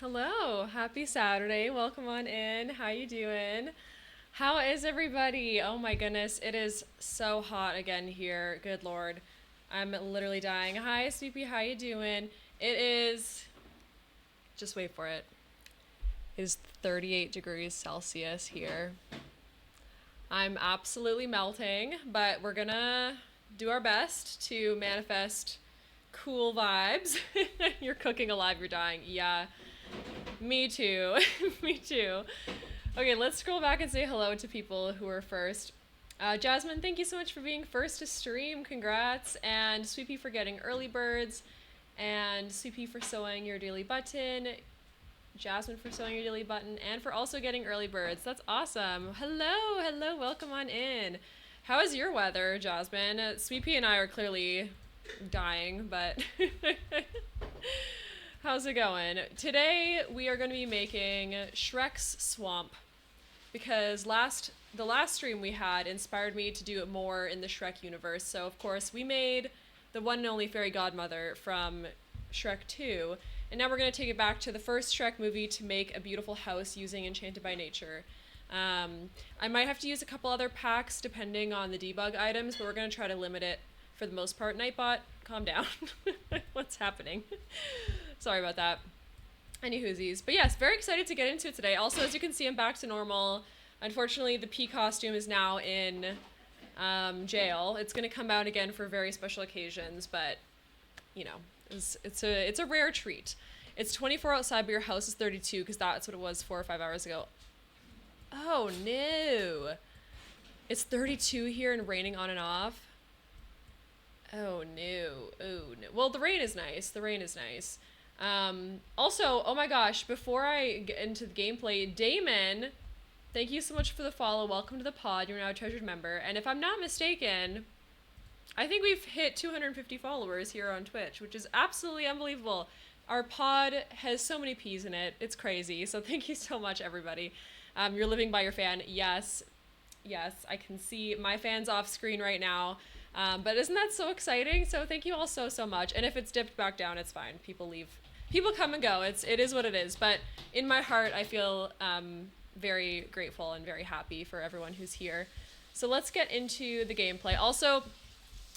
Hello, happy Saturday. Welcome on in. How you doing? How is everybody? Oh my goodness, it is so hot again here. Good Lord. I'm literally dying. Hi, Sweepy, how you doing? It is just wait for it. It is 38 degrees Celsius here. I'm absolutely melting, but we're gonna do our best to manifest cool vibes. You're cooking alive, you're dying. Yeah, me too. Me too. Okay, let's scroll back and say hello to people who are first. Jasmine, thank you so much for being first to stream. Congrats. And Sweepy for getting early birds. And Sweepy for sewing your daily button. Jasmine for sewing your daily button. And for also getting early birds. That's awesome. Hello, hello. Welcome on in. How is your weather, Jasmine? Sweepy and I are clearly dying, but how's it going? Today we are going to be making Shrek's Swamp because the last stream we had inspired me to do it more in the Shrek universe. So of course we made the one and only fairy godmother from Shrek 2, and now we're going to take it back to the first Shrek movie to make a beautiful house using Enchanted by Nature. I might have to use a couple other packs depending on the debug items, but we're going to try to limit it for the most part. Nightbot, calm down. What's happening? Sorry about that. Any whoosies. But yes, very excited to get into it today. Also, as you can see, I'm back to normal. Unfortunately, the P costume is now in jail. It's going to come out again for very special occasions, but, you know, it's a rare treat. It's 24 outside, but your house is 32, because that's what it was 4 or 5 hours ago. Oh, no. It's 32 here and raining on and off. Oh, no. Oh, no. Well, the rain is nice. The rain is nice. Also, oh my gosh, before I get into the gameplay, Damon, thank you so much for the follow. Welcome to the pod. You're now a treasured member. And if I'm not mistaken, I think we've hit 250 followers here on Twitch, which is absolutely unbelievable. Our pod has so many P's in it. It's crazy. So thank you so much, everybody. You're living by your fan. Yes. Yes, I can see my fans off screen right now. But isn't that so exciting? So thank you all so, so much. And if it's dipped back down, it's fine. People leave. People come and go. It is what it is. But in my heart, I feel very grateful and very happy for everyone who's here. So let's get into the gameplay. Also,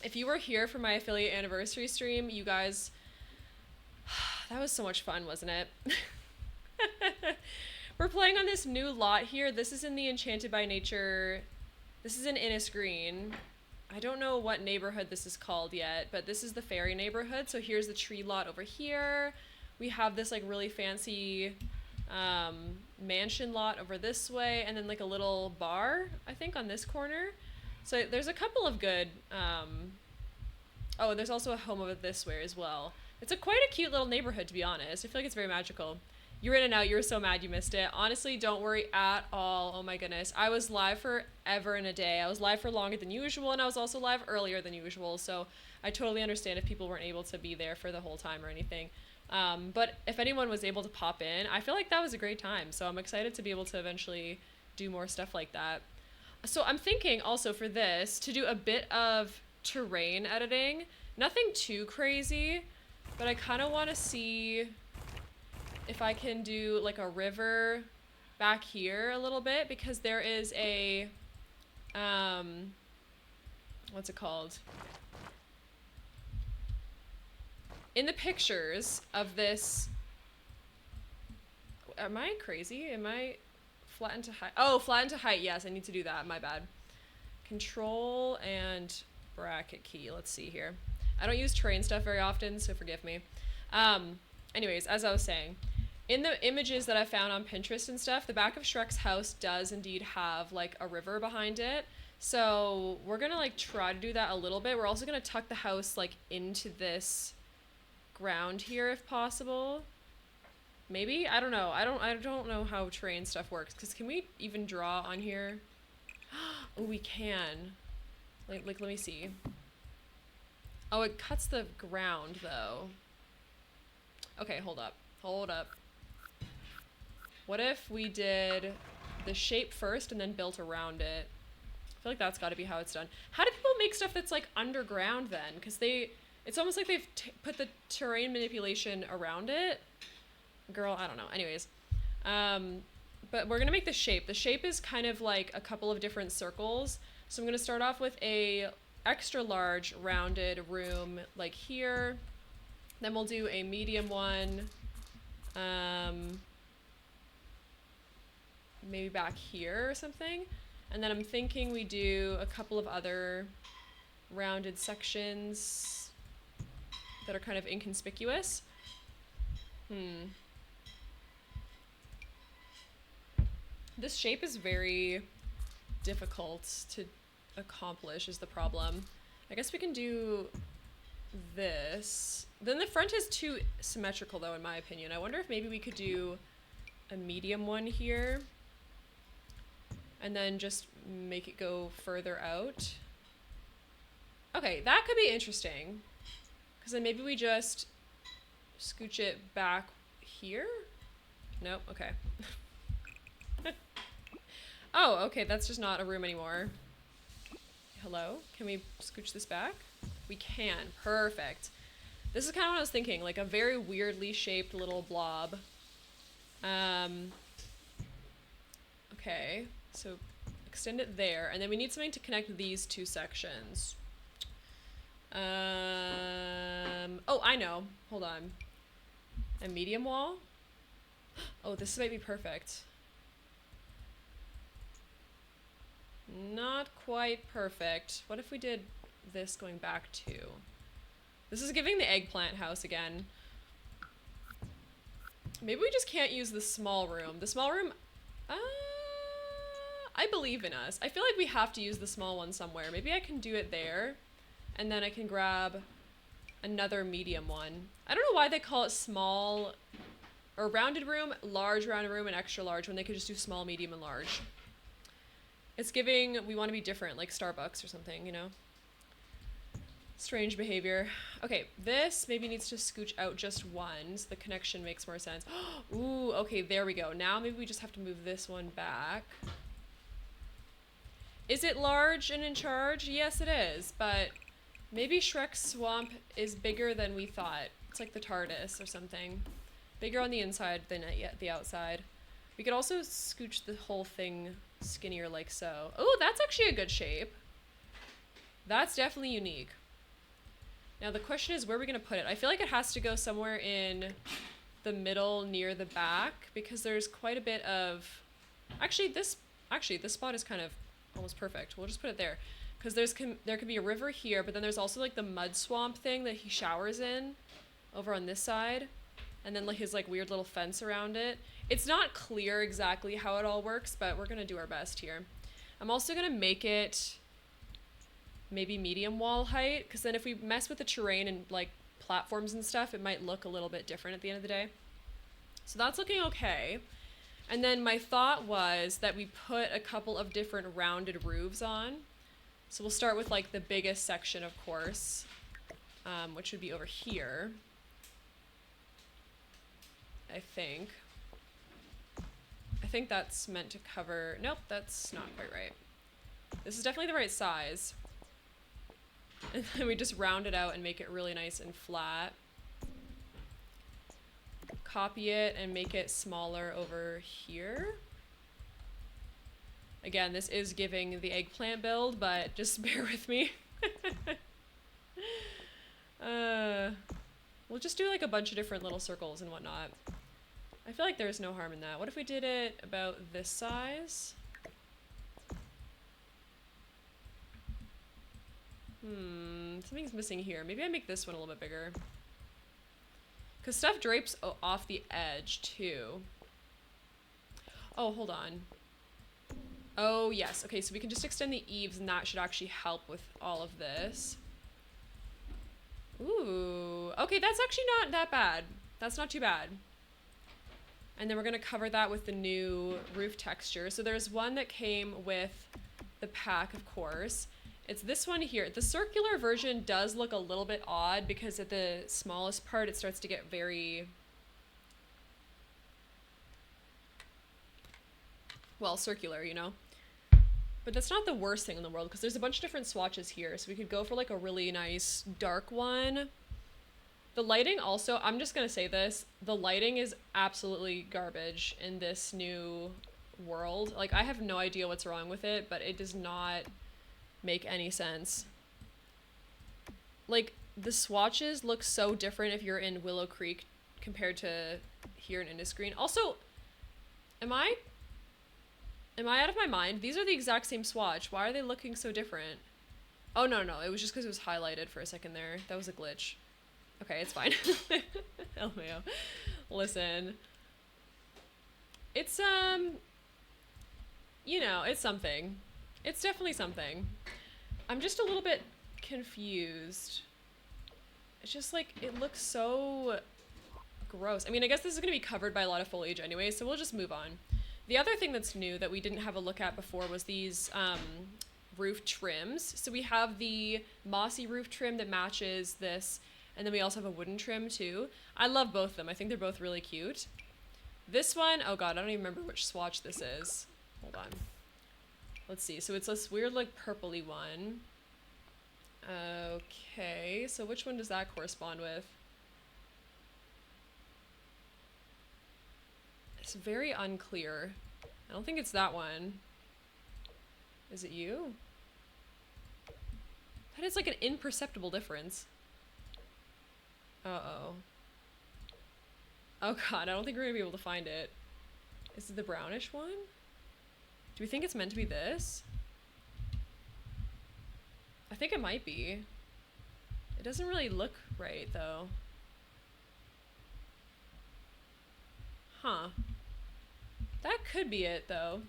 if you were here for my affiliate anniversary stream, you guys, that was so much fun, wasn't it? We're playing on this new lot here. This is in the Enchanted by Nature. This is in Innisgreen. I don't know what neighborhood this is called yet, but this is the fairy neighborhood. So here's the tree lot over here. We have this like really fancy mansion lot over this way, and then like a little bar, I think, on this corner. So there's a couple of good, oh, and there's also a home over this way as well. It's quite a cute little neighborhood, to be honest. I feel like it's very magical. You're in and out. You were so mad you missed it. Honestly, don't worry at all. Oh my goodness. I was live for ever and a day. I was live for longer than usual, and I was also live earlier than usual. So I totally understand if people weren't able to be there for the whole time or anything. But if anyone was able to pop in, I feel like that was a great time. So I'm excited to be able to eventually do more stuff like that. So I'm thinking also for this to do a bit of terrain editing. Nothing too crazy, but I kind of want to see if I can do like a river back here a little bit, because there is a, what's it called? In the pictures of this, am I crazy? Am I flatten to height? Oh, flatten to height. Yes, I need to do that. My bad. Control and bracket key. Let's see here. I don't use terrain stuff very often, so forgive me. Anyways, as I was saying, in the images that I found on Pinterest and stuff, the back of Shrek's house does indeed have like a river behind it. So we're gonna like try to do that a little bit. We're also gonna tuck the house like into this ground here if possible. Maybe? I don't know. I don't know how terrain stuff works. Cause can we even draw on here? Oh, we can. Like let me see. Oh, it cuts the ground though. Okay, hold up. Hold up. What if we did the shape first and then built around it? I feel like that's got to be how it's done. How do people make stuff that's like underground then? Because it's almost like they've put the terrain manipulation around it. girl, I don't know. Anyways, but we're gonna make the shape. The shape is kind of like a couple of different circles. So I'm gonna start off with a extra large rounded room like here. Then we'll do a medium one, maybe back here or something. And then I'm thinking we do a couple of other rounded sections that are kind of inconspicuous. This shape is very difficult to accomplish is the problem. I guess we can do this. Then the front is too symmetrical though, in my opinion. I wonder if maybe we could do a medium one here and then just make it go further out. Okay, that could be interesting. Because then maybe we just scooch it back here? Nope, okay. Oh, okay, that's just not a room anymore. Hello? Can we scooch this back? We can. Perfect. This is kind of what I was thinking, like a very weirdly shaped little blob. Okay, so extend it there, and then we need something to connect these two sections. Oh, I know. Hold on. A medium wall? Oh, this might be perfect. Not quite perfect. What if we did this going back too? This is giving the eggplant house again. Maybe we just can't use the small room. The small room, I believe in us. I feel like we have to use the small one somewhere. Maybe I can do it there, and then I can grab another medium one. I don't know why they call it small or rounded room, large rounded room, and extra large when they could just do small, medium, and large. It's giving, we want to be different, like Starbucks or something, you know? Strange behavior. Okay, this maybe needs to scooch out just one, so the connection makes more sense. Ooh, okay, there we go. Now maybe we just have to move this one back. Is it large and in charge? Yes, it is, but maybe SHREK'S swamp is bigger than we thought. It's like the TARDIS or something. Bigger on the inside than at the outside. We could also scooch the whole thing skinnier like so. Oh, that's actually a good shape. That's definitely unique. Now the question is, where are we going to put it? I feel like it has to go somewhere in the middle near the back because there's quite a bit of... Actually, this spot is kind of almost perfect. We'll just put it there because there could be a river here, but then there's also like the mud swamp thing that he showers in over on this side, and then like his like weird little fence around it. It's not clear exactly how it all works, but we're gonna do our best here. I'm also gonna make it maybe medium wall height, because then if we mess with the terrain and like platforms and stuff, it might look a little bit different at the end of the day. So that's looking okay. And then my thought was that we put a couple of different rounded roofs on. So we'll start with like the biggest section, of course, which would be over here, I think. I think that's meant to cover... Nope, that's not quite right. This is definitely the right size. And then we just round it out and make it really nice and flat. Copy it and make it smaller over here. Again, this is giving the eggplant build, but just bear with me. We'll just do like a bunch of different little circles and whatnot. I feel like there's no harm in that. What if we did it about this size? Something's missing here. Maybe I make this one a little bit bigger. Because stuff drapes off the edge, too. Oh, hold on. Oh, yes. Okay, so we can just extend the eaves, and that should actually help with all of this. Ooh. Okay, that's actually not that bad. That's not too bad. And then we're going to cover that with the new roof texture. So there's one that came with the pack, of course. It's this one here. The circular version does look a little bit odd because at the smallest part it starts to get very, well, circular, you know? But that's not the worst thing in the world because there's a bunch of different swatches here. So we could go for like a really nice dark one. The lighting also, I'm just gonna say this, the lighting is absolutely garbage in this new world. Like, I have no idea what's wrong with it, but it does not make any sense. Like, the swatches look so different if you're in Willow Creek compared to here in Innisgreen. Also, am I out of my mind? These are the exact same swatch. Why are they looking so different? Oh, no, it was just because it was highlighted for a second there. That was a glitch. Okay, it's fine. LMAO. Listen. It's, you know, it's something. It's definitely something. I'm just a little bit confused. It's just like, it looks so gross. I mean, I guess this is going to be covered by a lot of foliage anyway, so we'll just move on. The other thing that's new that we didn't have a look at before was these roof trims. So we have the mossy roof trim that matches this, and then we also have a wooden trim too. I love both of them. I think they're both really cute. This one, oh god, I don't even remember which swatch this is. Hold on. Let's see. So it's this weird, like, purpley one. Okay, so which one does that correspond with? It's very unclear. I don't think it's that one. Is it you? That is like an imperceptible difference. Uh-oh. Oh god, I don't think we're gonna be able to find it. Is it the brownish one? Do we think it's meant to be this? I think it might be. It doesn't really look right, though. Huh. That could be it, though.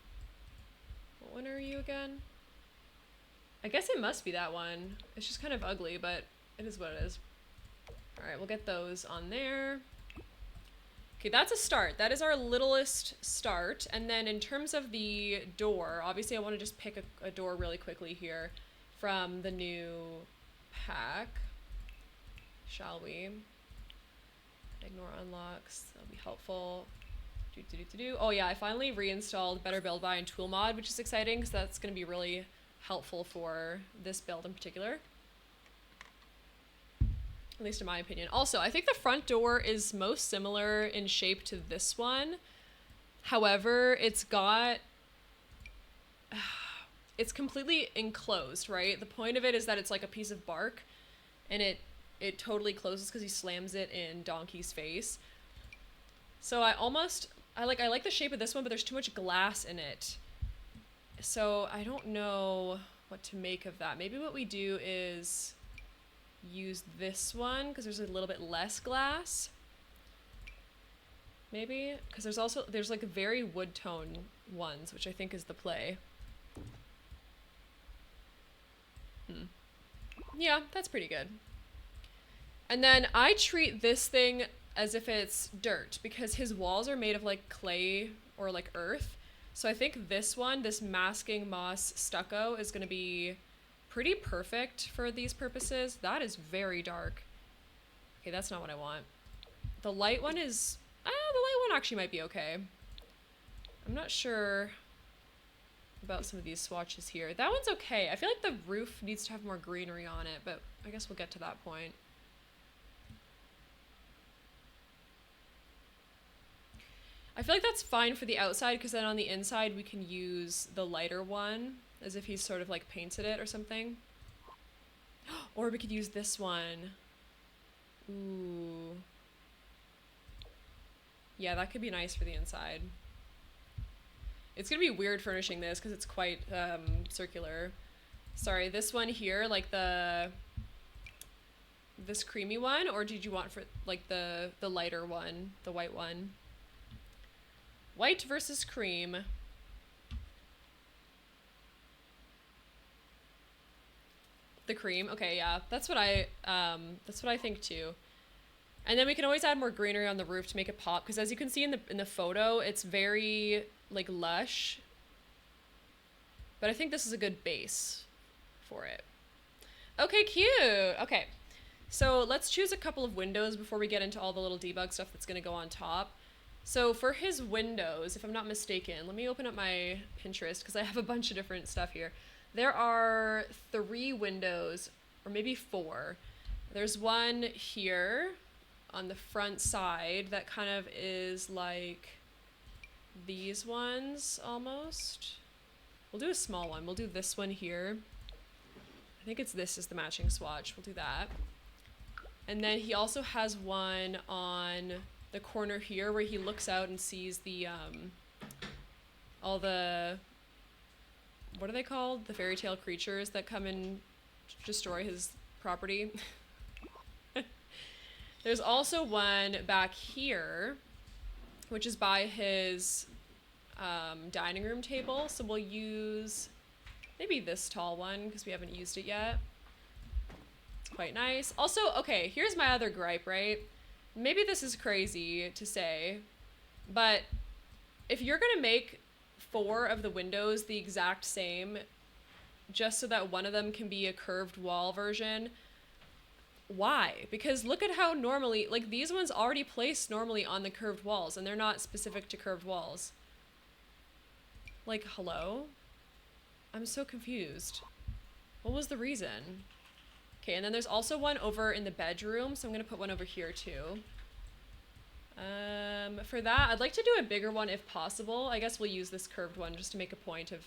What one are you again? I guess it must be that one. It's just kind of ugly, but it is what it is. Alright, we'll get those on there. Okay, that's a start. That is our littlest start. And then in terms of the door, obviously I want to just pick a door really quickly here from the new pack. Shall we? Ignore unlocks. That'll be helpful. Oh yeah, I finally reinstalled Better Build By and Tool Mod, which is exciting because that's going to be really helpful for this build in particular. At least in my opinion. Also, I think the front door is most similar in shape to this one. However, it's completely enclosed, right? The point of it is that it's like a piece of bark, and it totally closes because he slams it in Donkey's face. So I like the shape of this one, but there's too much glass in it. So I don't know what to make of that. Maybe what we do is use this one because there's a little bit less glass. Maybe because there's like very wood tone ones, which I think is the play. Yeah, that's pretty good. And then I treat this thing as if it's dirt because his walls are made of like clay or like earth. So I think this one, this masking moss stucco, is going to be pretty perfect for these purposes. That is very dark. Okay, that's not what I want. The light one is... the light one actually might be okay. I'm not sure about some of these swatches here. That one's okay. I feel like the roof needs to have more greenery on it, but I guess we'll get to that point. I feel like that's fine for the outside because then on the inside we can use the lighter one as if he's sort of like painted it or something. Or we could use this one. Ooh. Yeah, that could be nice for the inside. It's gonna be weird furnishing this because it's quite circular. Sorry, this one here, like this creamy one, or did you want for like the lighter one, the white one? White versus cream. The cream, okay, yeah, that's what I think too. And then we can always add more greenery on the roof to make it pop, because as you can see in the photo, it's very like lush. But I think this is a good base for it. Okay, cute. Okay, so let's choose a couple of windows before we get into all the little debug stuff that's gonna go on top. So for his windows, if I'm not mistaken, let me open up my Pinterest because I have a bunch of different stuff here. There are 3 windows, or maybe 4. There's one here, on the front side that kind of is like these ones almost. We'll do a small one. We'll do this one here. I think this is the matching swatch. We'll do that. And then he also has one on the corner here where he looks out and sees the, all the, what are they called? The fairy tale creatures that come and destroy his property. There's also one back here, which is by his dining room table. So we'll use maybe this tall one because we haven't used it yet. It's quite nice. Also, okay, here's my other gripe, right? Maybe this is crazy to say, but if you're gonna make 4 of the windows the exact same, just so that one of them can be a curved wall version, why? Because look at how normally, like these ones already placed normally on the curved walls and they're not specific to curved walls. Like, hello? I'm so confused. What was the reason? Okay, and then there's also one over in the bedroom, so I'm gonna put one over here too. For that, I'd like to do a bigger one if possible. I guess we'll use this curved one just to make a point of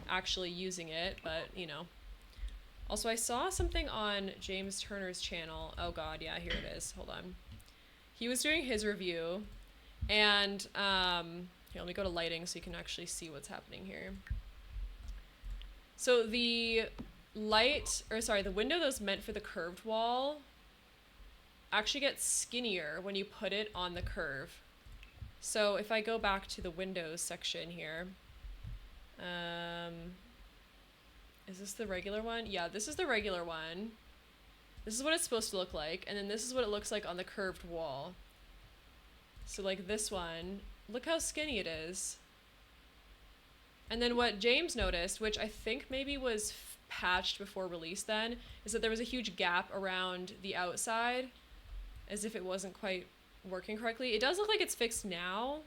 actually using it, but you know. Also, I saw something on James Turner's channel. Oh god, yeah, here it is. Hold on. He was doing his review, and here, let me go to lighting so you can actually see what's happening here. So the the window that was meant for the curved wall actually gets skinnier when you put it on the curve. So if I go back to the windows section here, is this the regular one? Yeah, this is the regular one. This is what it's supposed to look like, and then this is what it looks like on the curved wall. So like this one, look how skinny it is. And then what James noticed, which I think maybe was patched before release then, is that there was a huge gap around the outside, as if it wasn't quite working correctly. It does look like it's fixed now,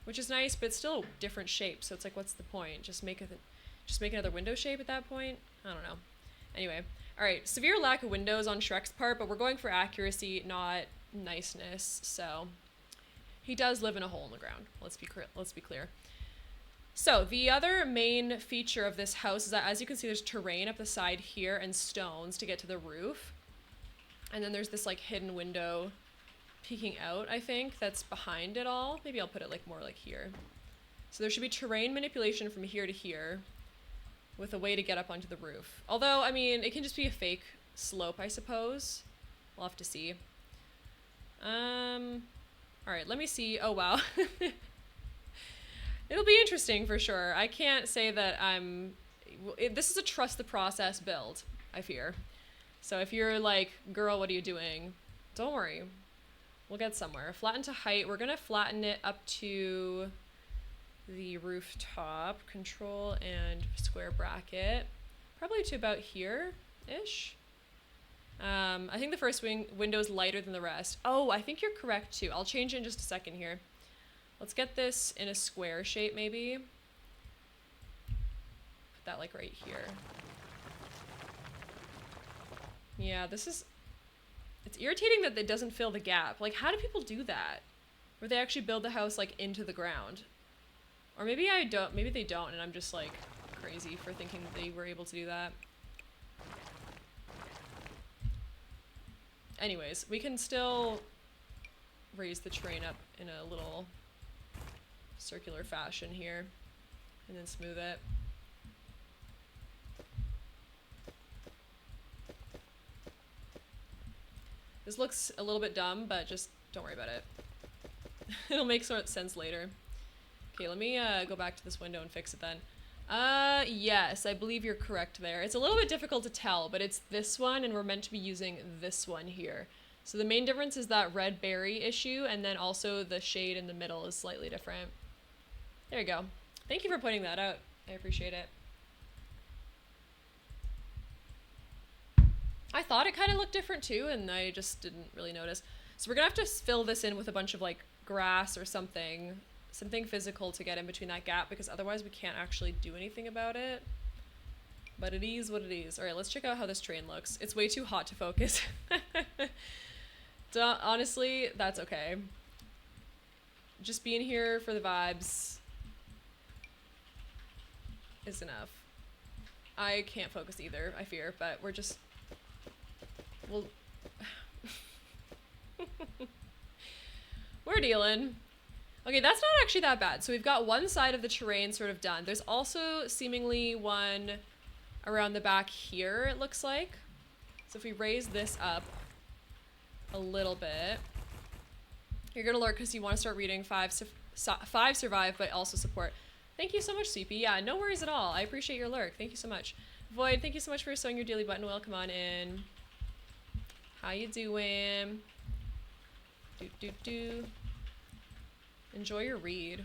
which is nice, but it's still a different shape, so it's like, what's the point? Just make another window shape at that point? I don't know. Anyway, all right, severe lack of windows on SHREK'S part, but we're going for accuracy, not niceness, so he does live in a hole in the ground. Let's be clear. So the other main feature of this house is that, as you can see, there's terrain up the side here and stones to get to the roof. And then there's this like hidden window peeking out, I think, that's behind it all. Maybe I'll put it like more like here. So there should be terrain manipulation from here to here with a way to get up onto the roof. Although, I mean, it can just be a fake slope, I suppose. We'll have to see. All right, let me see. Oh, wow. It'll be interesting for sure. I can't say that this is a trust the process build, I fear. So if you're like, girl, what are you doing? Don't worry. We'll get somewhere. Flatten to height. We're going to flatten it up to the rooftop. Control and square bracket. Probably to about here-ish. I think the first window is lighter than the rest. Oh, I think you're correct too. I'll change it in just a second here. Let's get this in a square shape maybe. Put that like right here. Yeah, it's irritating that it doesn't fill the gap. Like, how do people do that? Where they actually build the house like into the ground? Or maybe they don't and I'm just like crazy for thinking that they were able to do that. Anyways, we can still raise the terrain up in a little circular fashion here and then smooth it. This looks a little bit dumb, but just don't worry about it. It'll make sense later. Okay, let me go back to this window and fix it then. Yes, I believe you're correct there. It's a little bit difficult to tell, but it's this one and we're meant to be using this one here. So the main difference is that red berry issue, and then also the shade in the middle is slightly different. There you go. Thank you for pointing that out. I appreciate it. I thought it kind of looked different too, and I just didn't really notice. So we're gonna have to fill this in with a bunch of like grass or something physical to get in between that gap, because otherwise we can't actually do anything about it. But it is what it is. All right, let's check out how this train looks. It's way too hot to focus. Honestly, that's okay. Just being here for the vibes is enough. I can't focus either, I fear, but we're just... We'll... We're dealing. Okay, that's not actually that bad. So we've got one side of the terrain sort of done. There's also seemingly one around the back here, it looks like. So if we raise this up a little bit... You're gonna lurk because you want to start reading 5 survive, but also support. Thank you so much, CP. Yeah, no worries at all. I appreciate your lurk. Thank you so much. Void, thank you so much for sewing your daily button. Welcome on in. How you doing? Enjoy your read.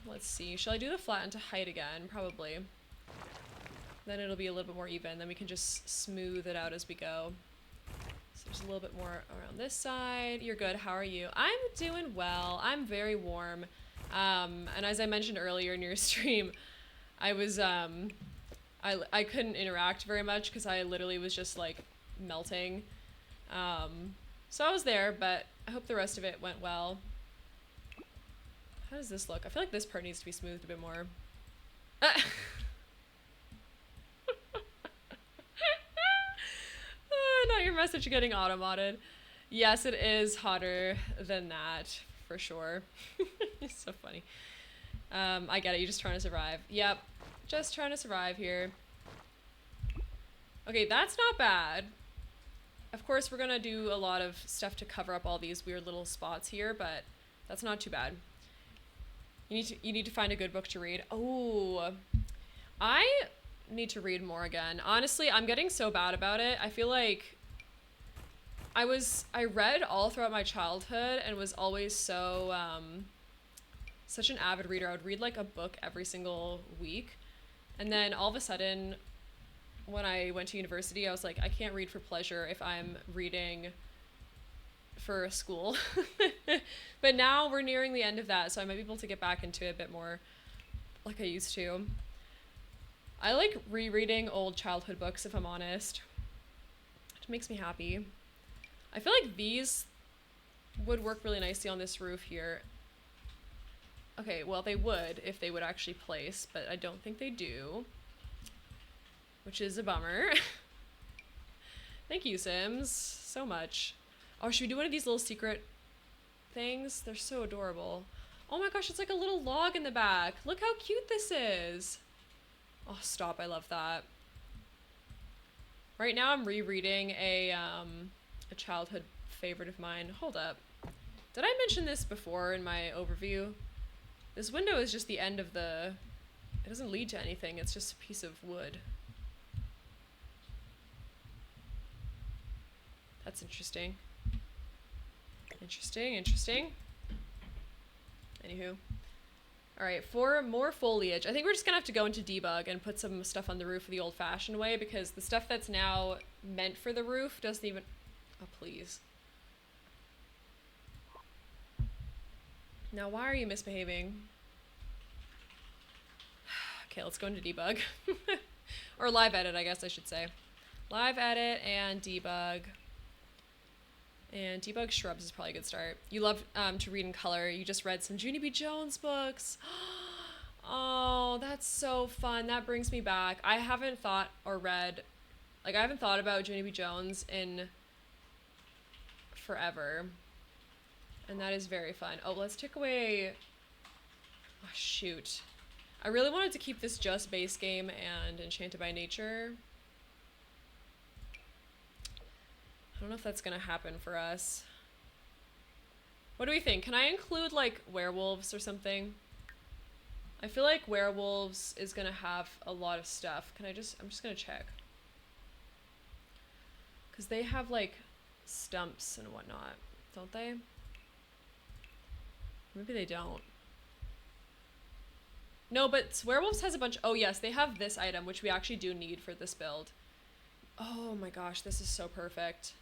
Let's see. Shall I do the flatten to height again? Probably. Then it'll be a little bit more even. Then we can just smooth it out as we go. So there's a little bit more around this side. You're good. How are you? I'm doing well. I'm very warm. And as I mentioned earlier in your stream, I was, I couldn't interact very much because I literally was just like melting. So I was there, but I hope the rest of it went well. How does this look? I feel like this part needs to be smoothed a bit more. Not your message getting auto-modded. Yes, it is hotter than that, for sure. It's so funny. I get it, you're just trying to survive. Yep, just trying to survive here. Okay, that's not bad. Of course, we're gonna do a lot of stuff to cover up all these weird little spots here, but that's not too bad. You need to find a good book to read. Oh, I need to read more again. Honestly, I'm getting so bad about it. I feel like I read all throughout my childhood and was always so such an avid reader. I would read like a book every single week, and then all of a sudden when I went to university, I was like, I can't read for pleasure if I'm reading for school. But now we're nearing the end of that, so I might be able to get back into it a bit more like I used to. I like rereading old childhood books, if I'm honest. It makes me happy. I feel like these would work really nicely on this roof here. Okay, well, they would if they would actually place, but I don't think they do, which is a bummer. Thank you, Sims, so much. Oh, should we do one of these little secret things? They're so adorable. Oh my gosh, it's like a little log in the back. Look how cute this is. Oh, stop, I love that. Right now I'm rereading a childhood favorite of mine. Hold up. Did I mention this before in my overview? This window is just the end of the... It doesn't lead to anything, it's just a piece of wood. That's interesting. Interesting. Anywho. Alright, for more foliage, I think we're just gonna have to go into debug and put some stuff on the roof the old-fashioned way, because the stuff that's now meant for the roof doesn't even... Oh, please. Now, why are you misbehaving? Okay, let's go into debug. Or live edit, I guess I should say. Live edit and debug. And debug shrubs is probably a good start. You love to read in color. You just read some Junie B. Jones books. Oh, that's so fun. That brings me back. I haven't thought or read, like I haven't thought about Junie B. Jones in forever. And that is very fun. Oh, let's take away, oh shoot. I really wanted to keep this just base game and Enchanted by Nature. I don't know if that's gonna happen for us. What do we think? Can I include like werewolves or something? I feel like werewolves is gonna have a lot of stuff. I'm just gonna check. Cause they have like stumps and whatnot, don't they? Maybe they don't. No, but werewolves has a bunch. Oh yes, they have this item, which we actually do need for this build. Oh my gosh, this is so perfect.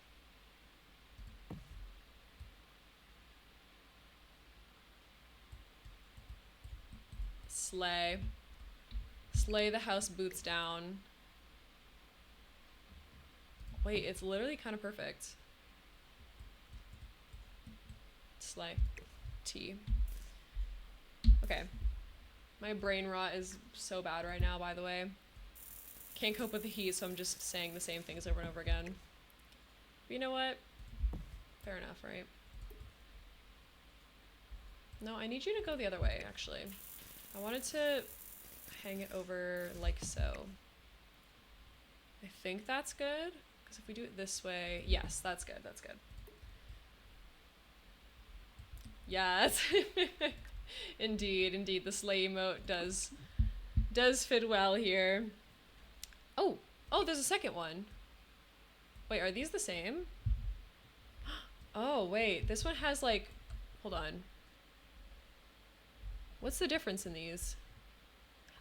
Slay. Slay the house boots down. Wait, it's literally kind of perfect. Slay. Tea. Okay. My brain rot is so bad right now, by the way. Can't cope with the heat, so I'm just saying the same things over and over again. But you know what? Fair enough, right? No, I need you to go the other way, actually. I wanted to hang it over like so. I think that's good, because if we do it this way, yes, that's good, that's good. Yes. Indeed, the sleigh emote does fit well here. Oh, there's a second one. Wait, are these the same? Oh, wait, this one has like, hold on. What's the difference in these?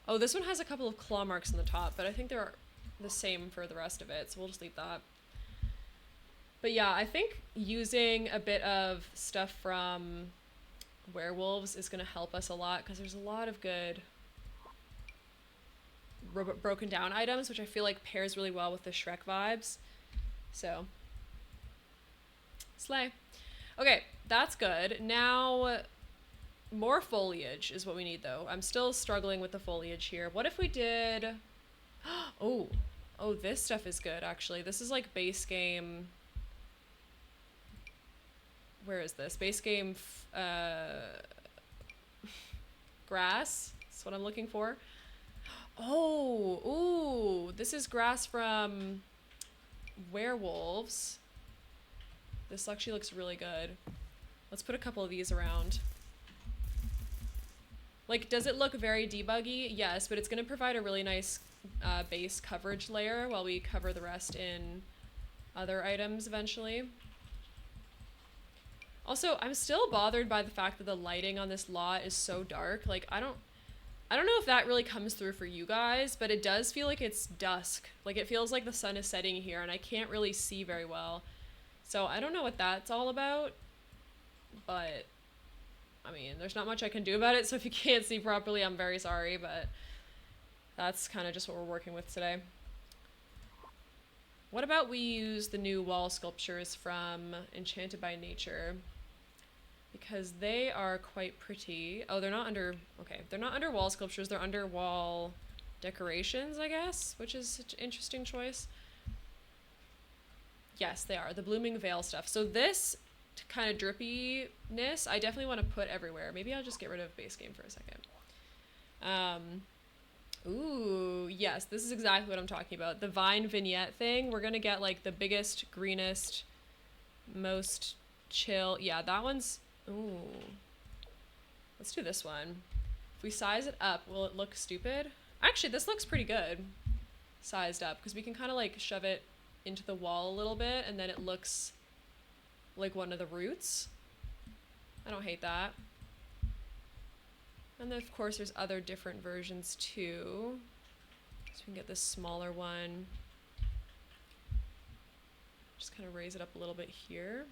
Oh, this one has a couple of claw marks on the top, but I think they're the same for the rest of it, so we'll just leave that. But yeah, I think using a bit of stuff from werewolves is going to help us a lot, because there's a lot of good broken down items, which I feel like pairs really well with the Shrek vibes. So, slay. Okay, that's good. Now, more foliage is what we need, though. I'm still struggling with the foliage here. What if we did... Oh, this stuff is good, actually. This is like base game... Where is this? Base game grass. That's what I'm looking for. Oh, ooh, this is grass from werewolves. This actually looks really good. Let's put a couple of these around. Like, does it look very debuggy? Yes, but it's going to provide a really nice base coverage layer while we cover the rest in other items eventually. Also, I'm still bothered by the fact that the lighting on this lot is so dark. Like, I don't know if that really comes through for you guys, but it does feel like it's dusk. Like, it feels like the sun is setting here, and I can't really see very well. So I don't know what that's all about, but, I mean, there's not much I can do about it, so if you can't see properly, I'm very sorry, but that's kind of just what we're working with today. What about we use the new wall sculptures from Enchanted by Nature? Because they are quite pretty. Oh, they're not under... Okay, they're not under wall sculptures. They're under wall decorations, I guess, which is such an interesting choice. Yes, they are. The blooming veil stuff. So this kind of drippiness, I definitely want to put everywhere. Maybe I'll just get rid of base game for a second. Ooh, yes, this is exactly what I'm talking about. The vine vignette thing. We're going to get like the biggest, greenest, most chill. Yeah, that one's... Ooh. Let's do this one. If we size it up, will it look stupid? Actually, this looks pretty good sized up, because we can kind of like shove it into the wall a little bit, and then it looks like one of the roots. I don't hate that. And then, of course, there's other different versions, too. So we can get this smaller one. Just kind of raise it up a little bit here.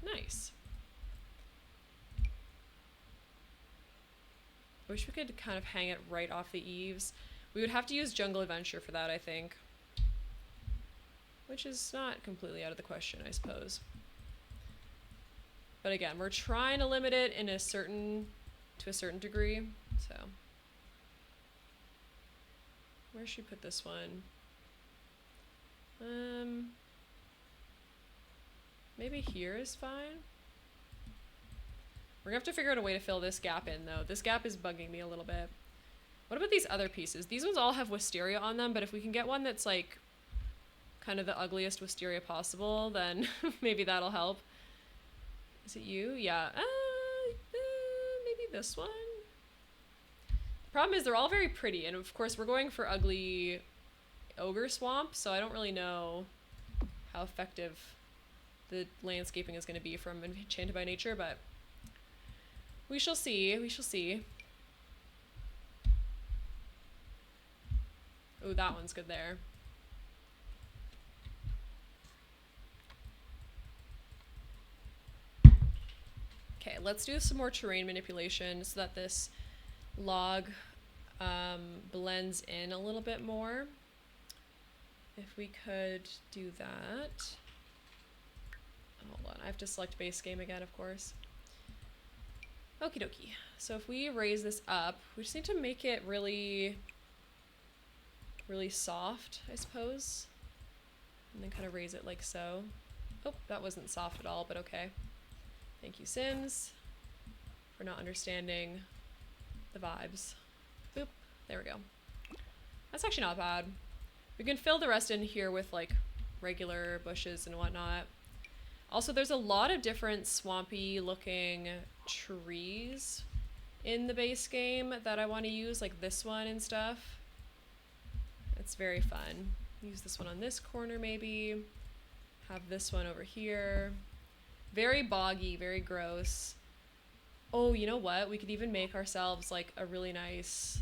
Nice. I wish we could kind of hang it right off the eaves. We would have to use Jungle Adventure for that, I think. Which is not completely out of the question, I suppose. But again, we're trying to limit it to a certain degree, so. Where should we put this one? Maybe here is fine. We're gonna have to figure out a way to fill this gap in, though. This gap is bugging me a little bit. What about these other pieces? These ones all have wisteria on them, but if we can get one that's like kind of the ugliest wisteria possible, then maybe that'll help. Is it you? Yeah. Maybe this one? The problem is they're all very pretty, and of course we're going for ugly ogre swamp, so I don't really know how effective the landscaping is going to be from Enchanted by Nature, but we shall see. We shall see. Oh, that one's good there. Okay, let's do some more terrain manipulation so that this log blends in a little bit more. if we could do that. Hold on, I have to select base game again, of course. Okie dokie. So if we raise this up, we just need to make it really, really soft, I suppose. And then kind of raise it like so. Oh, that wasn't soft at all, but okay. Thank you, Sims, for not understanding the vibes. Boop. There we go. That's actually not bad. We can fill the rest in here with like regular bushes and whatnot. Also, there's a lot of different swampy looking trees in the base game that I want to use, like this one and stuff. It's very fun. Use this one on this corner maybe. Have this one over here. Very boggy, very gross. Oh, you know what? We could even make ourselves like a really nice,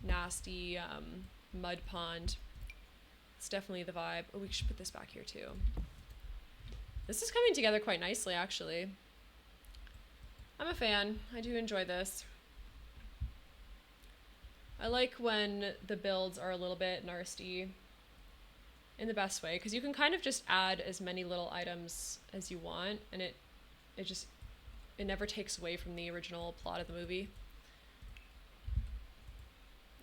nasty mud pond. It's definitely the vibe. Oh, we should put this back here too. This is coming together quite nicely, actually. I'm a fan. I do enjoy this. I like when the builds are a little bit nasty in the best way, because you can kind of just add as many little items as you want, and it never takes away from the original plot of the movie.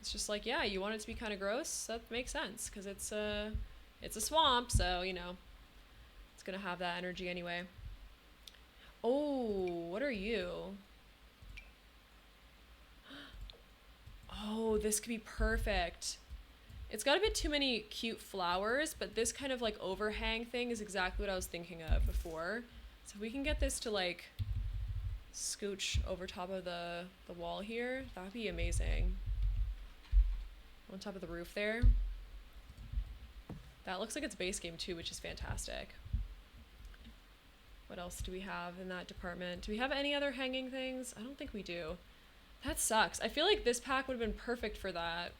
It's just like, yeah, you want it to be kind of gross? That makes sense, because it's a swamp, so, you know, it's gonna have that energy anyway. Oh, what are you? Oh, this could be perfect. It's got a bit too many cute flowers, but this kind of like overhang thing is exactly what I was thinking of before. So if we can get this to like scooch over top of the wall here, that would be amazing. On top of the roof there. That looks like it's base game too, which is fantastic. What else do we have in that department? Do we have any other hanging things? I don't think we do. That sucks. I feel like this pack would have been perfect for that.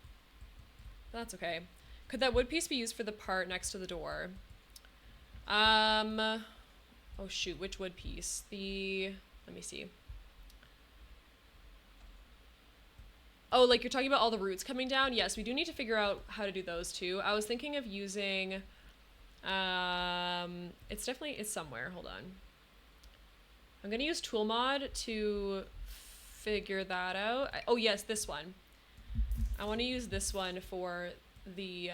But that's okay. Could that wood piece be used for the part next to the door? Oh shoot, which wood piece? Let me see. Oh, like you're talking about all the roots coming down? Yes, we do need to figure out how to do those too. I was thinking of using, it's somewhere, hold on. I'm gonna use tool mod to figure that out. Oh yes, this one. I want to use this one for the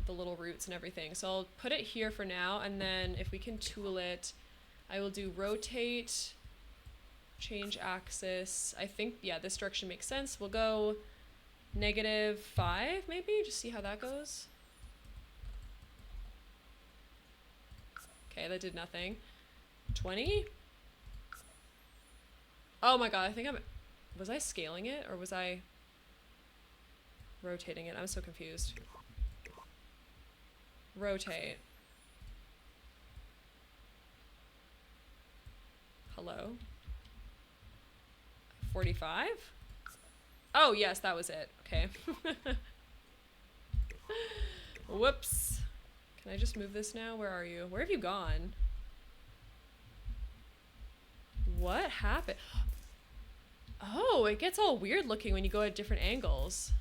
little roots and everything. So I'll put it here for now, and then if we can tool it, I will do rotate, change axis. I think, yeah, this direction makes sense. We'll go -5 maybe, just see how that goes. Okay, that did nothing. 20? Oh my god, I think was I scaling it or was I rotating it? I'm so confused. Rotate. Hello? 45? Oh, yes, that was it. Okay. Whoops. Can I just move this now? Where are you? Where have you gone? What happened? Oh, it gets all weird looking when you go at different angles.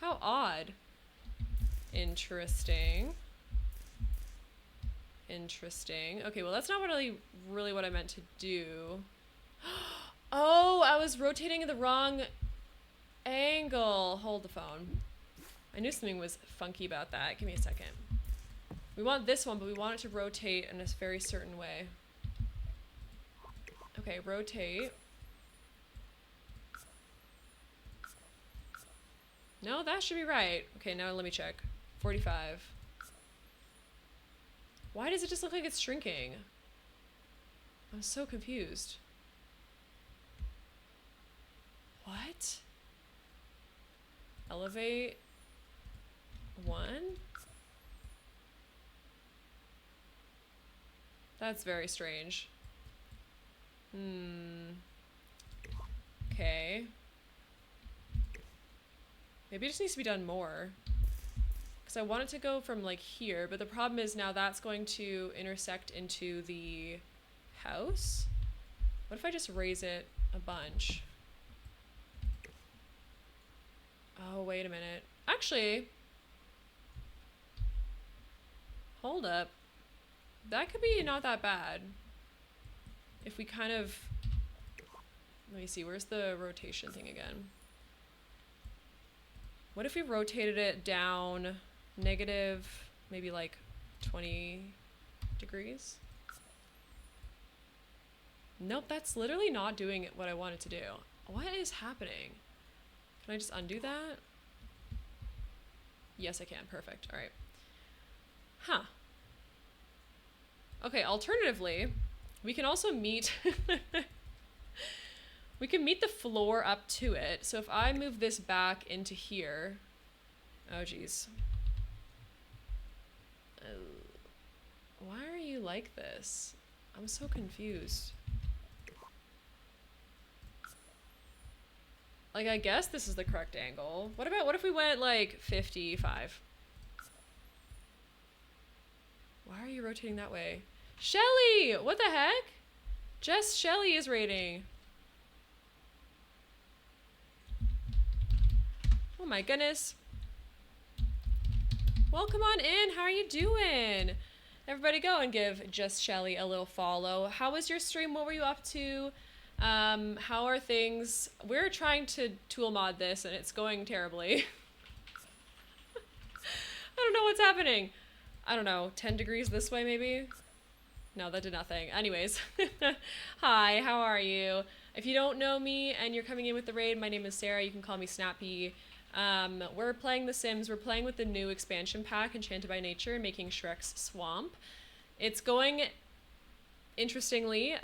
How odd. Interesting. Interesting. Okay, well, that's not really what I meant to do. Oh, I was rotating in the wrong angle. Hold the phone. I knew something was funky about that. Give me a second. We want this one, but we want it to rotate in a very certain way. Okay, rotate. No, that should be right. Okay, now let me check. 45. Why does it just look like it's shrinking? I'm so confused. What? Elevate 1? That's very strange. Okay. Maybe it just needs to be done more. Because I want it to go from like here, but the problem is now that's going to intersect into the house. What if I just raise it a bunch? Oh, wait a minute. Actually, Hold up. That could be not that bad. If we kind of... Let me see, where's the rotation thing again? What if we rotated it down negative, maybe like 20 degrees? Nope, that's literally not doing what I want it to do. What is happening? Can I just undo that? Yes, I can. Perfect. All right. Huh. Okay, alternatively, we can also meet... we can meet the floor up to it. So if I move this back into here... Oh, geez. Why are you like this? I'm so confused. Like, I guess this is the correct angle. What if we went, like, 55? Why are you rotating that way? Shelly! What the heck? Jess Shelly is rating. Oh my goodness. Welcome on in. How are you doing? Everybody go and give Jess Shelly a little follow. How was your stream? What were you up to? How are things? We're trying to tool mod this and it's going terribly. I don't know what's happening. I don't know, 10 degrees this way maybe? No, that did nothing. Anyways, hi, how are you? If you don't know me and you're coming in with the raid, my name is Sarah. You can call me Snappy. We're playing The Sims. We're playing with the new expansion pack, Enchanted by Nature, making SHREK'S swamp. It's going interestingly.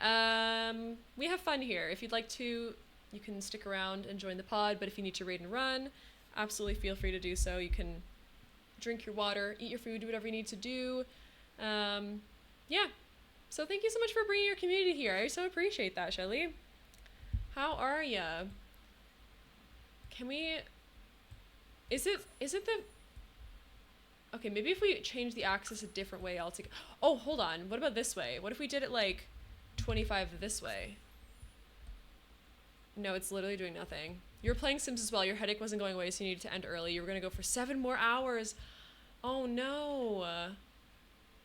We have fun here. If you'd like to, you can stick around and join the pod, but if you need to raid and run, absolutely feel free to do so. You can drink your water, eat your food, do whatever you need to do. Yeah. So thank you so much for bringing your community here. I so appreciate that, Shelly. How are ya? Can we... Is it the... Okay, maybe if we change the axis a different way altogether. Oh, hold on. What about this way? What if we did it like 25 this way? No, it's literally doing nothing. You were playing Sims as well. Your headache wasn't going away, so you needed to end early. You were going to go for 7 more hours. Oh, no.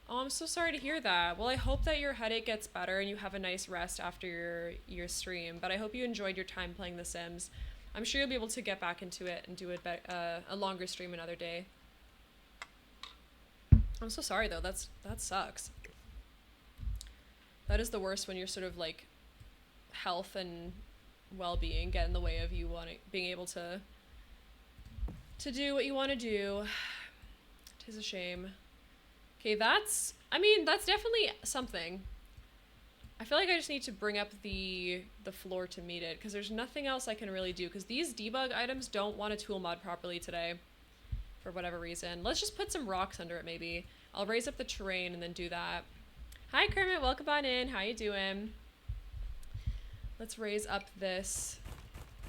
Oh, I'm so sorry to hear that. Well, I hope that your headache gets better and you have a nice rest after your stream. But I hope you enjoyed your time playing The Sims. I'm sure you'll be able to get back into it and do a longer stream another day. I'm so sorry though. That sucks. That is the worst when you're sort of like health and well-being get in the way of you being able to do what you want to do. Tis a shame. Okay, that's definitely something. I feel like I just need to bring up the floor to meet it, because there's nothing else I can really do, because these debug items don't want to tool mod properly today for whatever reason. Let's just put some rocks under it maybe. I'll raise up the terrain and then do that. Hi Kermit, welcome on in. How you doing? Let's raise up this.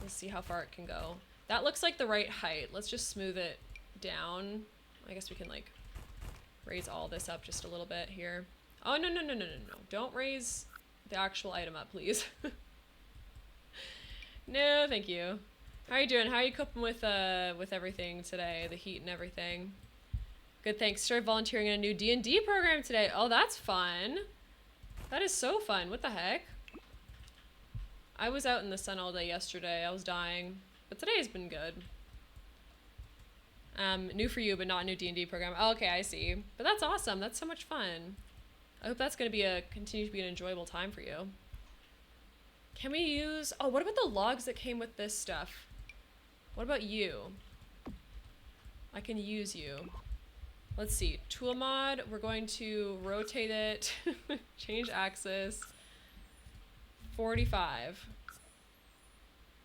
Let's see how far it can go. That looks like the right height. Let's just smooth it down. I guess we can like raise all this up just a little bit here. Oh, no. Don't raise the actual item up, please. No, thank you. How are you doing? How are you coping with everything today? The heat and everything? Good, thanks. Started volunteering in a new D&D program today. Oh, that's fun. That is so fun. What the heck? I was out in the sun all day yesterday. I was dying. But today has been good. New for you, but not a new D&D program. Oh, okay, I see. But that's awesome. That's so much fun. I hope that's going to continue to be an enjoyable time for you. Can we use... Oh, what about the logs that came with this stuff? What about you? I can use you. Let's see. Tool mod. We're going to rotate it. Change axis. 45.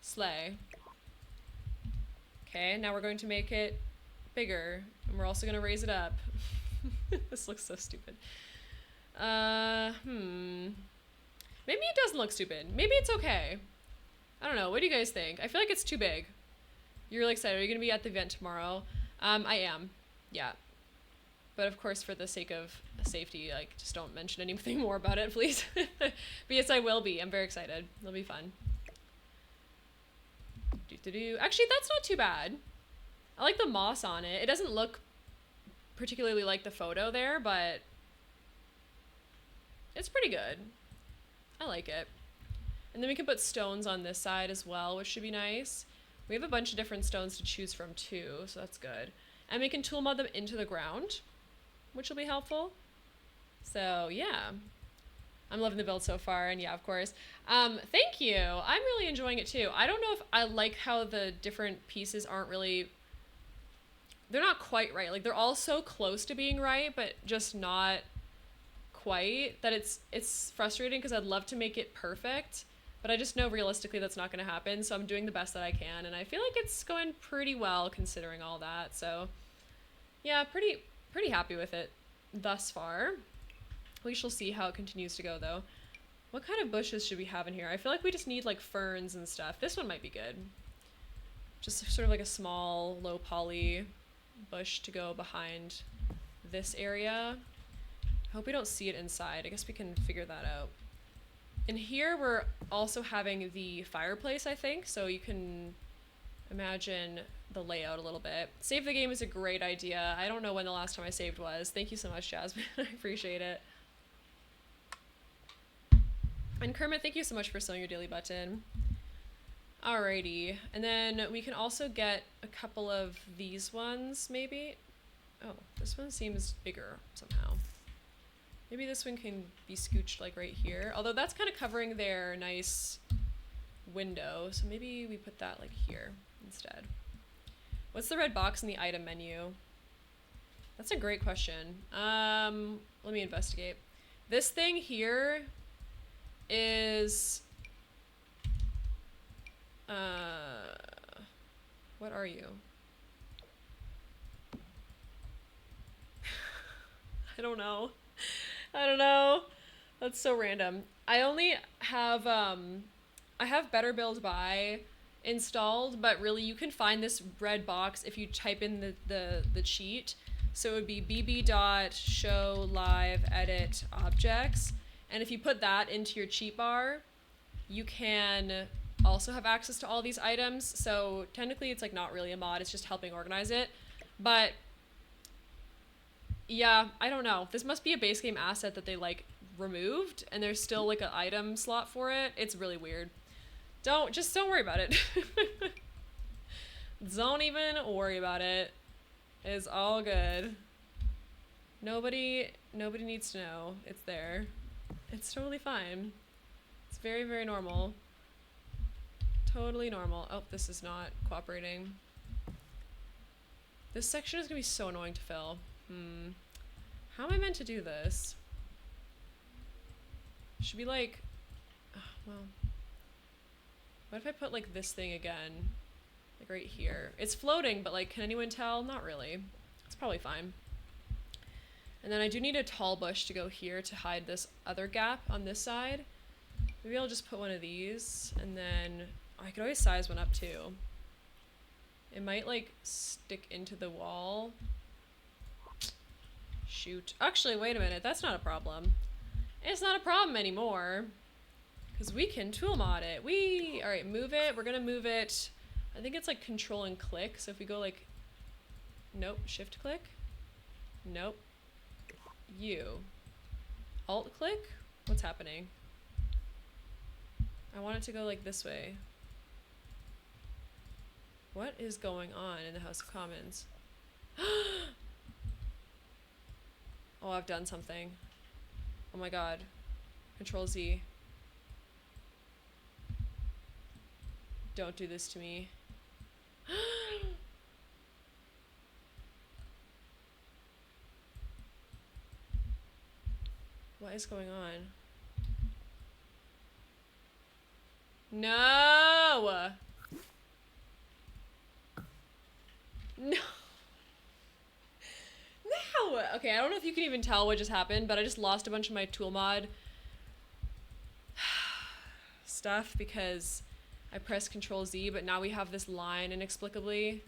Slay. Okay, now we're going to make it bigger. And we're also going to raise it up. This looks so stupid. Maybe it doesn't look stupid. Maybe it's okay. I don't know. What do you guys think? I feel like it's too big. You're really excited. Are you going to be at the event tomorrow? I am. Yeah. But of course, for the sake of safety, like, just don't mention anything more about it, please. But yes, I will be. I'm very excited. It'll be fun. Actually, that's not too bad. I like the moss on it. It doesn't look particularly like the photo there, but it's pretty good. I like it. And then we can put stones on this side as well, which should be nice. We have a bunch of different stones to choose from too, so that's good. And we can tool mod them into the ground, which will be helpful. So yeah, I'm loving the build so far, and yeah, of course. Thank you. I'm really enjoying it too. I don't know if I like how the different pieces aren't really, they're not quite right. Like they're all so close to being right, but just not quite, that it's frustrating because I'd love to make it perfect, but I just know realistically that's not going to happen. So I'm doing the best that I can, and I feel like it's going pretty well considering all that. So yeah, pretty happy with it thus far. We shall see how it continues to go though. What kind of bushes should we have in here? I feel like we just need like ferns and stuff. This one might be good. Just sort of like a small low poly bush to go behind this area. I hope we don't see it inside. I guess we can figure that out. In here we're also having the fireplace, I think, so you can imagine the layout a little bit. Save the game is a great idea. I don't know when the last time I saved was. Thank you so much, Jasmine. I appreciate it. And Kermit, thank you so much for sewing your daily button. Alrighty, and then we can also get a couple of these ones, maybe. Oh, this one seems bigger somehow. Maybe this one can be scooched like right here. Although that's kind of covering their nice window, so maybe we put that like here instead. What's the red box in the item menu? That's a great question. Let me investigate. This thing here is what are you? I don't know. I don't know. That's so random. I only have I have Better Build By installed, but really you can find this red box if you type in the cheat. So it would be bb.show live edit objects, and if you put that into your cheat bar, you can also have access to all these items. So technically it's like not really a mod, it's just helping organize it. But yeah, I don't know. This must be a base game asset that they like removed, and there's still like an item slot for it. It's really weird. Don't worry about it. Don't even worry about it. It's all good. Nobody needs to know. It's there. It's totally fine. It's very, very normal. Totally normal. Oh, this is not cooperating. This section is gonna be so annoying to fill. How am I meant to do this? Should be like, well, what if I put like this thing again? Like right here. It's floating, but like, can anyone tell? Not really. It's probably fine. And then I do need a tall bush to go here to hide this other gap on this side. Maybe I'll just put one of these, and then I could always size one up too. It might like stick into the wall. Shoot. Actually, wait a minute. That's not a problem. It's not a problem anymore, because we can tool mod it. All right, move it. We're gonna move it. I think it's like control and click. So if we go like, nope, shift click. Nope. Alt click? What's happening? I want it to go like this way. What is going on in the House of Commons? Oh, I've done something. Oh my god. Control Z. Don't do this to me. What is going on? No! No! No! Okay, I don't know if you can even tell what just happened, but I just lost a bunch of my tool mod stuff because I pressed Control Z, but now we have this line inexplicably.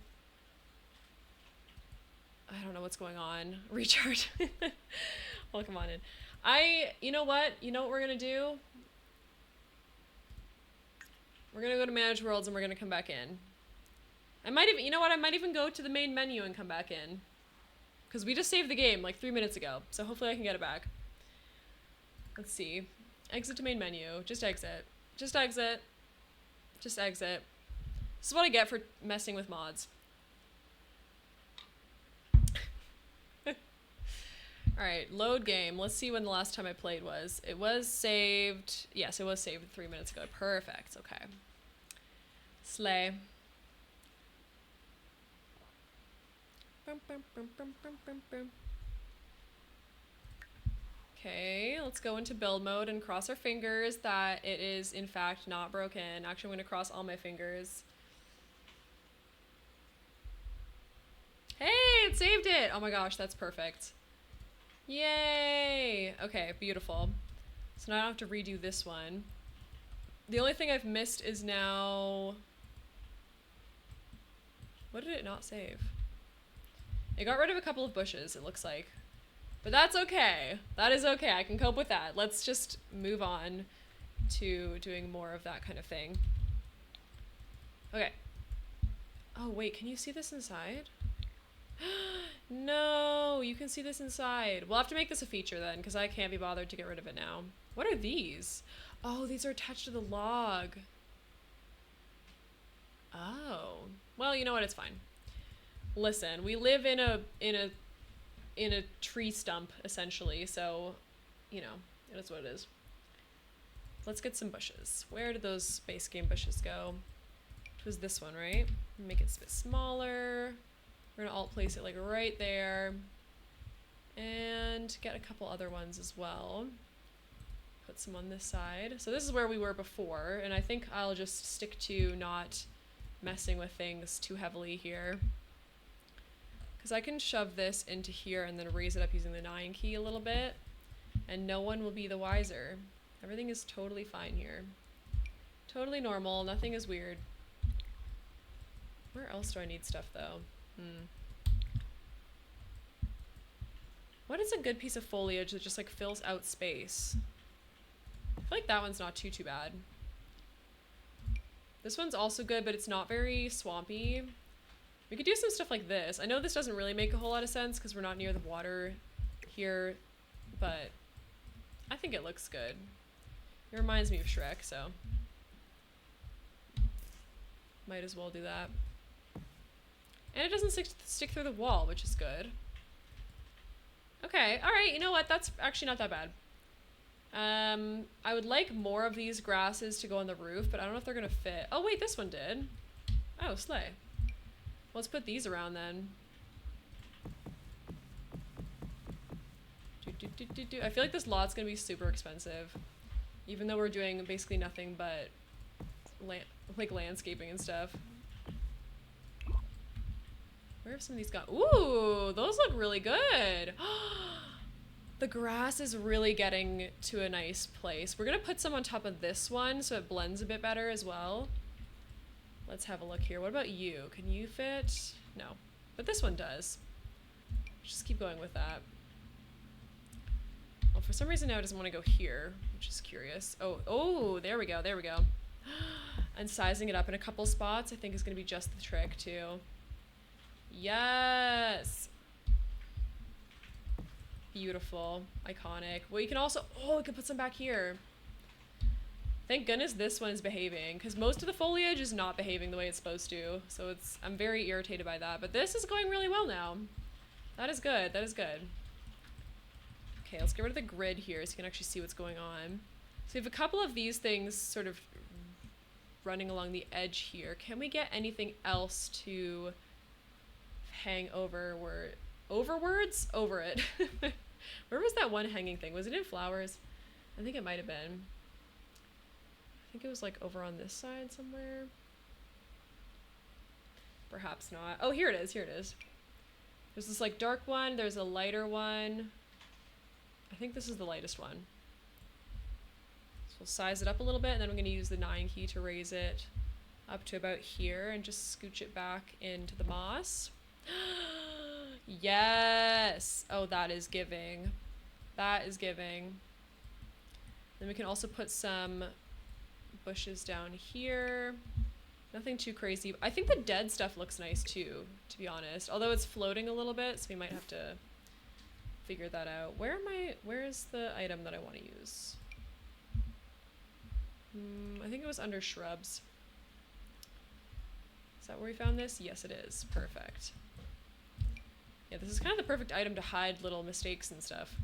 I don't know what's going on. Recharge. Well, come on in. You know what? You know what we're gonna do? We're gonna go to Manage Worlds and we're gonna come back in. I might even, you know what? I might even go to the main menu and come back in. Because we just saved the game like 3 minutes ago. So hopefully I can get it back. Let's see. Exit to main menu. Just exit. Just exit. Just exit. This is what I get for messing with mods. Alright, load game. Let's see when the last time I played was. It was saved. Yes, it was saved 3 minutes ago. Perfect. Okay. Slay. Okay, let's go into build mode and cross our fingers that it is in fact not broken. Actually, I'm going to cross all my fingers. Hey, it saved it! Oh my gosh, that's perfect. Yay! Okay, beautiful. So now I don't have to redo this one. The only thing I've missed is now... What did it not save? It got rid of a couple of bushes, it looks like. But that's okay. That is okay. I can cope with that. Let's just move on to doing more of that kind of thing. Okay. Oh, wait. Can you see this inside? No, you can see this inside. We'll have to make this a feature then, because I can't be bothered to get rid of it now. What are these? Oh, these are attached to the log. Oh. Well, you know what? It's fine. Listen, we live in a tree stump, essentially, so, you know, it is what it is. Let's get some bushes. Where did those base game bushes go? It was this one, right? Make it a bit smaller. We're gonna alt place it like right there. And get a couple other ones as well. Put some on this side. So this is where we were before, and I think I'll just stick to not messing with things too heavily here. Because I can shove this into here and then raise it up using the 9 key a little bit. And no one will be the wiser. Everything is totally fine here. Totally normal. Nothing is weird. Where else do I need stuff though? What is a good piece of foliage that just like fills out space? I feel like that one's not too bad. This one's also good, but it's not very swampy. We could do some stuff like this. I know this doesn't really make a whole lot of sense because we're not near the water here, but I think it looks good. It reminds me of Shrek, so might as well do that. And it doesn't stick through the wall, which is good. Okay, alright, you know what? That's actually not that bad. I would like more of these grasses to go on the roof, but I don't know if they're gonna fit. Oh wait, this one did. Oh, slay. Let's put these around then. I feel like this lot's gonna be super expensive, even though we're doing basically nothing but like landscaping and stuff. Where have some of these gone? Ooh, those look really good. The grass is really getting to a nice place. We're gonna put some on top of this one so it blends a bit better as well. Let's have a look here. What about you? Can you fit? No, but this one does. Just keep going with that. Well, for some reason now it doesn't want to go here, which is curious. Oh, there we go, there we go. And sizing it up in a couple spots I think is gonna be just the trick too. Yes! Beautiful. Iconic. Well, you can also, oh, we can put some back here. Thank goodness this one is behaving, because most of the foliage is not behaving the way it's supposed to. So I'm very irritated by that, but this is going really well now. That is good, that is good. Okay, let's get rid of the grid here so you can actually see what's going on. So we have a couple of these things sort of running along the edge here. Can we get anything else to hang overwards? Over it. Where was that one hanging thing? Was it in flowers? I think it might have been. I think it was like over on this side somewhere. Perhaps not. Oh, here it is, here it is. There's this like dark one, there's a lighter one. I think this is the lightest one. So we'll size it up a little bit, and then I'm gonna use the 9 key to raise it up to about here and just scooch it back into the moss. Yes! Oh, that is giving. That is giving. Then we can also put some bushes down here. Nothing too crazy. I think the dead stuff looks nice too, to be honest. Although it's floating a little bit, so we might have to figure that out. Where is the item that I want to use? I think it was under shrubs. Is that where we found this? Yes, it is. Perfect. Yeah, this is kind of the perfect item to hide little mistakes and stuff.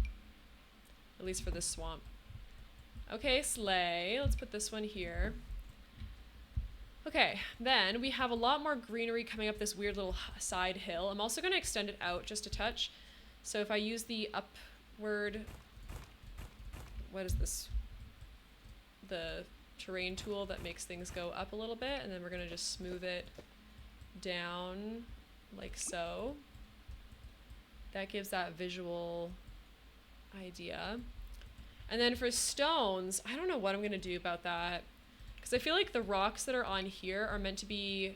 At least for this swamp. Okay, slay. Let's put this one here. Okay, then we have a lot more greenery coming up this weird little side hill. I'm also going to extend it out just a touch. So if I use the upward... What is this? The terrain tool that makes things go up a little bit, and then we're going to just smooth it down like so. That gives that visual idea. And then for stones, I don't know what I'm going to do about that. Because I feel like the rocks that are on here are meant to be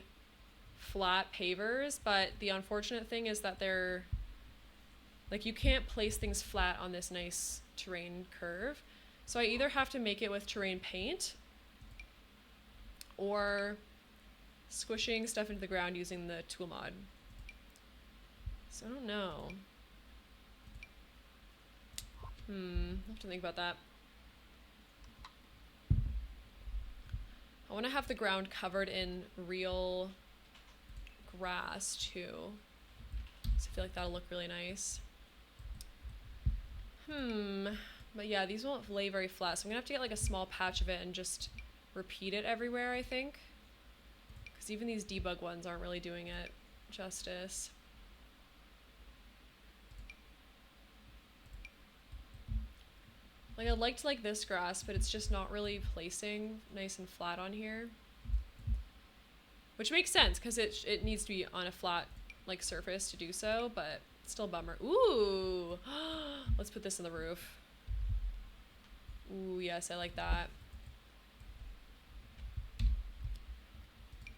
flat pavers, but the unfortunate thing is that they're... Like, you can't place things flat on this nice terrain curve. So I either have to make it with terrain paint or squishing stuff into the ground using the tool mod. So I don't know. I have to think about that. I want to have the ground covered in real grass too. So I feel like that'll look really nice. But yeah, these won't lay very flat, so I'm gonna have to get like a small patch of it and just repeat it everywhere, I think. Because even these debug ones aren't really doing it justice. Like, I liked like this grass, but it's just not really placing nice and flat on here. Which makes sense, because it needs to be on a flat like surface to do so, but it's still a bummer. Ooh! Let's put this on the roof. Ooh, yes, I like that.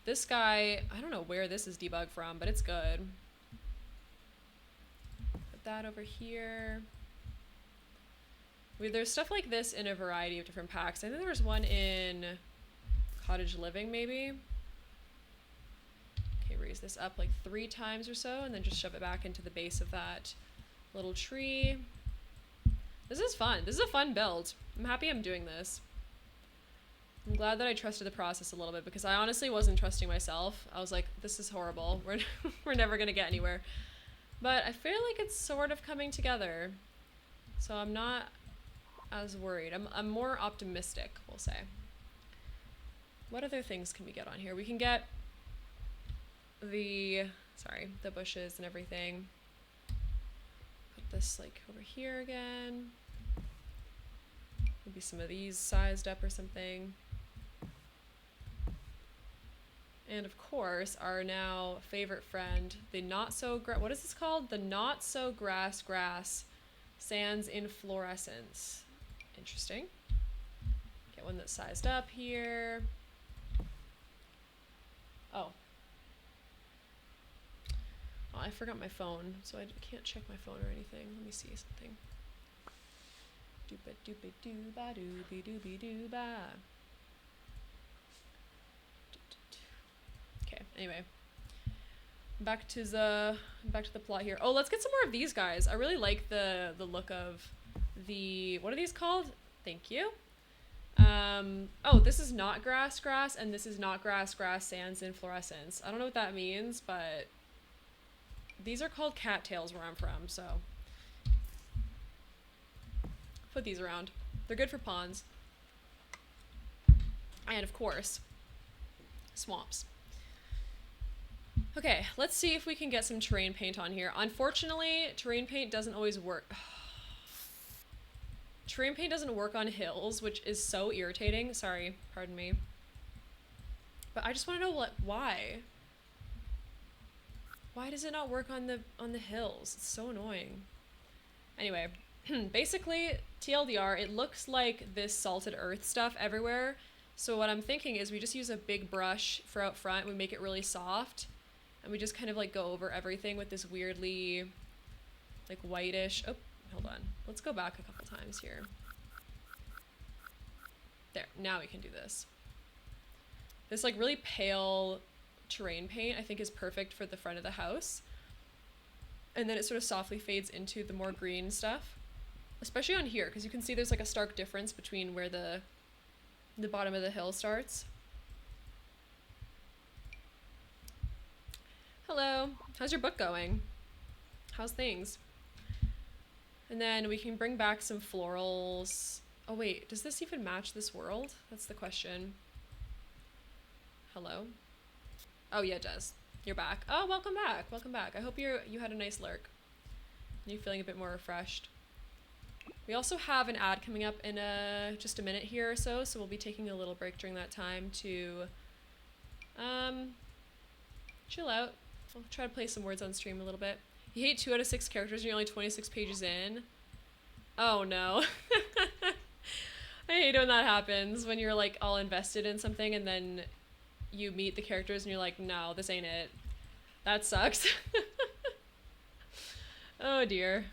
This guy, I don't know where this is debugged from, but it's good. Put that over here. There's stuff like this in a variety of different packs. I think there was one in Cottage Living, maybe. Okay, raise this up like 3 times or so, and then just shove it back into the base of that little tree. This is fun. This is a fun build. I'm happy I'm doing this. I'm glad that I trusted the process a little bit, because I honestly wasn't trusting myself. I was like, this is horrible. We're never gonna get anywhere. But I feel like it's sort of coming together. So I'm not as worried. I'm more optimistic, we'll say. What other things can we get on here? We can get the bushes and everything. Put this like over here again. Maybe some of these sized up or something. And of course, our now favorite friend, the what is this called? The not so grass sands in fluorescence. Interesting. Get one that's sized up here. Oh, I forgot my phone, so I can't check my phone or anything. Let me see something. Dooba dooba dooba dooby dooby dooba. Okay, anyway. Back to the plot here. Oh, let's get some more of these guys. I really like the look of the, what are these called? Thank you. Oh, this is not grass, and this is not grass, sands in fluorescence. I don't know what that means, but these are called cattails where I'm from, so put these around. They're good for ponds. And of course, swamps. Okay, let's see if we can get some terrain paint on here. Unfortunately, terrain paint doesn't always work. Terrain paint doesn't work on hills, which is so irritating. Sorry, pardon me. But I just want to know why. Why does it not work on the hills? It's so annoying. Anyway, basically, TLDR, it looks like this salted earth stuff everywhere. So what I'm thinking is we just use a big brush for out front, we make it really soft, and we just kind of like go over everything with this weirdly like whitish, oh, hold on. Let's go back a couple times here. There, now we can do this. This like really pale terrain paint I think is perfect for the front of the house. And then it sort of softly fades into the more green stuff. Especially on here, because you can see there's like a stark difference between where the bottom of the hill starts. Hello, how's your book going? How's things? And then we can bring back some florals. Oh wait, does this even match this world? That's the question. Hello? Oh yeah, it does. You're back. Oh, welcome back. Welcome back. I hope you had a nice lurk. You're feeling a bit more refreshed. We also have an ad coming up in just a minute here or so, so we'll be taking a little break during that time to chill out. I'll try to play some words on stream a little bit. You hate 2 out of 6 characters and you're only 26 pages in? Oh no. I hate when that happens, when you're like all invested in something and then you meet the characters and you're like, no, this ain't it. That sucks. Oh dear.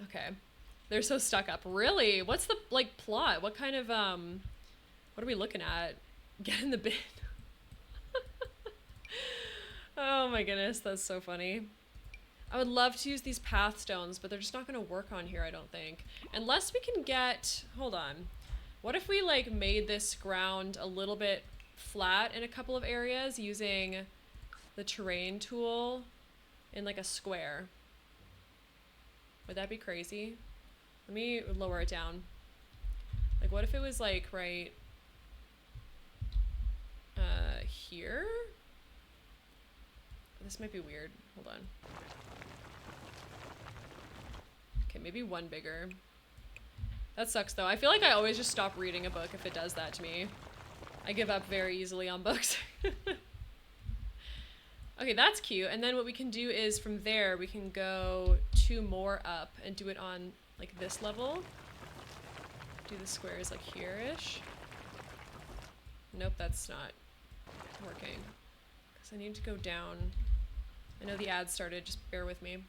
Okay. They're so stuck up. Really? What's the like plot? What kind of what are we looking at? Get in the bin. Oh my goodness, that's so funny. I would love to use these path stones, but they're just not going to work on here, I don't think. Unless we can get... Hold on. What if we, like, made this ground a little bit flat in a couple of areas using the terrain tool in, like, a square? Would that be crazy? Let me lower it down. Like, what if it was, like, right... here? This might be weird. Hold on. Okay, maybe one bigger. That sucks though. I feel like I always just stop reading a book if it does that to me. I give up very easily on books. Okay, that's cute. And then what we can do is from there, we can go 2 more up and do it on like this level. Do the squares like here-ish. Nope, that's not working. Because I need to go down. I know the ad started, just bear with me.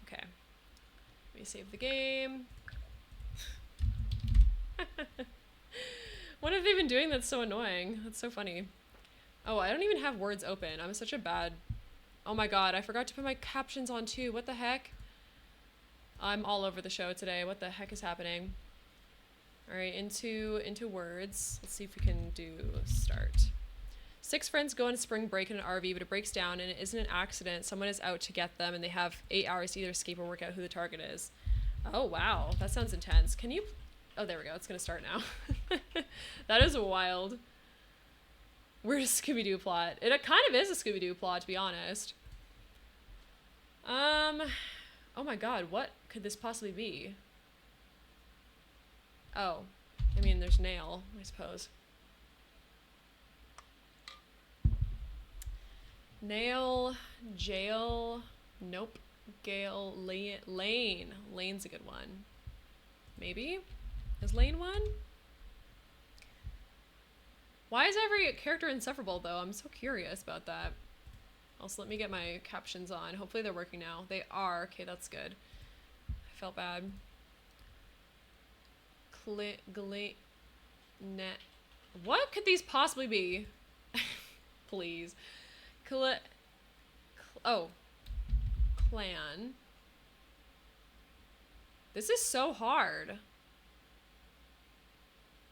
Okay. Let me save the game. What have they been doing that's so annoying? That's so funny. Oh, I don't even have words open. I'm such a bad... Oh my god, I forgot to put my captions on too. What the heck? I'm all over the show today. What the heck is happening? Alright, into words. Let's see if we can do start. 6 friends go on spring break in an RV, but it breaks down and it isn't an accident. Someone is out to get them and they have 8 hours to either escape or work out who the target is. Oh, wow. That sounds intense. Can you... Oh, there we go. It's going to start now. That is wild. Weird Scooby-Doo plot. It kind of is a Scooby-Doo plot, to be honest. Oh my god. What could this possibly be? Oh. I mean, there's nail, I suppose. Nail, jail, nope, Gale, Lane. Lane's a good one. Maybe? Is Lane one? Why is every character insufferable though? I'm so curious about that. Also, let me get my captions on. Hopefully they're working now. They are. Okay, that's good. I felt bad. What could these possibly be? Please. Oh. Clan. This is so hard.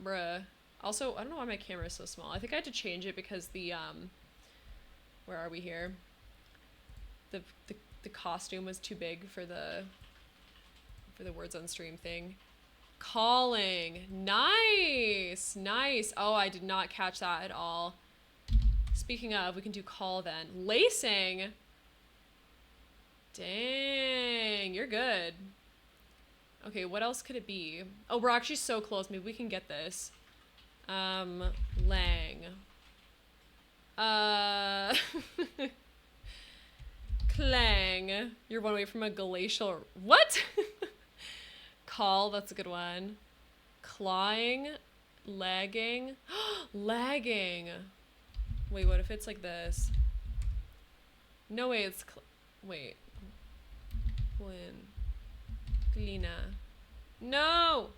Bruh. Also, I don't know why my camera is so small. I think I had to change it because the, where are we here? The costume was too big for the words on stream thing. Calling. Nice. Nice. Oh, I did not catch that at all. Speaking of, we can do call then. Lacing. Dang, you're good. Okay, what else could it be? Oh, we're actually so close. Maybe we can get this. Lang. Clang. You're one away from a glacial... What? Call, that's a good one. Clawing. Lagging. Lagging. Wait, what if it's like this? No way, it's... Wait. Glina. No!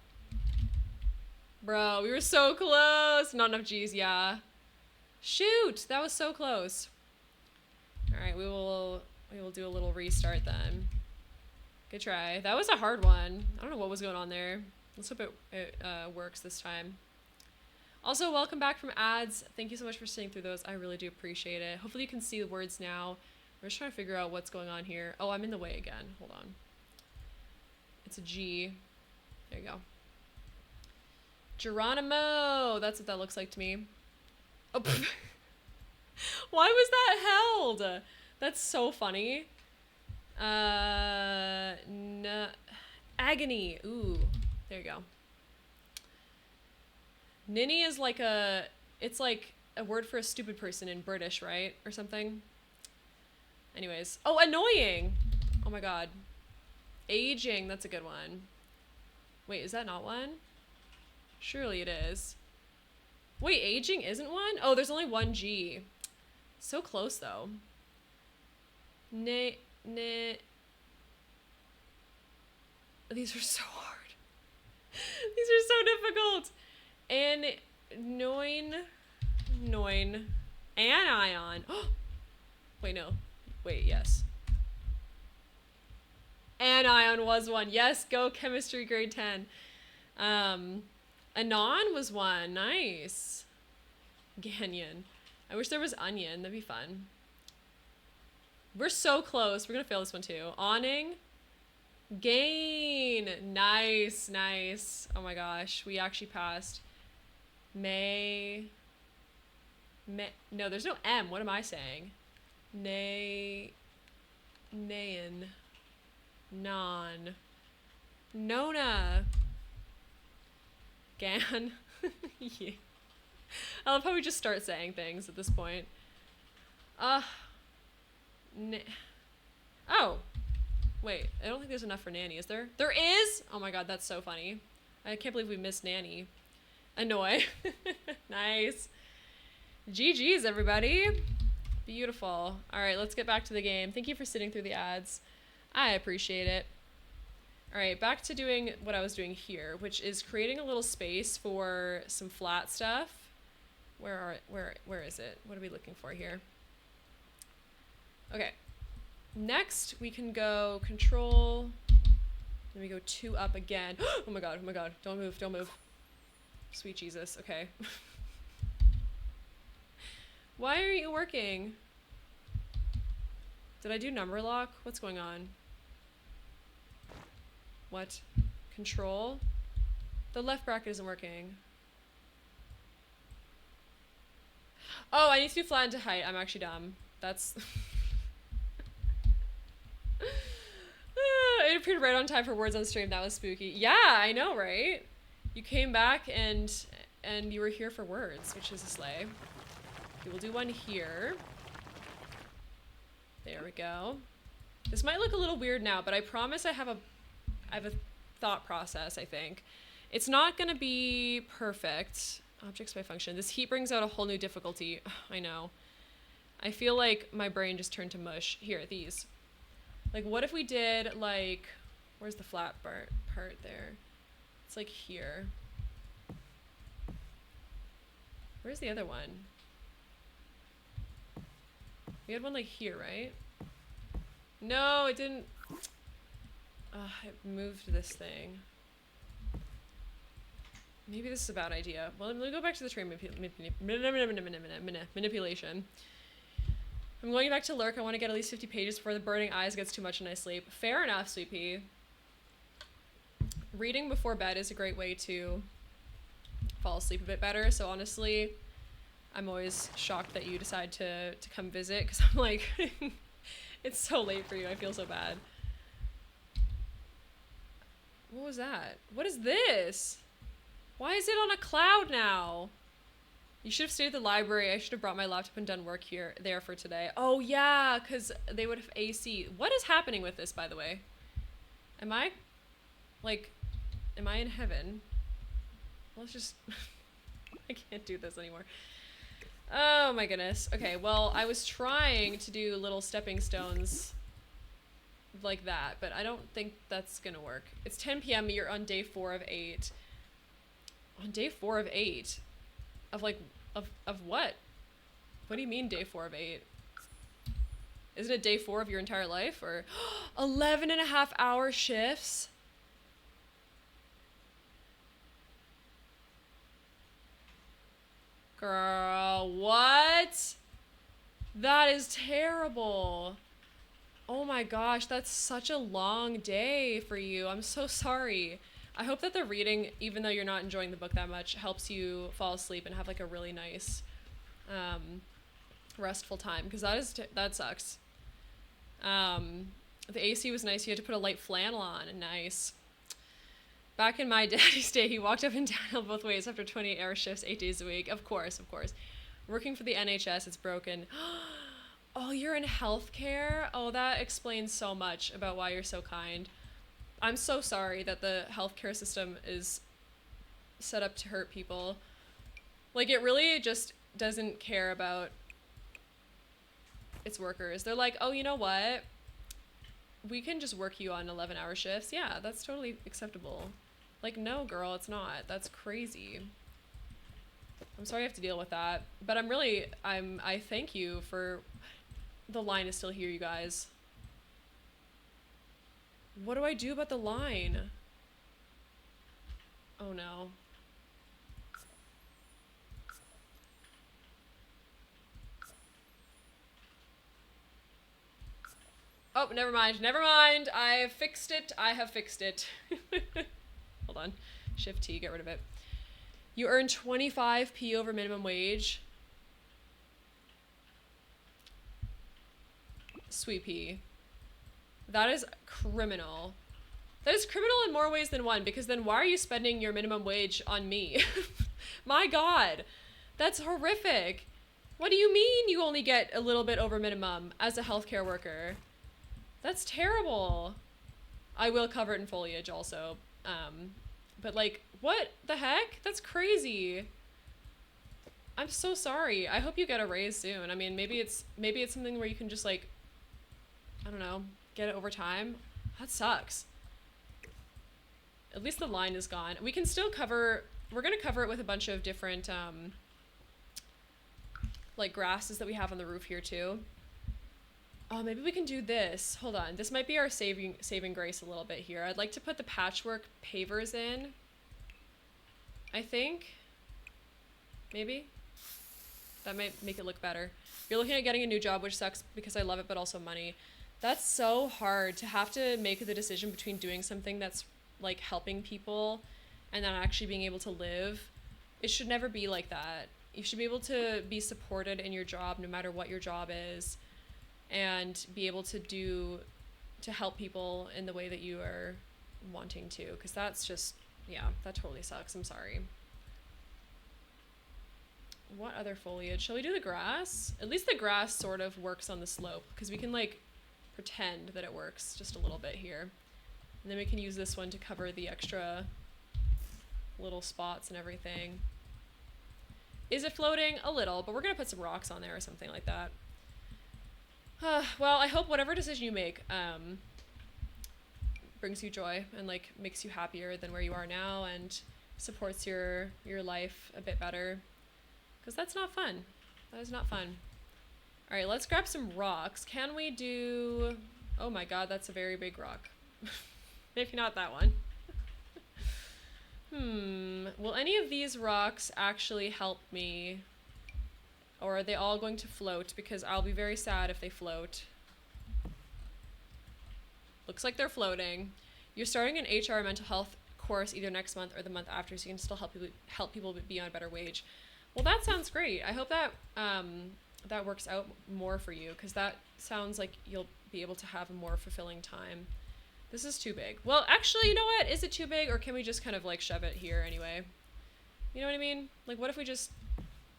Bro, we were so close. Not enough G's, yeah. Shoot, that was so close. All right, we will do a little restart then. Good try. That was a hard one. I don't know what was going on there. Let's hope it works this time. Also, welcome back from ads. Thank you so much for sitting through those. I really do appreciate it. Hopefully you can see the words now. We're just trying to figure out what's going on here. Oh, I'm in the way again. Hold on. It's a G. There you go. Geronimo. That's what that looks like to me. Oh, why was that held? That's so funny. No, agony. Ooh, there you go. Ninny is like it's like a word for a stupid person in British, right? Or something. Anyways. Oh, annoying. Oh my god. Aging, that's a good one. Wait, is that not one? Surely it is. Wait, aging isn't one? Oh, there's only one G. So close though. These are so hard. These are so difficult. Anion. Wait, no. Wait, yes. Anion was one. Yes, go chemistry grade 10. Anon was one. Nice. Ganyan. I wish there was onion. That'd be fun. We're so close. We're gonna fail this one too. Awning. Gain. Nice, nice. Oh my gosh. We actually passed. No, there's no M. What am I saying? Nain. Non. Nona. Gan. Yeah. I love how we just start saying things at this point. Oh. Wait. I don't think there's enough for nanny, is there? There is? Oh my god, that's so funny. I can't believe we missed nanny. Annoy. Nice. GG's, everybody. Beautiful. Alright, let's get back to the game. Thank you for sitting through the ads. I appreciate it. Alright, back to doing what I was doing here, which is creating a little space for some flat stuff. Where is it? What are we looking for here? Okay. Next, we can go control. Then we go 2 up again. Oh my god, oh my god. Don't move, don't move. Sweet Jesus, okay. Why aren't you working? Did I do number lock? What's going on? What? Control? The left bracket isn't working. Oh, I need to do flat into height. I'm actually dumb. That's... It appeared right on time for words on stream. That was spooky. Yeah, I know, right? You came back and you were here for words, which is a slay. Okay, we'll do one here. There we go. This might look a little weird now, but I promise I have a thought process, I think. It's not gonna be perfect. Objects by function. This heat brings out a whole new difficulty. I know. I feel like my brain just turned to mush. Here, these. Like, what if we did, like... Where's the flat part there? It's like here. Where's the other one? We had one like here, right? No, it didn't... I moved this thing. Maybe this is a bad idea. Well, let me go back to the train manipulation. I'm going back to lurk. I want to get at least 50 pages before the burning eyes gets too much and I sleep. Fair enough, Sweet Pea. Reading before bed is a great way to fall asleep a bit better. So honestly, I'm always shocked that you decide to come visit because I'm like, it's so late for you. I feel so bad. What was that? What is this? Why is it on a cloud now? You should have stayed at the library. I should have brought my laptop and done work there for today. Oh yeah, because they would have AC. What is happening with this, by the way? Am I in heaven? Let's just... I can't do this anymore. Oh my goodness. Okay, well, I was trying to do little stepping stones like that, but I don't think that's gonna work. It's 10 p.m. You're on day 4 of 8. On day 4 of 8. Of like, of what? What do you mean day 4 of 8? Isn't it day 4 of your entire life? Or 11 and a half hour shifts? Girl, what? That is terrible. Oh my gosh, that's such a long day for you. I'm so sorry. I hope that the reading, even though you're not enjoying the book that much, helps you fall asleep and have like a really nice, restful time. Because that sucks. The AC was nice. You had to put a light flannel on. Nice. Back in my daddy's day, he walked up and down both ways after 28-hour shifts, 8 days a week. Of course. Working for the NHS, it's broken. Oh, you're in healthcare? Oh, that explains so much about why you're so kind. I'm so sorry that the healthcare system is set up to hurt people. Like, it really just doesn't care about its workers. They're like, oh, you know what? We can just work you on 11-hour shifts. Yeah, that's totally acceptable. Like, no, girl, it's not. That's crazy. I'm sorry you have to deal with that. But I thank you for... The line is still here, you guys. What do I do about the line? Oh no. Oh, never mind. I have fixed it. Hold on. Shift T, get rid of it. You earn 25p over minimum wage. Sweet pea. That is criminal. That is criminal in more ways than one, because then why are you spending your minimum wage on me? My God, that's horrific. What do you mean you only get a little bit over minimum as a healthcare worker? That's terrible. I will cover it in foliage also. But like, what the heck? That's crazy. I'm so sorry. I hope you get a raise soon. I mean, maybe it's something where you can just like, I don't know, get it over time. That sucks. At least the line is gone. We can still we're gonna cover it with a bunch of different, like grasses that we have on the roof here too. Oh, maybe we can do this. Hold on. This might be our saving grace a little bit here. I'd like to put the patchwork pavers in. I think. Maybe. That might make it look better. You're looking at getting a new job, which sucks because I love it, but also money. That's so hard to have to make the decision between doing something that's like helping people and then actually being able to live. It should never be like that. You should be able to be supported in your job no matter what your job is, and be able to help people in the way that you are wanting to, because that's just, yeah, that totally sucks. I'm sorry. What other foliage? Shall we do the grass? At least the grass sort of works on the slope, because we can like pretend that it works just a little bit here. And then we can use this one to cover the extra little spots and everything. Is it floating? A little, but we're gonna put some rocks on there or something like that. Well, I hope whatever decision you make brings you joy and like makes you happier than where you are now and supports your life a bit better, because that's not fun. That is not fun. All right, let's grab some rocks. Can we do... Oh my God, that's a very big rock. Maybe not that one. Will any of these rocks actually help me? Or are they all going to float? Because I'll be very sad if they float. Looks like they're floating. You're starting an HR mental health course either next month or the month after, so you can still help people be on a better wage. Well, that sounds great. I hope that that works out more for you, because that sounds like you'll be able to have a more fulfilling time. This is too big. Well, actually, you know what? Is it too big, or can we just kind of like shove it here anyway? You know what I mean? Like, what if we just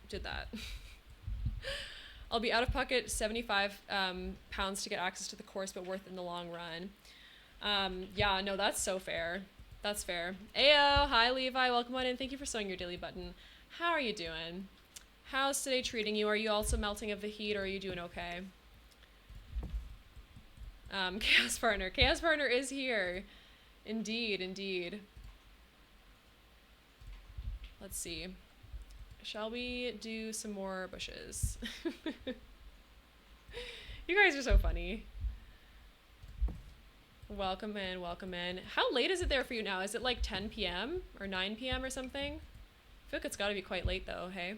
did that? I'll be out of pocket 75 pounds to get access to the course, but worth it in the long run. Yeah, no, that's so fair. That's fair. Ayo, hi Levi, welcome on in. Thank you for sewing your daily button. How are you doing? How's today treating you? Are you also melting of the heat, or are you doing okay? Chaos Partner. Chaos Partner is here. Indeed, indeed. Let's see. Shall we do some more bushes? You guys are so funny. Welcome in, welcome in. How late is it there for you now? Is it like 10 p.m. or 9 p.m. or something? I feel like it's gotta be quite late though, hey?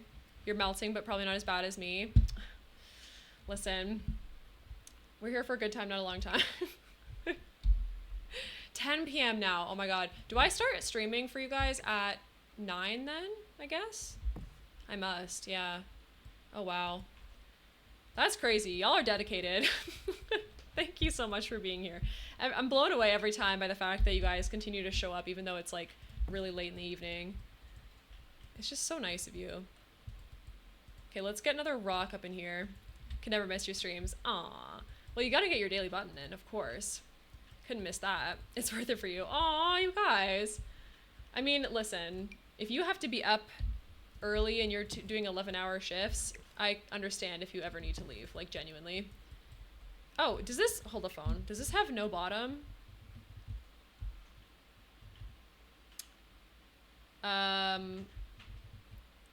You're melting, but probably not as bad as me. Listen, we're here for a good time, not a long time. 10 p.m. now, oh my god. Do I start streaming for you guys at 9 then, I guess? I must, yeah. Oh wow. That's crazy, y'all are dedicated. Thank you so much for being here. I'm blown away every time by the fact that you guys continue to show up even though it's like really late in the evening. It's just so nice of you. Okay, let's get another rock up in here. Can never miss your streams. Aw. Well, you gotta get your daily button in, of course. Couldn't miss that. It's worth it for you. Aw, you guys. I mean, listen, if you have to be up early and you're doing 11-hour shifts, I understand if you ever need to leave, like genuinely. Oh, does this, hold the phone. Does this have no bottom?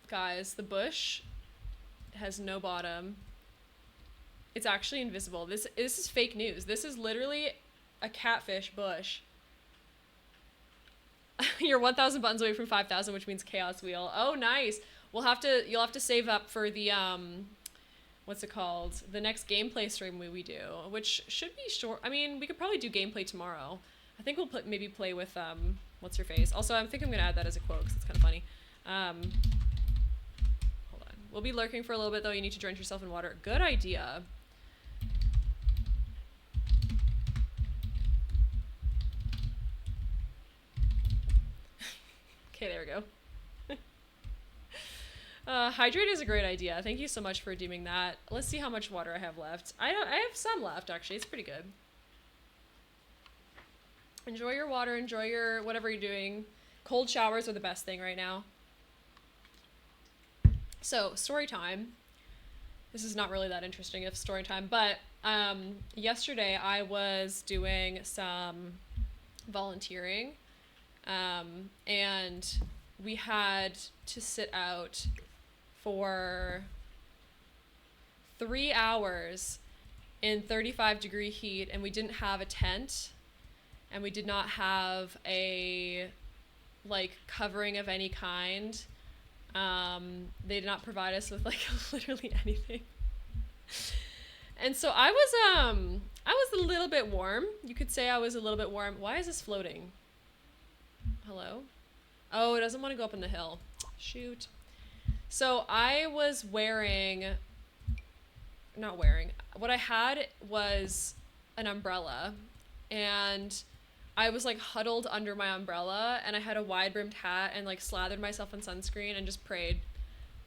Guys, the bush has no bottom. It's actually invisible. This is fake news. This is literally a catfish bush. You're 1,000 buttons away from 5,000, which means chaos wheel. Oh, nice. You'll have to save up for the, what's it called? The next gameplay stream we do, which should be short. I mean, we could probably do gameplay tomorrow. I think we'll maybe play with, what's her face? Also, I think I'm gonna add that as a quote because it's kind of funny. Hold on. We'll be lurking for a little bit though. You need to drench yourself in water. Good idea. Okay, there we go. Hydrate is a great idea. Thank you so much for doing that. Let's see how much water I have left. I have some left, actually. It's pretty good. Enjoy your water. Enjoy your whatever you're doing. Cold showers are the best thing right now. So, story time. This is not really that interesting if story time, but yesterday I was doing some volunteering, and we had to sit out for 3 hours in 35-degree heat, and we didn't have a tent, and we did not have a like covering of any kind. They did not provide us with like literally anything. And so I was a little bit warm. You could say I was a little bit warm. Why is this floating? Hello? Oh, it doesn't want to go up in the hill. Shoot. So I was what I had was an umbrella, and I was like huddled under my umbrella, and I had a wide-brimmed hat and like slathered myself in sunscreen and just prayed.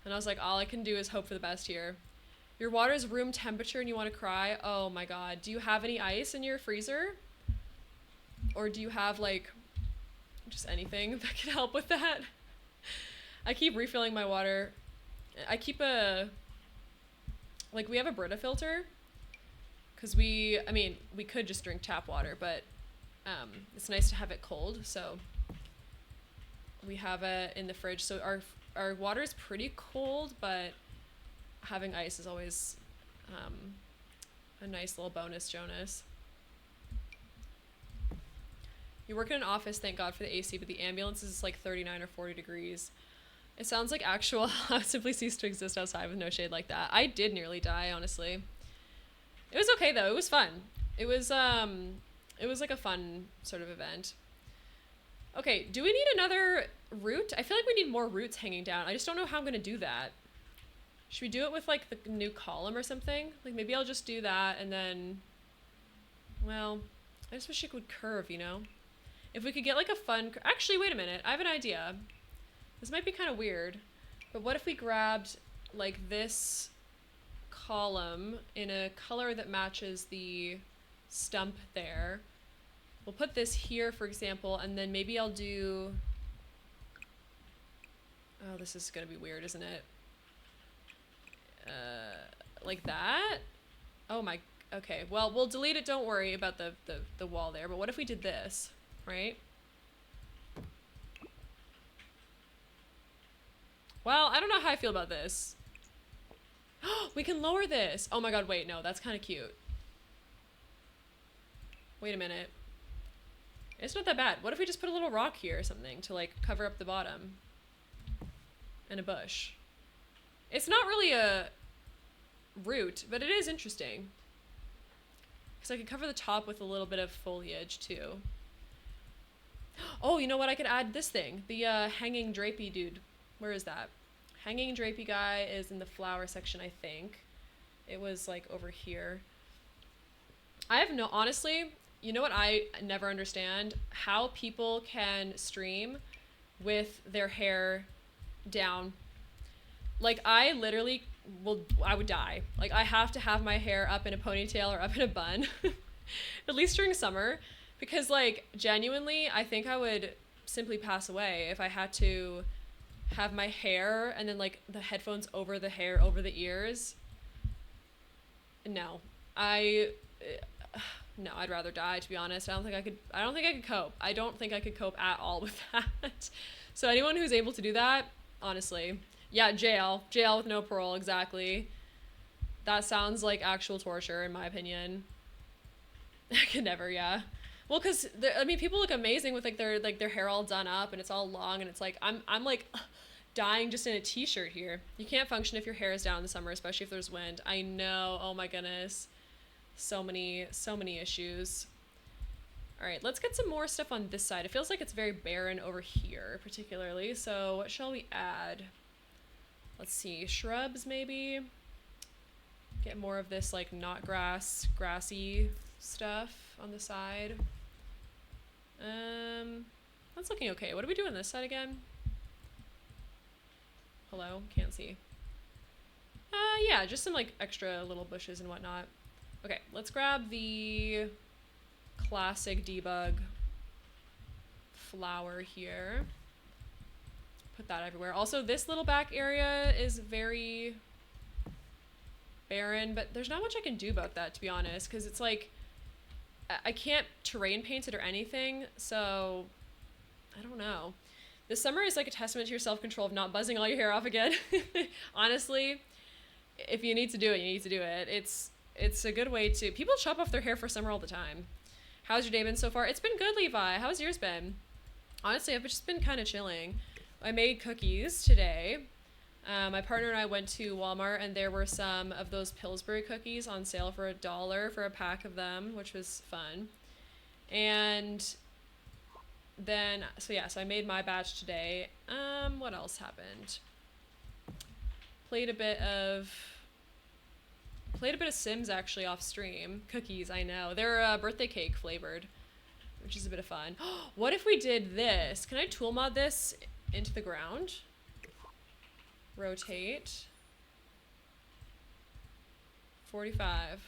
And I was like, all I can do is hope for the best here. Your water is room temperature and you want to cry? Oh my god. Do you have any ice in your freezer? Or do you have like just anything that could help with that? I keep refilling my water. I keep we have a Brita filter, because we could just drink tap water, but it's nice to have it cold, so we have it in the fridge. So our water is pretty cold, but having ice is always a nice little bonus, Jonas. You work in an office, thank God for the AC, but the ambulance is like 39 or 40 degrees. It sounds like actual I simply cease to exist outside with no shade like that. I did nearly die, honestly. It was okay though. It was fun. It was like a fun sort of event. Okay, do we need another root? I feel like we need more roots hanging down. I just don't know how I'm gonna do that. Should we do it with like the new column or something? Like maybe I'll just do that and then, well, I just wish it would curve, you know? If we could get like a fun, actually, wait a minute. I have an idea. This might be kind of weird, but what if we grabbed like this column in a color that matches the stump there? We'll put this here, for example, and then maybe I'll do, oh, this is gonna be weird, isn't it? Like that? Oh my, okay, well, we'll delete it, don't worry about the wall there, but what if we did this, right? Well, I don't know how I feel about this. We can lower this. Oh my god, wait, no, that's kind of cute. Wait a minute. It's not that bad. What if we just put a little rock here or something to like cover up the bottom? And a bush. It's not really a root, but it is interesting. Because I could cover the top with a little bit of foliage too. Oh, you know what? I could add this thing. The hanging drapey dude. Where is that? Hanging drapey guy is in the flower section, I think. It was like over here. I have no, honestly, you know what I never understand? How people can stream with their hair down. Like, I literally I would die. Like, I have to have my hair up in a ponytail or up in a bun. At least during summer. Because, like, genuinely, I think I would simply pass away if I had to have my hair and then, like, the headphones over the hair, over the ears. No. No, I'd rather die, to be honest. I don't think I could cope. I don't think I could cope at all with that. So anyone who's able to do that, honestly, yeah, jail with no parole, exactly. That sounds like actual torture, in my opinion. I could never, yeah. Well, because I mean, people look amazing with like their hair all done up and it's all long, and it's like I'm like dying just in a t-shirt here. You can't function if your hair is down in the summer, especially if there's wind. I know. Oh my goodness, so many issues. All right, let's get some more stuff on this side. It feels like it's very barren over here, particularly. So what shall we add? Let's see, shrubs maybe. Get more of this like not grassy stuff on the side. That's looking okay. What do we do on this side again? Hello? Can't see. Yeah, just some like extra little bushes and whatnot. Okay, let's grab the classic debug flower here. Put that everywhere. Also, this little back area is very barren, but there's not much I can do about that, to be honest, because it's like I can't terrain paint it or anything, so I don't know. This summer is like a testament to your self-control of not buzzing all your hair off again. Honestly, if you need to do it, you need to do it. It's a good way to... People chop off their hair for summer all the time. How's your day been so far? It's been good, Levi. How's yours been? Honestly, I've just been kind of chilling. I made cookies today. My partner and I went to Walmart, and there were some of those Pillsbury cookies on sale for $1 for a pack of them, which was fun. And then, so I made my batch today. What else happened? Played a bit of Sims actually off stream. Cookies, I know. They're birthday cake flavored, which is a bit of fun. What if we did this? Can I tool mod this into the ground? Rotate. 45.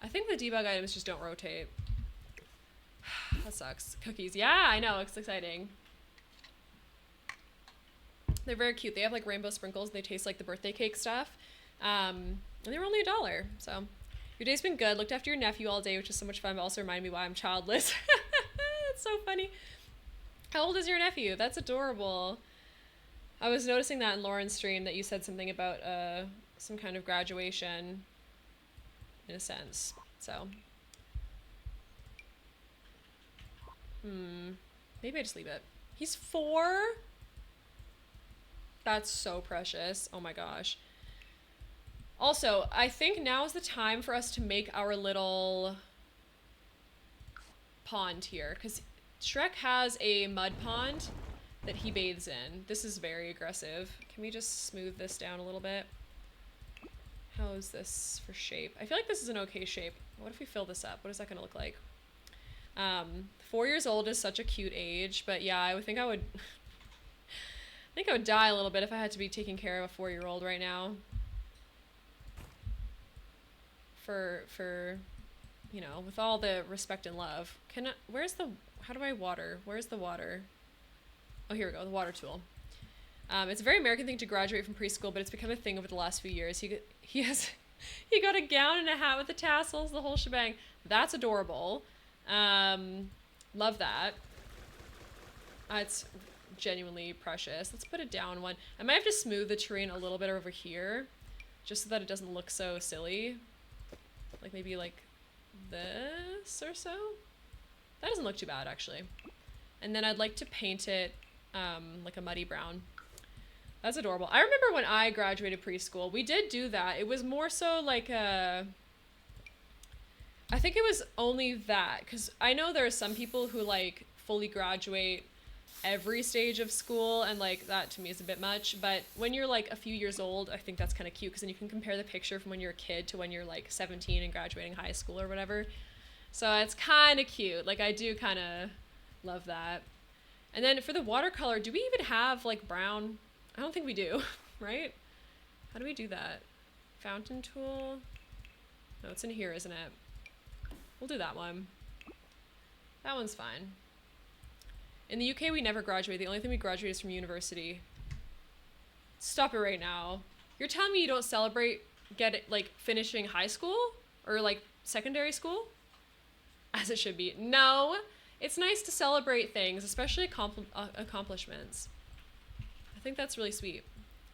I think the debug items just don't rotate. That sucks. Cookies. Yeah, I know. It's exciting. They're very cute. They have like rainbow sprinkles. They taste like the birthday cake stuff. And they were only $1. So your day's been good. Looked after your nephew all day, which is so much fun, but also reminded me why I'm childless. That's so funny. How old is your nephew? That's adorable. I was noticing that in Lauren's stream that you said something about some kind of graduation, in a sense. So, maybe I just leave it. He's 4? That's so precious. Oh my gosh. Also, I think now is the time for us to make our little pond here, because Shrek has a mud pond that he bathes in. This is very aggressive. Can we just smooth this down a little bit? How is this for shape? I feel like this is an okay shape. What if we fill this up? What is that gonna look like? 4 years old is such a cute age, but yeah, I would think I would die a little bit if I had to be taking care of a 4-year-old right now. For you know, with all the respect and love. How do I water? Where's the water? Oh, here we go, the water tool. It's a very American thing to graduate from preschool, but it's become a thing over the last few years. He got a gown and a hat with the tassels, the whole shebang. That's adorable. Love that. genuinely precious. Let's put it down one. I might have to smooth the terrain a little bit over here, just so that it doesn't look so silly. Like maybe like this or so. That doesn't look too bad actually. And then I'd like to paint it like a muddy brown. That's adorable. I remember when I graduated preschool, we did do that. It was more so like I think it was only that, because I know there are some people who like fully graduate every stage of school, and like that to me is a bit much. But when you're like a few years old, I think that's kind of cute, because then you can compare the picture from when you're a kid to when you're like 17 and graduating high school or whatever. So it's kind of cute. Like I do kind of love that. And then for the watercolor, do we even have like brown? I don't think we do, right? How do we do that? Fountain tool? No, it's in here, isn't it? We'll do that one. That one's fine. In the UK, we never graduate. The only thing we graduate is from university. Stop it right now. You're telling me you don't celebrate finishing high school or like secondary school? As it should be. No, it's nice to celebrate things, especially accomplishments. I think that's really sweet.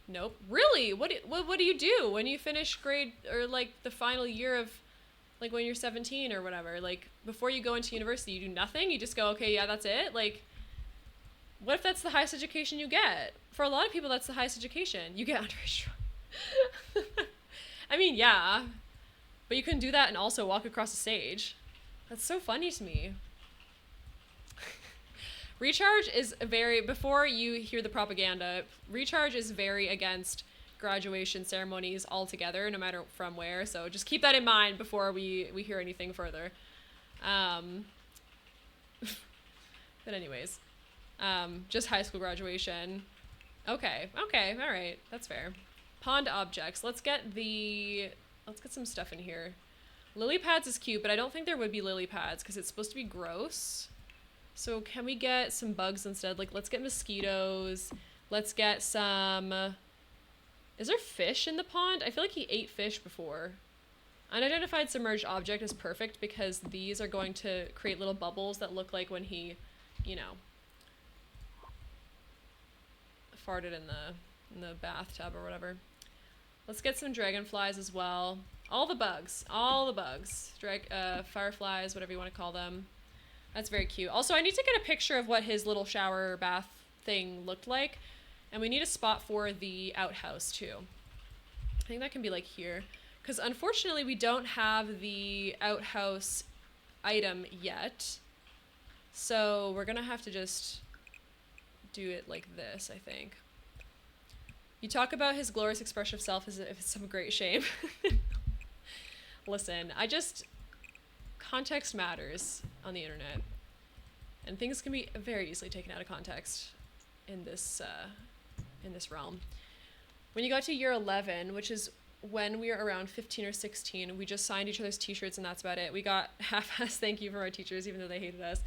Nope. Really? What do you do when you finish grade or like the final year of like when you're 17 or whatever? Like before you go into university, you do nothing? You just go, okay, yeah, that's it? Like what if that's the highest education you get? For a lot of people, that's the highest education. You get underage. I mean, yeah, but you can do that and also walk across the stage. That's so funny to me. Recharge is before you hear the propaganda, Recharge is very against graduation ceremonies altogether, no matter from where. So just keep that in mind before we hear anything further. But anyways, just high school graduation. Okay, all right, that's fair. Pond objects. Let's get some stuff in here. Lily pads is cute, but I don't think there would be lily pads because it's supposed to be gross. So can we get some bugs instead? Like, let's get mosquitoes. Let's get some... Is there fish in the pond? I feel like he ate fish before. Unidentified submerged object is perfect because these are going to create little bubbles that look like when he, you know, farted in the bathtub or whatever. Let's get some dragonflies as well. All the bugs. Fireflies, whatever you want to call them. That's very cute. Also, I need to get a picture of what his little shower bath thing looked like. And we need a spot for the outhouse too. I think that can be like here. Because unfortunately, we don't have the outhouse item yet. So we're going to have to just do it like this, I think. You talk about his glorious expression of self as if it's some great shame. Listen, context matters on the internet. And things can be very easily taken out of context in this realm. When you got to year 11, which is when we were around 15 or 16, we just signed each other's t-shirts and that's about it. We got half-ass thank you from our teachers, even though they hated us.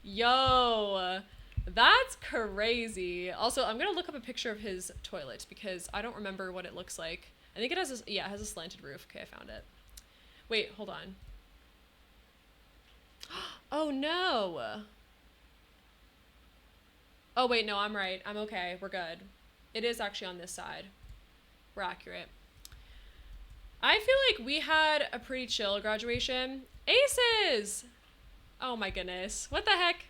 Yo, that's crazy. Also, I'm gonna look up a picture of his toilet because I don't remember what it looks like. I think it has a slanted roof. Okay, I found it. Wait, hold on. Oh no. Oh wait, no, I'm right. I'm okay. We're good. It is actually on this side. We're accurate. I feel like we had a pretty chill graduation. Aces! Oh my goodness. What the heck?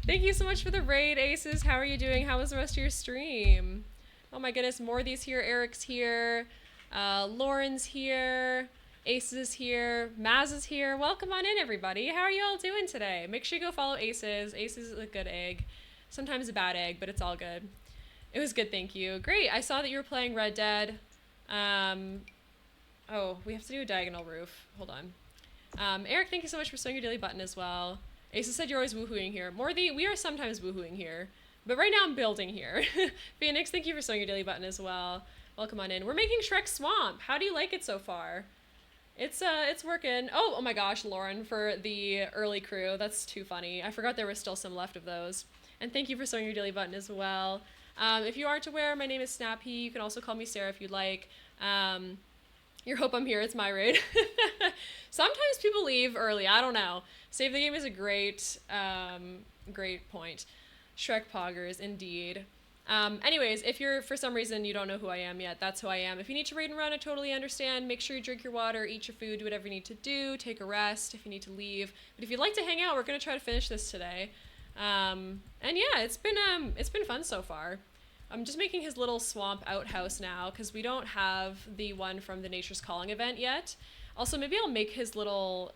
Thank you so much for the raid, Aces. How are you doing? How was the rest of your stream? Oh my goodness. Morthy's here. Eric's here. Lauren's here. Aces is here. Maz is here. Welcome on in, everybody. How are you all doing today? Make sure you go follow Aces. Aces is a good egg. Sometimes a bad egg, but it's all good. It was good, thank you. Great. I saw that you were playing Red Dead. Oh, we have to do a diagonal roof. Hold on. Eric, thank you so much for sewing your daily button as well. Aces said you're always woohooing here. Morthy, we are sometimes woohooing here. But right now I'm building here. Phoenix, thank you for sewing your daily button as well. Welcome on in. We're making SHREK'S Swamp. How do you like it so far? It's working. Oh my gosh, Lauren, for the early crew. That's too funny. I forgot there was still some left of those. And thank you for sewing your daily button as well. If you aren't aware, my name is Snappy. You can also call me Sarah if you'd like. You hope I'm here. It's my raid. Sometimes people leave early. I don't know. Save the game is a great, great point. Shrek Poggers, indeed. Anyways, if you're, for some reason, you don't know who I am yet, that's who I am. If you need to raid and run, I totally understand. Make sure you drink your water, eat your food, do whatever you need to do, take a rest if you need to leave. But if you'd like to hang out, we're going to try to finish this today. And yeah, it's been fun so far. I'm just making his little swamp outhouse now because we don't have the one from the Nature's Calling event yet. Also, maybe I'll make his little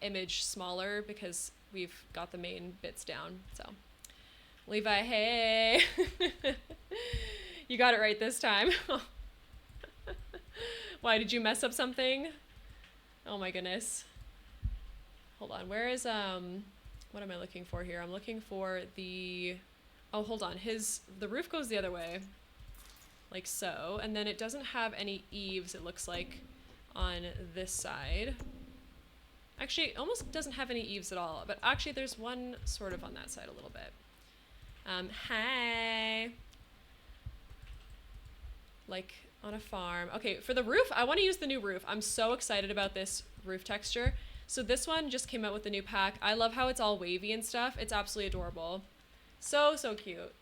image smaller because we've got the main bits down. So, Levi, hey. You got it right this time. Why, did you mess up something? Oh my goodness. Hold on, where is, what am I looking for here? I'm looking for the... Oh, hold on. The roof goes the other way, like so, and then it doesn't have any eaves, it looks like, on this side. Actually, it almost doesn't have any eaves at all, but actually there's one sort of on that side a little bit. Hi. Like on a farm. Okay, for the roof, I want to use the new roof. I'm so excited about this roof texture. So this one just came out with the new pack. I love how it's all wavy and stuff. It's absolutely adorable. So, so cute.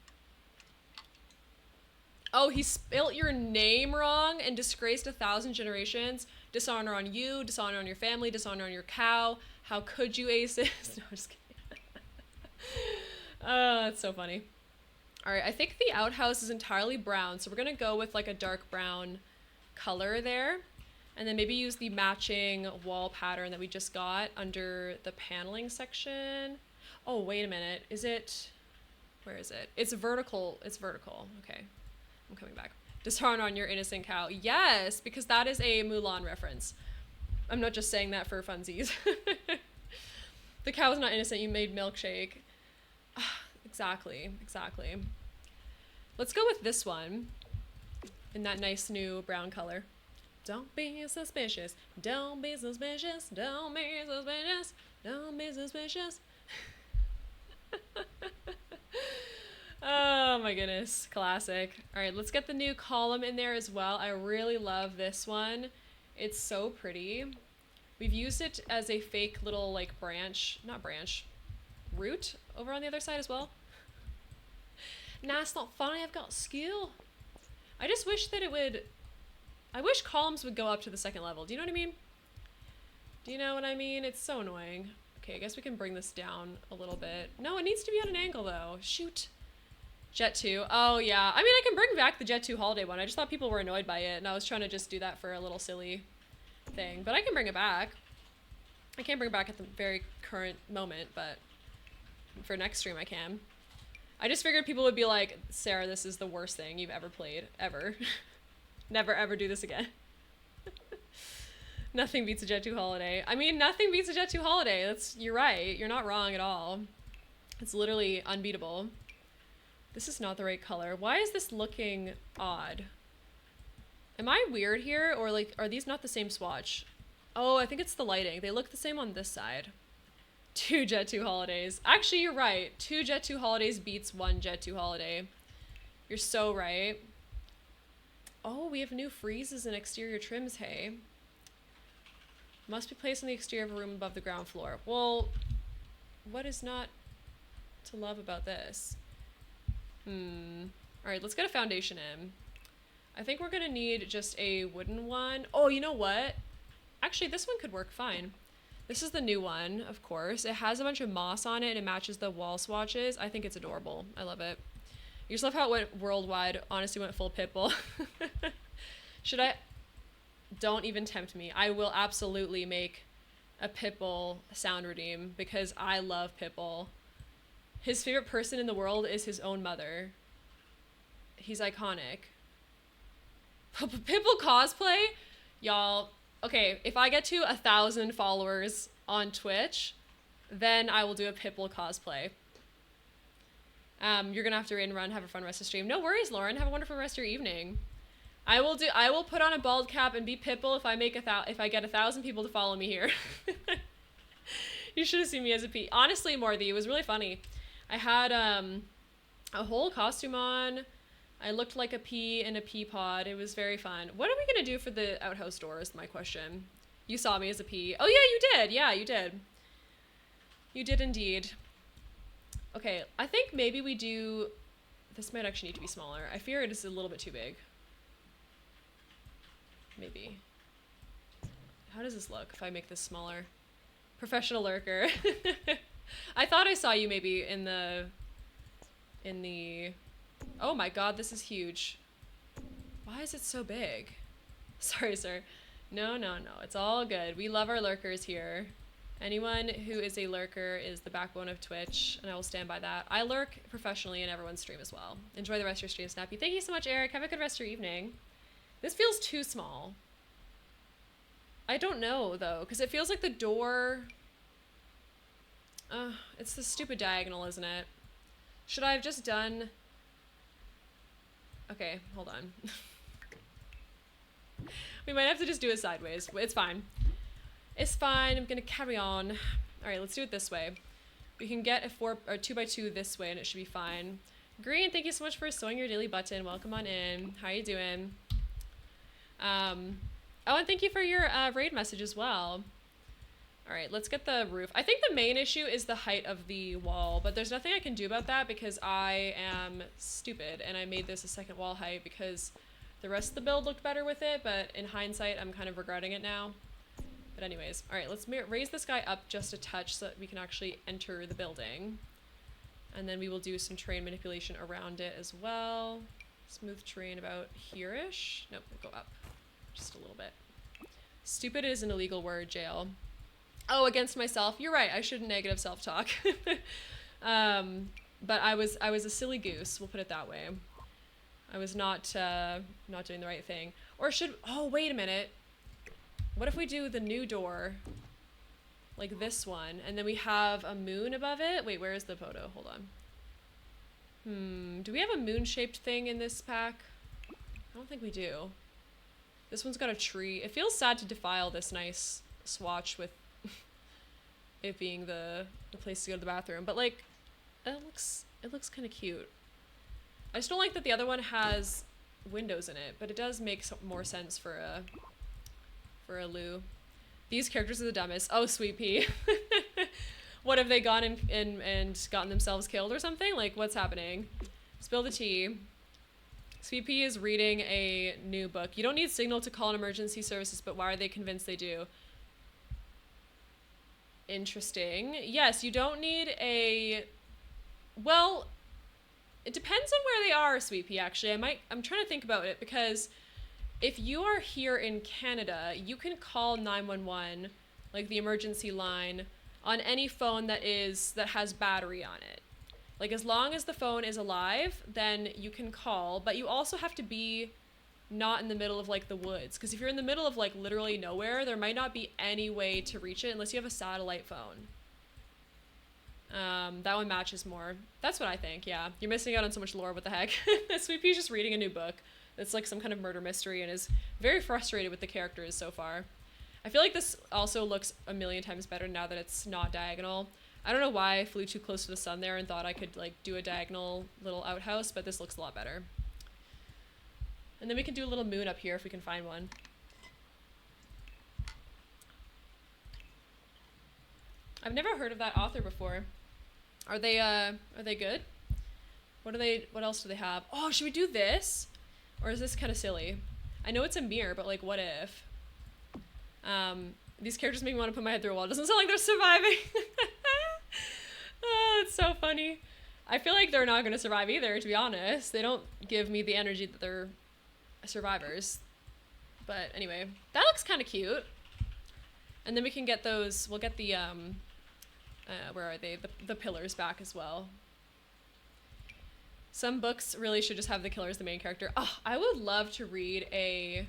Oh, he spelt your name wrong and disgraced 1,000 generations. Dishonor on you, dishonor on your family, dishonor on your cow. How could you ace this? No, I'm just kidding. Oh, that's so funny. All right, I think the outhouse is entirely brown, so we're gonna go with like a dark brown color there. And then maybe use the matching wall pattern that we just got under the paneling section. Oh, wait a minute. Is it... Where is it? It's vertical. It's vertical. Okay. I'm coming back. Dishonor on your innocent cow. Yes, because that is a Mulan reference. I'm not just saying that for funsies. The cow is not innocent. You made milkshake. Exactly. Exactly. Let's go with this one in that nice new brown color. Don't be suspicious. Don't be suspicious. Don't be suspicious. Don't be suspicious. Oh my goodness, classic. All right, let's get the new column in there as well. I really love this one. It's so pretty. We've used it as a fake little like root over on the other side as well. Nah, it's not funny, I've got skill. I just wish that I wish columns would go up to the second level. Do you know what I mean? Do you know what I mean? It's so annoying. Okay, I guess we can bring this down a little bit. No, it needs to be at an angle though. Shoot. Jet 2. Oh yeah. I mean, I can bring back the Jet 2 holiday one. I just thought people were annoyed by it, and I was trying to just do that for a little silly thing. But I can bring it back. I can't bring it back at the very current moment, but for next stream I can. I just figured people would be like, Sarah, this is the worst thing you've ever played, ever. Never ever do this again. Nothing beats a Jet 2 holiday. I mean, nothing beats a Jet 2 holiday. You're right. You're not wrong at all. It's literally unbeatable. This is not the right color. Why is this looking odd? Am I weird here? Or like, are these not the same swatch? Oh, I think it's the lighting. They look the same on this side. 2 Jet 2 holidays. Actually, you're right. 2 Jet 2 holidays beats 1 Jet 2 holiday. You're so right. Oh, we have new friezes and exterior trims, hey. Must be placed on the exterior of a room above the ground floor. Well, what is not to love about this? Alright, let's get a foundation in. I think we're gonna need just a wooden one. Oh, you know what? Actually, this one could work fine. This is the new one, of course. It has a bunch of moss on it and it matches the wall swatches. I think it's adorable. I love it. You just love how it went worldwide. Honestly, went full Pitbull. Should I... Don't even tempt me. I will absolutely make a Pitbull sound redeem because I love Pitbull. His favorite person in the world is his own mother. He's iconic. Pitbull cosplay? Y'all, okay, if I get to 1,000 followers on Twitch, then I will do a Pitbull cosplay. You're gonna have to raid and run, have a fun rest of stream. No worries, Lauren. Have a wonderful rest of your evening. I will put on a bald cap and be Pitbull if I get 1,000 people to follow me here. You should have seen me as a P. Honestly, Morthy, it was really funny. I had a whole costume on. I looked like a pea in a pea pod. It was very fun. What are we gonna do for the outhouse door is my question. You saw me as a pea. Oh yeah, you did. Yeah, you did. You did indeed. Okay, I think maybe we do... This might actually need to be smaller. I fear it is a little bit too big. Maybe. How does this look if I make this smaller? Professional lurker. I thought I saw you maybe in the... Oh my god, this is huge. Why is it so big? Sorry, sir. No, no, no. It's all good. We love our lurkers here. Anyone who is a lurker is the backbone of Twitch, and I will stand by that. I lurk professionally in everyone's stream as well. Enjoy the rest of your stream, Snappy. Thank you so much, Eric. Have a good rest of your evening. This feels too small. I don't know, though, because it feels like the door... it's the stupid diagonal, isn't it? Should I have just done... Okay, hold on. We might have to just do it sideways. It's fine. It's fine. I'm gonna carry on. All right, let's do it this way. We can get a 2x2 this way, and it should be fine. Green, thank you so much for sewing your daily button. Welcome on in. How you doing? Oh, and thank you for your raid message as well. All right, let's get the roof. I think the main issue is the height of the wall, but there's nothing I can do about that because I am stupid and I made this a second wall height because the rest of the build looked better with it, but in hindsight, I'm kind of regretting it now. But anyways, all right, let's raise this guy up just a touch so that we can actually enter the building. And then we will do some terrain manipulation around it as well. Smooth terrain about here-ish. Nope, we'll go up just a little bit. Stupid is an illegal word, jail. Oh, against myself. You're right. I shouldn't negative self-talk. But I was a silly goose. We'll put it that way. I was not doing the right thing. Or should... Oh, wait a minute. What if we do the new door like this one, and then we have a moon above it? Wait, where is the photo? Hold on. Do we have a moon-shaped thing in this pack? I don't think we do. This one's got a tree. It feels sad to defile this nice swatch with it being the place to go to the bathroom, but like it looks kind of cute. I just don't like that the other one has windows in it, but it does make more sense for a loo. These characters are the dumbest. Oh, Sweet Pea. What, have they gone and gotten themselves killed or something? Like, what's happening? Spill the tea. Sweet Pea is reading a new book. You don't need signal to call an emergency services, but why are they convinced they do? Interesting. Yes, you don't need a... Well, it depends on where they are, Sweet Pea, actually. I'm trying to think about it, because if you are here in Canada, you can call 911, like the emergency line, on any phone that has battery on it. Like, as long as the phone is alive, then you can call, but you also have to be not in the middle of, like, the woods. Because if you're in the middle of, like, literally nowhere, there might not be any way to reach it unless you have a satellite phone. That one matches more. That's what I think, yeah. You're missing out on so much lore, what the heck. Sweet Pea's just reading a new book. It's like some kind of murder mystery and is very frustrated with the characters so far. I feel like this also looks a million times better now that it's not diagonal. I don't know why I flew too close to the sun there and thought I could, like, do a diagonal little outhouse, but this looks a lot better. And then we can do a little moon up here if we can find one. I've never heard of that author before. Are they good? What else do they have? Oh, should we do this? Or is this kind of silly? I know it's a mirror, but, like, what if? These characters make me want to put my head through a wall. It doesn't sound like they're surviving. Oh, it's so funny. I feel like they're not going to survive either, to be honest. They don't give me the energy that they're survivors. But anyway, that looks kind of cute. And then we can get those, we'll get the, where are they? The pillars back as well. Some books really should just have the killer as the main character. Oh, I would love to read a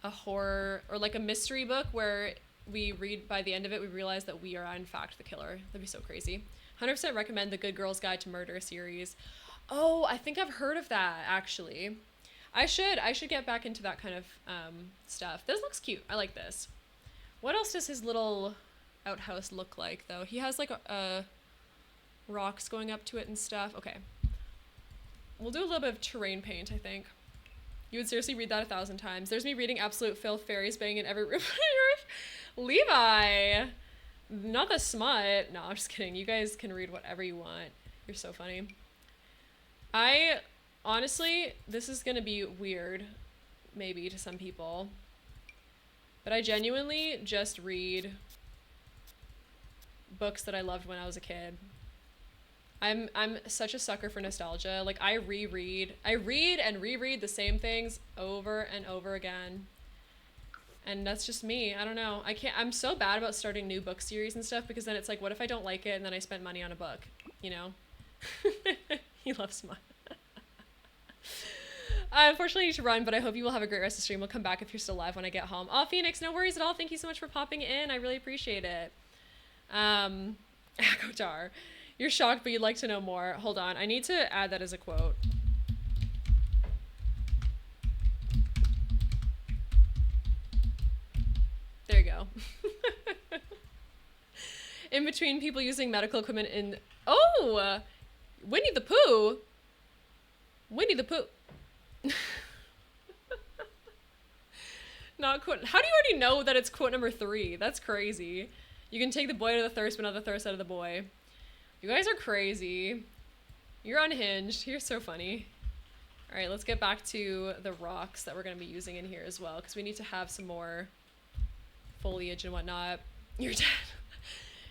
horror or like a mystery book where we read, by the end of it, we realize that we are in fact the killer. That'd be so crazy. 100% recommend the Good Girl's Guide to Murder series. Oh, I think I've heard of that, actually. I should get back into that kind of stuff. This looks cute. I like this. What else does his little outhouse look like, though? He has like rocks going up to it and stuff. Okay. We'll do a little bit of terrain paint, I think. You would seriously read that 1,000 times. There's me reading absolute filth, fairies banging in every room on earth. Levi! Not the smut. No, I'm just kidding. You guys can read whatever you want. You're so funny. Honestly, this is gonna be weird, maybe, to some people. But I genuinely just read books that I loved when I was a kid. I'm such a sucker for nostalgia. Like, I read and reread the same things over and over again. And that's just me. I don't know. I'm so bad about starting new book series and stuff, because then it's like, what if I don't like it and then I spent money on a book, you know? He loves smut. I unfortunately need to run, but I hope you will have a great rest of the stream. We'll come back if you're still live when I get home. Oh, Phoenix, no worries at all. Thank you so much for popping in. I really appreciate it. Akotar, you're shocked, but you'd like to know more. Hold on. I need to add that as a quote. There you go. In between people using medical equipment in... Oh! Winnie the Pooh! Winnie the Pooh. Not quote. How do you already know that it's quote number 3? That's crazy. You can take the boy out of the thirst, but not the thirst out of the boy. You guys are crazy. You're unhinged. You're so funny. All right, let's get back to the rocks that we're going to be using in here as well, because we need to have some more foliage and whatnot. You're dead.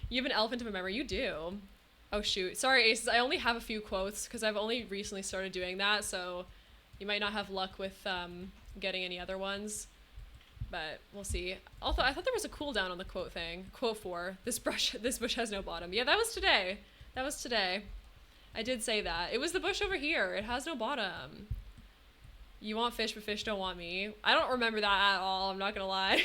You have an elephant of a memory. You do. Oh, shoot. Sorry, Aces. I only have a few quotes because I've only recently started doing that, so you might not have luck with getting any other ones. But we'll see. Also, I thought there was a cooldown on the quote thing. Quote 4. This bush has no bottom. Yeah, that was today. That was today. I did say that. It was the bush over here. It has no bottom. You want fish, but fish don't want me. I don't remember that at all. I'm not gonna lie.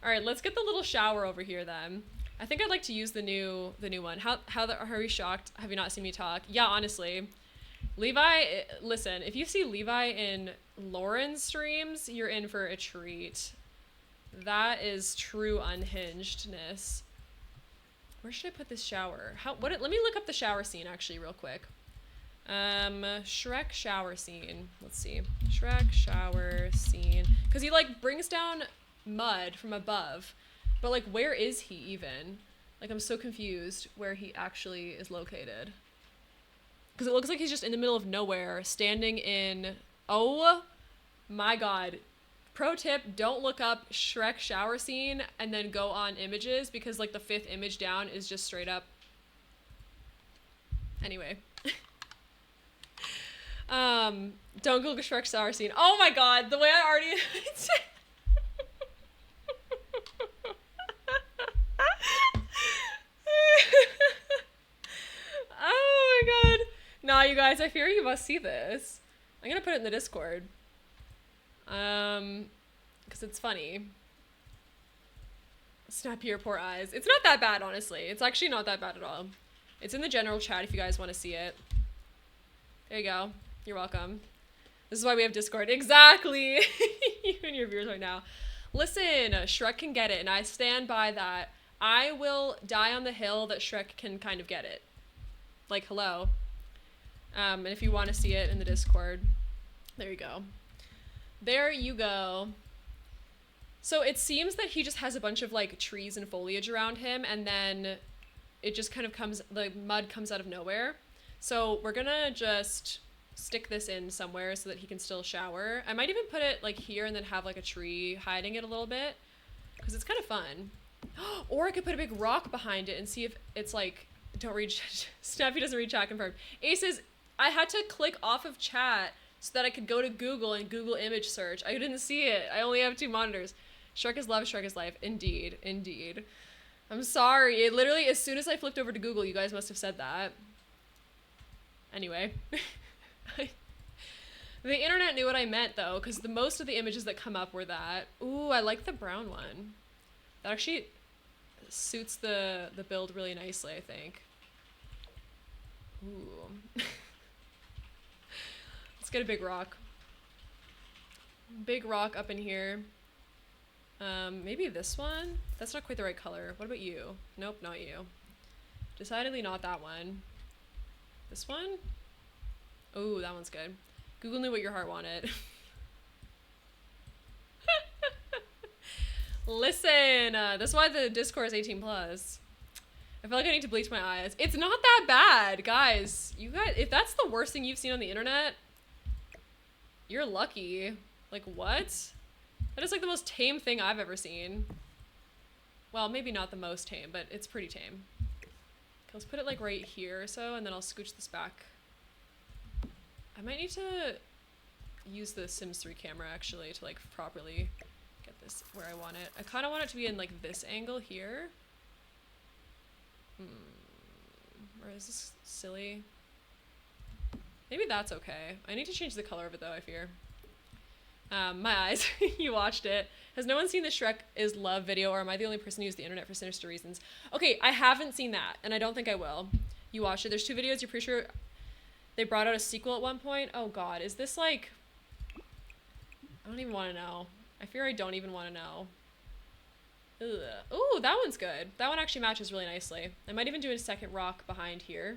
All right, let's get the little shower over here then. I think I'd like to use the new one. Are you shocked? Have you not seen me talk? Yeah, honestly. Levi, listen, if you see Levi in Lauren's streams, you're in for a treat. That is true unhingedness. Where should I put this shower? Let me look up the shower scene actually real quick. Shrek shower scene. Let's see. Shrek shower scene. Because he like brings down mud from above. But like, where is he even? Like, I'm so confused where he actually is located. Because it looks like he's just in the middle of nowhere, standing in... Oh my god. Pro tip, don't look up Shrek shower scene and then go on images, because like the 5th image down is just straight up... Anyway. Don't Google Shrek shower scene. Oh my god, the way I already... Oh my god. Nah, you guys, I fear you must see this. I'm gonna put it in the Discord. Because it's funny. Snap your poor eyes. It's not that bad, honestly. It's actually not that bad at all. It's in the general chat if you guys want to see it. There you go. You're welcome. This is why we have Discord. Exactly! You and your viewers right now. Listen, Shrek can get it, and I stand by that. I will die on the hill that Shrek can kind of get it. Like, hello. And if you want to see it in the Discord, there you go. There you go. So it seems that he just has a bunch of like trees and foliage around him, and then it just kind of the mud comes out of nowhere. So we're gonna just stick this in somewhere so that he can still shower. I might even put it like here and then have like a tree hiding it a little bit, because it's kind of fun. Or I could put a big rock behind it and see if it's like, don't read, Snappy doesn't read chat confirmed. Aces, I had to click off of chat so that I could go to Google and Google image search. I didn't see it. I only have 2 monitors. Shrek is love, Shrek is life. Indeed, indeed. I'm sorry. It literally, as soon as I flipped over to Google, you guys must have said that. Anyway. The internet knew what I meant though, because the most of the images that come up were that. Ooh, I like the brown one. That actually suits the build really nicely, I think. Ooh. Let's get a big rock. Big rock up in here. Maybe this one? That's not quite the right color. What about you? Nope, not you. Decidedly not that one. This one? Oh, that one's good. Google knew what your heart wanted. Listen, that's why the Discord is 18 plus. I feel like I need to bleach my eyes. It's not that bad, guys. You guys, if that's the worst thing you've seen on the internet, you're lucky. Like, what? That is like the most tame thing I've ever seen. Well, maybe not the most tame, but it's pretty tame. Okay, let's put it like right here or so, and then I'll scooch this back. I might need to use the Sims 3 camera actually to like properly get this where I want it. I kind of want it to be in like this angle here. Or is this silly? Maybe that's okay. I need to change the color of it though, I fear. My eyes. You watched it. Has no one seen the SHREK'S love video, or am I the only person who used the internet for sinister reasons? Okay, I haven't seen that, and I don't think I will. You watched it. There's 2 videos. You're pretty sure they brought out a sequel at one point? Oh god, is this like... I don't even want to know. I fear I don't even want to know. Ugh. Ooh, that one's good. That one actually matches really nicely. I might even do a second rock behind here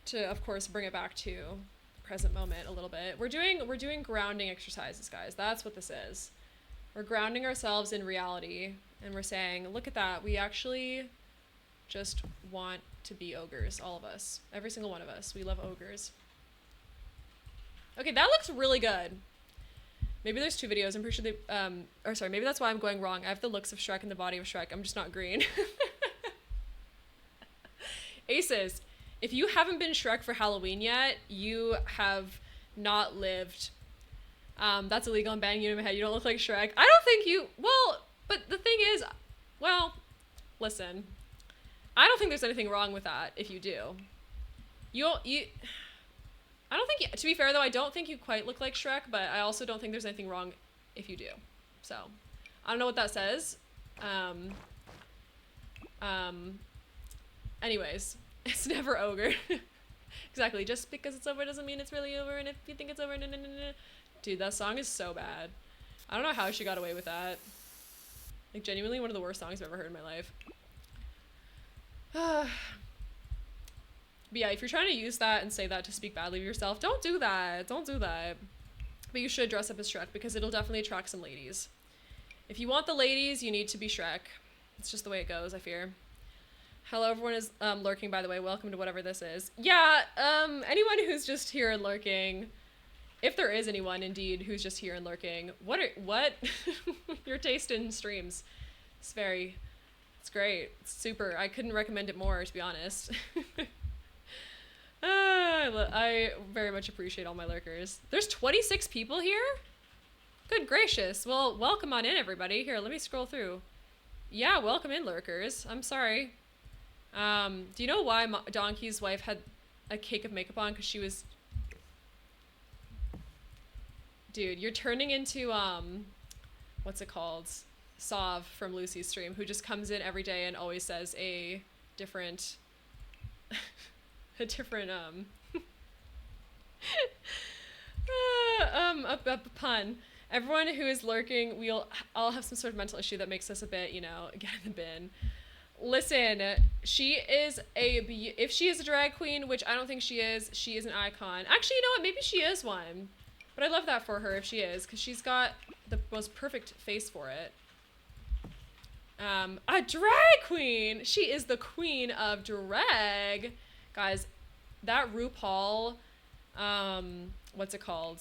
to, of course, bring it back to present moment a little bit. We're doing grounding exercises, guys. That's what this is. We're grounding ourselves in reality, and we're saying, look at that. We actually just want to be ogres, all of us. Every single one of us. We love ogres. Okay, that looks really good. Maybe there's 2 videos. I'm pretty sure they, or sorry, maybe that's why I'm going wrong. I have the looks of Shrek and the body of Shrek. I'm just not green. Aces, if you haven't been Shrek for Halloween yet, you have not lived. That's illegal. I'm banning you in my head. You don't look like Shrek. I don't think you, well, but the thing is, well, listen, I don't think there's anything wrong with that if you do. I don't think, to be fair though, I don't think you quite look like Shrek, but I also don't think there's anything wrong if you do. So, I don't know what that says. Anyways, it's never ogre. Exactly, just because it's over doesn't mean it's really over, and if you think it's over, no. Dude, that song is so bad. I don't know how she got away with that. Like, genuinely one of the worst songs I've ever heard in my life. But yeah, if you're trying to use that and say that to speak badly of yourself, don't do that. Don't do that. But you should dress up as Shrek because it'll definitely attract some ladies. If you want the ladies, you need to be Shrek. It's just the way it goes, I fear. Hello, everyone is lurking, by the way. Welcome to whatever this is. Yeah, anyone who's just here and lurking, if there is anyone indeed who's just here and lurking, what? Your taste in streams. It's great. It's super. I couldn't recommend it more, to be honest. I very much appreciate all my lurkers. There's 26 people here? Good gracious. Well, welcome on in, everybody. Here, let me scroll through. Yeah, welcome in, lurkers. I'm sorry. Do you know why Donkey's wife had a cake of makeup on? Because she was... Dude, you're turning into, what's it called? Sav from Lucy's stream, who just comes in every day and always says a different... a pun. Everyone who is lurking, we'll all have some sort of mental issue that makes us a bit, you know, get in the bin. Listen, she is if she is a drag queen, which I don't think she is an icon. Actually, you know what? Maybe she is one. But I love that for her if she is, because she's got the most perfect face for it. A drag queen! She is the queen of drag. Guys, that RuPaul, what's it called?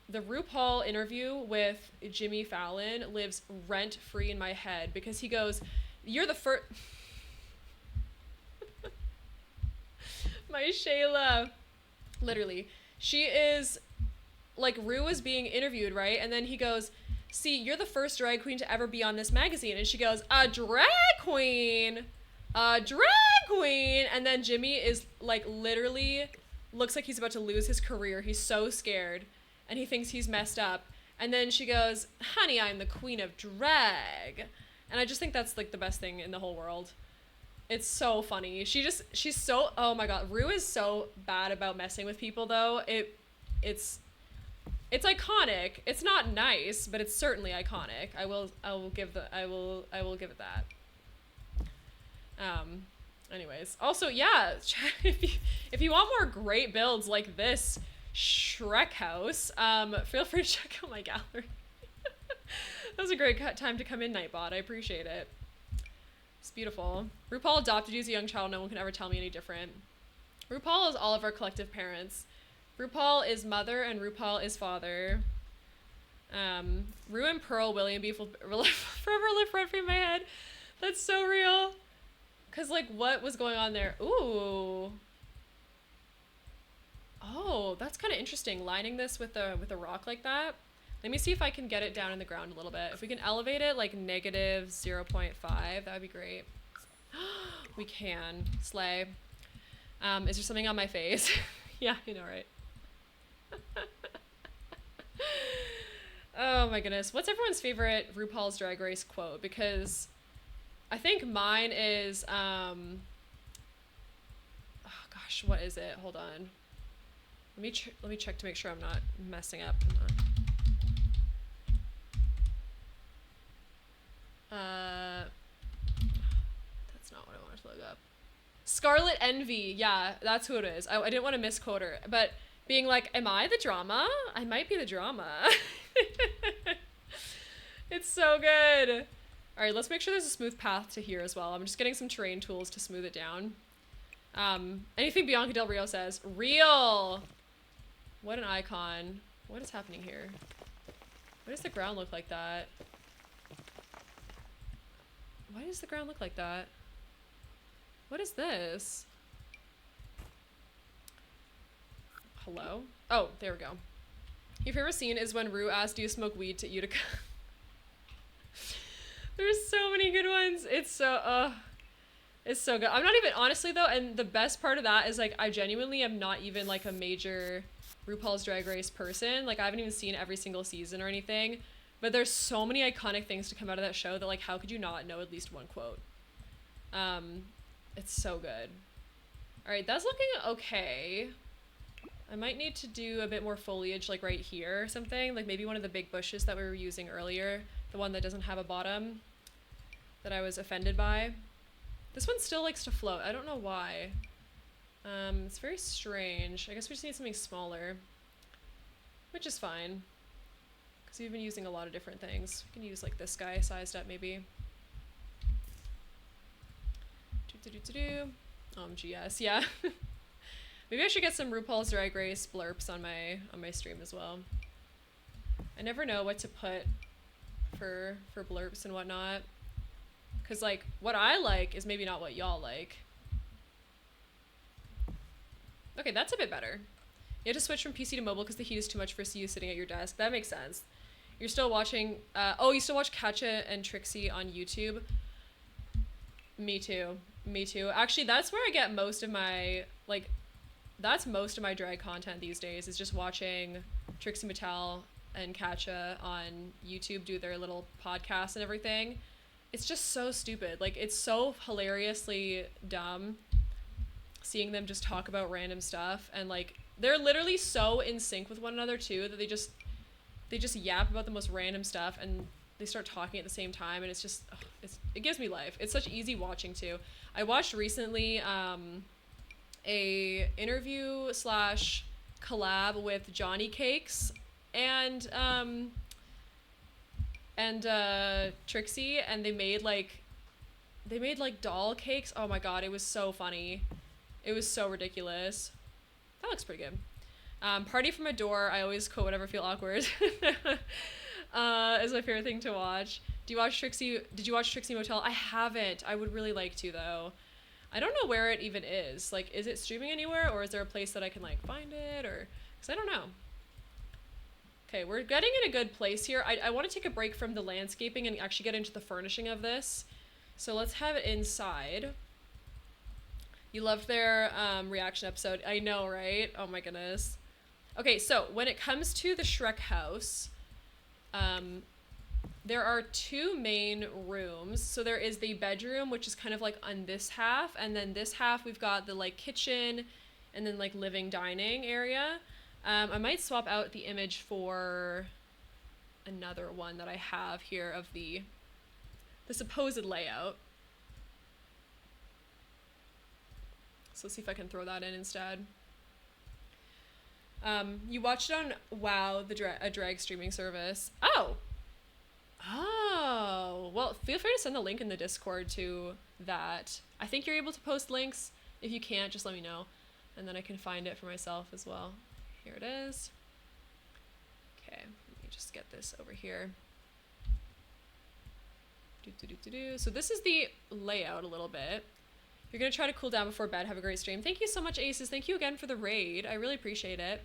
The RuPaul interview with Jimmy Fallon lives rent-free in my head because he goes, you're the first... My Shayla. Literally. She is, like, Ru is being interviewed, right? And then he goes, see, you're the first drag queen to ever be on this magazine. And she goes, a drag queen? A drag queen? And then Jimmy is, like, literally looks like he's about to lose his career. He's so scared. And he thinks he's messed up. And then she goes, honey, I'm the queen of drag. And I just think that's, like, the best thing in the whole world. It's so funny. She's so, oh my god. Ru is so bad about messing with people, though. It's iconic. It's not nice, but it's certainly iconic. I will give it that. Anyways, also, yeah, if you want more great builds like this Shrek house, feel free to check out my gallery. That was a great time to come in, Nightbot. I appreciate it. It's beautiful. RuPaul adopted you as a young child. No one can ever tell me any different. RuPaul is all of our collective parents. RuPaul is mother and RuPaul is father. Ru and Pearl William Beef will forever live rent free in my head. That's so real. Cause like what was going on there? Ooh. Oh, that's kind of interesting. Lining this with a rock like that. Let me see if I can get it down in the ground a little bit. If we can elevate it like negative 0.5, that would be great. We can. Slay. Is there something on my face? Yeah, you know, right? Oh my goodness. What's everyone's favorite RuPaul's Drag Race quote? Because I think mine is, oh gosh, what is it? Hold on. Let me check to make sure I'm not messing up. That's not what I wanted to look up. Scarlet Envy. Yeah, that's who it is. I didn't want to misquote her, but being like, am I the drama? I might be the drama. It's so good. All right, let's make sure there's a smooth path to here as well. I'm just getting some terrain tools to smooth it down. Anything Bianca Del Rio says. Real. What an icon. What is happening here? Why does the ground look like that? Why does the ground look like that? What is this? Hello? Oh, there we go. Your favorite scene is when Ru asked, do you smoke weed to Utica? There's so many good ones. It's so good. I'm not even, honestly though, and the best part of that is like, I genuinely am not even like a major RuPaul's Drag Race person. Like I haven't even seen every single season or anything, but there's so many iconic things to come out of that show that like, how could you not know at least one quote? It's so good. All right, that's looking okay. I might need to do a bit more foliage like right here or something, like maybe one of the big bushes that we were using earlier, the one that doesn't have a bottom that I was offended by. This one still likes to float. I don't know why. It's very strange. I guess we just need something smaller, which is fine because we've been using a lot of different things. We can use like this guy sized up maybe. OMGS, yeah. Maybe I should get some RuPaul's Drag Race blurps on my stream as well. I never know what to put for blurps and whatnot. Cause like what I like is maybe not what y'all like. Okay, that's a bit better. You have to switch from PC to mobile because the heat is too much for you sitting at your desk. That makes sense. You're still watching, oh, you still watch Katja and Trixie on YouTube? Me too. Me too. Actually, that's where I get most of my, like, that's most of my drag content these days, is just watching Trixie Mattel and Katja on YouTube do their little podcasts and everything. It's just so stupid. Like, it's so hilariously dumb seeing them just talk about random stuff, and like they're literally so in sync with one another too that they just yap about the most random stuff and they start talking at the same time, and it's just it gives me life. It's such easy watching too. I watched recently a interview slash collab with Johnny Cakes and Trixie, and they made like doll cakes. Oh my god, it was so funny. It was so ridiculous. That looks pretty good. Party from a Door. I always quote whenever I feel awkward. Is my favorite thing to watch. Did you watch Trixie Motel? I haven't. I would really like to though. I don't know where it even is. Like, is it streaming anywhere, or is there a place that I can like find it, or because I don't know. Okay, we're getting in a good place here. I want to take a break from the landscaping and actually get into the furnishing of this. So let's have it inside. You loved their reaction episode. I know, right? Oh my goodness. Okay, so when it comes to the Shrek house, there are two main rooms. So there is the bedroom, which is kind of like on this half, and then this half we've got the like kitchen and then like living dining area. I might swap out the image for another one that I have here of the supposed layout. So let's see if I can throw that in instead. You watched it on WoW, a drag streaming service. Oh! Oh! Well, feel free to send the link in the Discord to that. I think you're able to post links. If you can't, just let me know. And then I can find it for myself as well. Here it is. Okay, let me just get this over here. So this is the layout a little bit. You're going to try to cool down before bed. Have a great stream. Thank you so much, Aces. Thank you again for the raid. I really appreciate it.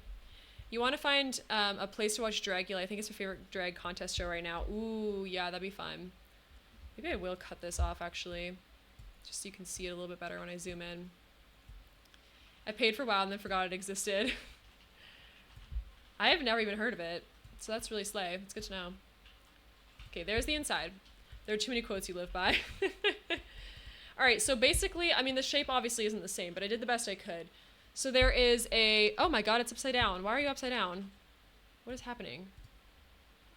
You want to find a place to watch Dragula. I think it's my favorite drag contest show right now. Ooh, yeah, that'd be fun. Maybe I will cut this off, actually. Just so you can see it a little bit better when I zoom in. I paid for WoW and then forgot it existed. I have never even heard of it. So that's really slay. It's good to know. Okay, there's the inside. There are too many quotes you live by. All right, so basically, I mean, the shape obviously isn't the same, but I did the best I could. So there is a, oh my God, it's upside down. Why are you upside down? What is happening?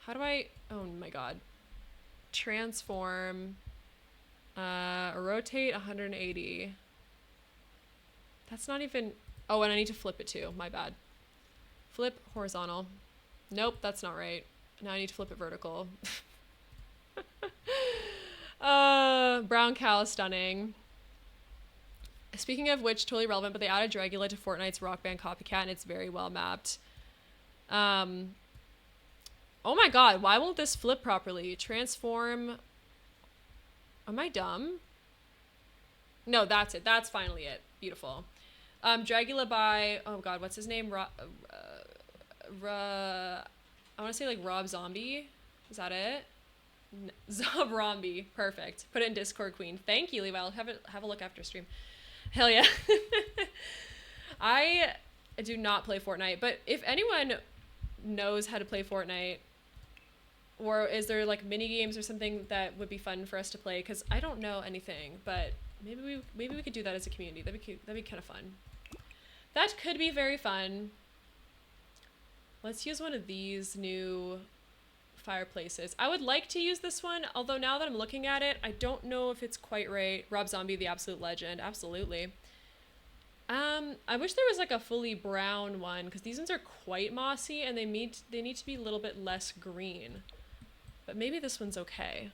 How do I, oh my God. Transform, rotate 180. That's not even, oh, and I need to flip it too, my bad. Flip horizontal. Nope, that's not right. Now I need to flip it vertical. Brown cow, stunning. Speaking of which, totally relevant, but they added Dragula to Fortnite's Rock Band Copycat, and it's very well mapped. Oh my God, why won't this flip properly? Transform. Am I dumb? No, that's it. That's finally it. Beautiful. Dragula by, oh God, what's his name? I want to say like Rob Zombie. Is that it? Zombie. Perfect. Put it in Discord, Queen. Thank you, Levi. I'll have a look after stream. Hell yeah. I do not play Fortnite, but if anyone knows how to play Fortnite, or is there like mini games or something that would be fun for us to play? Because I don't know anything, but maybe we could do that as a community. That'd be cute. That'd be kind of fun. That could be very fun. Let's use one of these new fireplaces. I would like to use this one, although now that I'm looking at it, I don't know if it's quite right. Rob Zombie, the absolute legend. Absolutely. I wish there was like a fully brown one, because these ones are quite mossy and they need to be a little bit less green. But maybe this one's okay.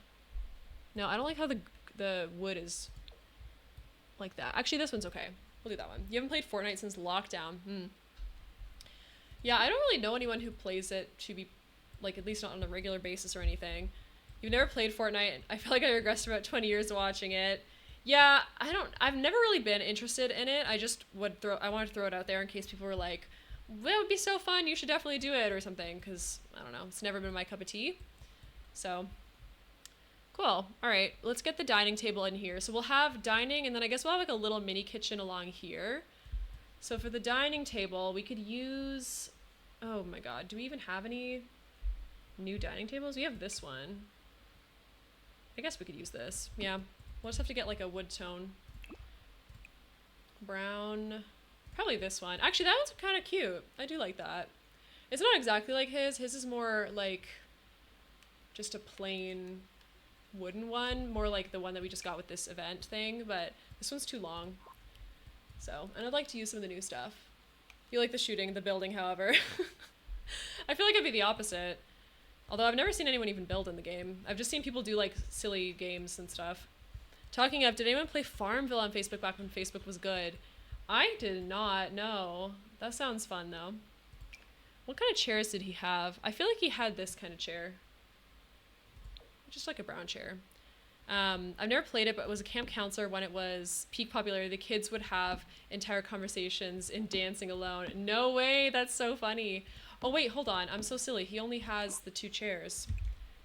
No, I don't like how the wood is like that. Actually, this one's okay. We'll do that one. You haven't played Fortnite since lockdown. Yeah, I don't really know anyone who plays it to be, like, at least not on a regular basis or anything. You've never played Fortnite. I feel like I regressed about 20 years watching it. Yeah, I've never really been interested in it. I just I wanted to throw it out there in case people were like, that would be so fun, you should definitely do it or something, because, I don't know, it's never been my cup of tea. So, cool. All right, let's get the dining table in here. So we'll have dining, and then I guess we'll have like a little mini kitchen along here. So for the dining table, we could use, oh my God, do we even have any new dining tables? We have this one. I guess we could use this. Yeah, we'll just have to get like a wood tone. Brown, probably this one. Actually, that one's kind of cute. I do like that. It's not exactly like his. His is more like just a plain wooden one, more like the one that we just got with this event thing, but this one's too long. So, and I'd like to use some of the new stuff. You like the shooting, the building, however. I feel like I'd be the opposite. Although I've never seen anyone even build in the game. I've just seen people do like silly games and stuff. Talking of, did anyone play Farmville on Facebook back when Facebook was good? I did not, no. That sounds fun though. What kind of chairs did he have? I feel like he had this kind of chair. Just like a brown chair. I've never played it, but was a camp counselor when it was peak popularity. The kids would have entire conversations in dancing alone. No way, that's so funny. Oh wait, hold on, I'm so silly. He only has the 2 chairs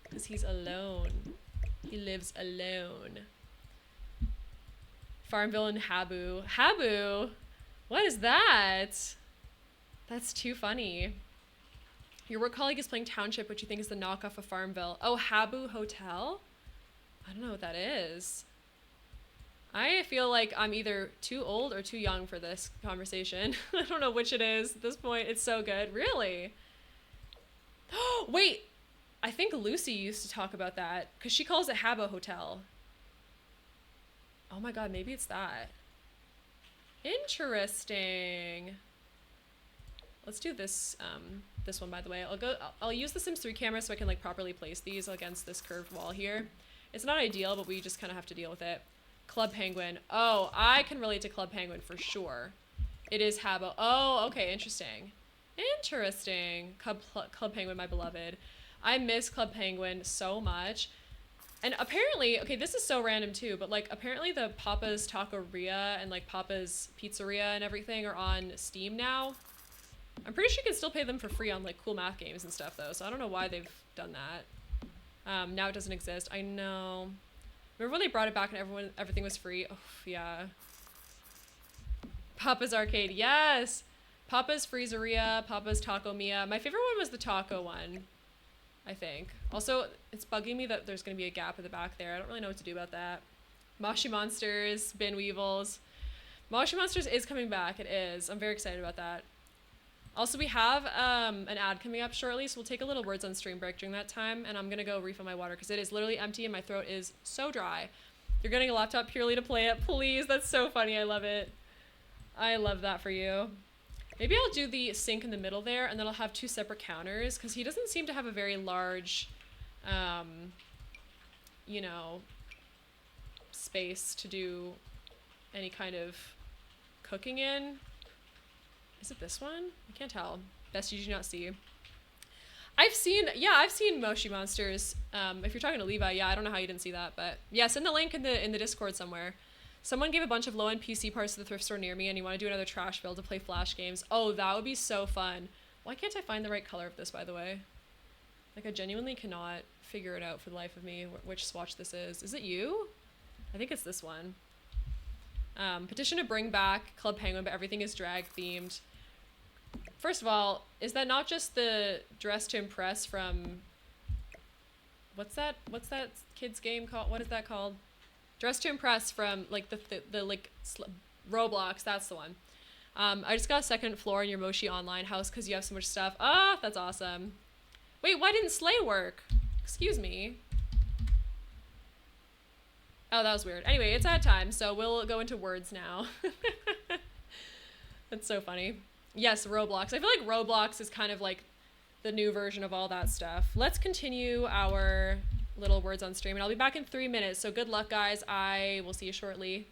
because he's alone. He lives alone. Farmville and Habu. Habu? What is that? That's too funny. Your work colleague is playing Township, which you think is the knockoff of Farmville. Oh, Habu Hotel? I don't know what that is. I feel like I'm either too old or too young for this conversation. I don't know which it is at this point. It's so good. Really? Wait, I think Lucy used to talk about that because she calls it Habbo Hotel. Oh my God, maybe it's that. Interesting. Let's do this this one, by the way. I'll use the Sims 3 camera so I can like properly place these against this curved wall here. It's not ideal, but we just kind of have to deal with it. Club Penguin. Oh, I can relate to Club Penguin for sure. It is Habbo. Oh, okay, interesting. Interesting. Club Penguin, my beloved. I miss Club Penguin so much. And apparently, okay, this is so random too, but like apparently the Papa's Taqueria and like Papa's Pizzeria and everything are on Steam now. I'm pretty sure you can still pay them for free on like cool math games and stuff though, so I don't know why they've done that. Now it doesn't exist. I know. Remember when they brought it back and everything was free? Oh, yeah. Papa's Arcade, yes! Papa's Freezeria, Papa's Taco Mia. My favorite one was the taco one, I think. Also, it's bugging me that there's going to be a gap at the back there. I don't really know what to do about that. Moshi Monsters, Bin Weevils. Moshi Monsters is coming back. It is. I'm very excited about that. Also, we have an ad coming up shortly, so we'll take a little words on stream break during that time, and I'm going to go refill my water because it is literally empty and my throat is so dry. You're getting a laptop purely to play it. Please, that's so funny. I love it. I love that for you. Maybe I'll do the sink in the middle there, and then I'll have two separate counters, because he doesn't seem to have a very large, you know, space to do any kind of cooking in. Is it this one? I can't tell. Best you do not see. I've seen Moshi Monsters. If you're talking to Levi, yeah, I don't know how you didn't see that, but yeah, send the link in the Discord somewhere. Someone gave a bunch of low-end PC parts to the thrift store near me, and you want to do another trash build to play Flash games. Oh, that would be so fun. Why can't I find the right color of this, by the way? Like, I genuinely cannot figure it out for the life of me which swatch this is. Is it you? I think it's this one. Petition to bring back Club Penguin, but everything is drag themed. First of all, is that not just the Dress to Impress from... What's that kid's game called? What is that called? Dress to Impress from like the like Roblox. That's the one. I just got a second floor in your Moshi online house because you have so much stuff. Ah, that's awesome. Wait, why didn't Slay work? Excuse me. Oh, that was weird. Anyway, it's at time, so we'll go into words now. That's so funny. Yes, Roblox. I feel like Roblox is kind of like the new version of all that stuff. Let's continue our little words on stream, and I'll be back in 3 minutes, so good luck, guys. I will see you shortly.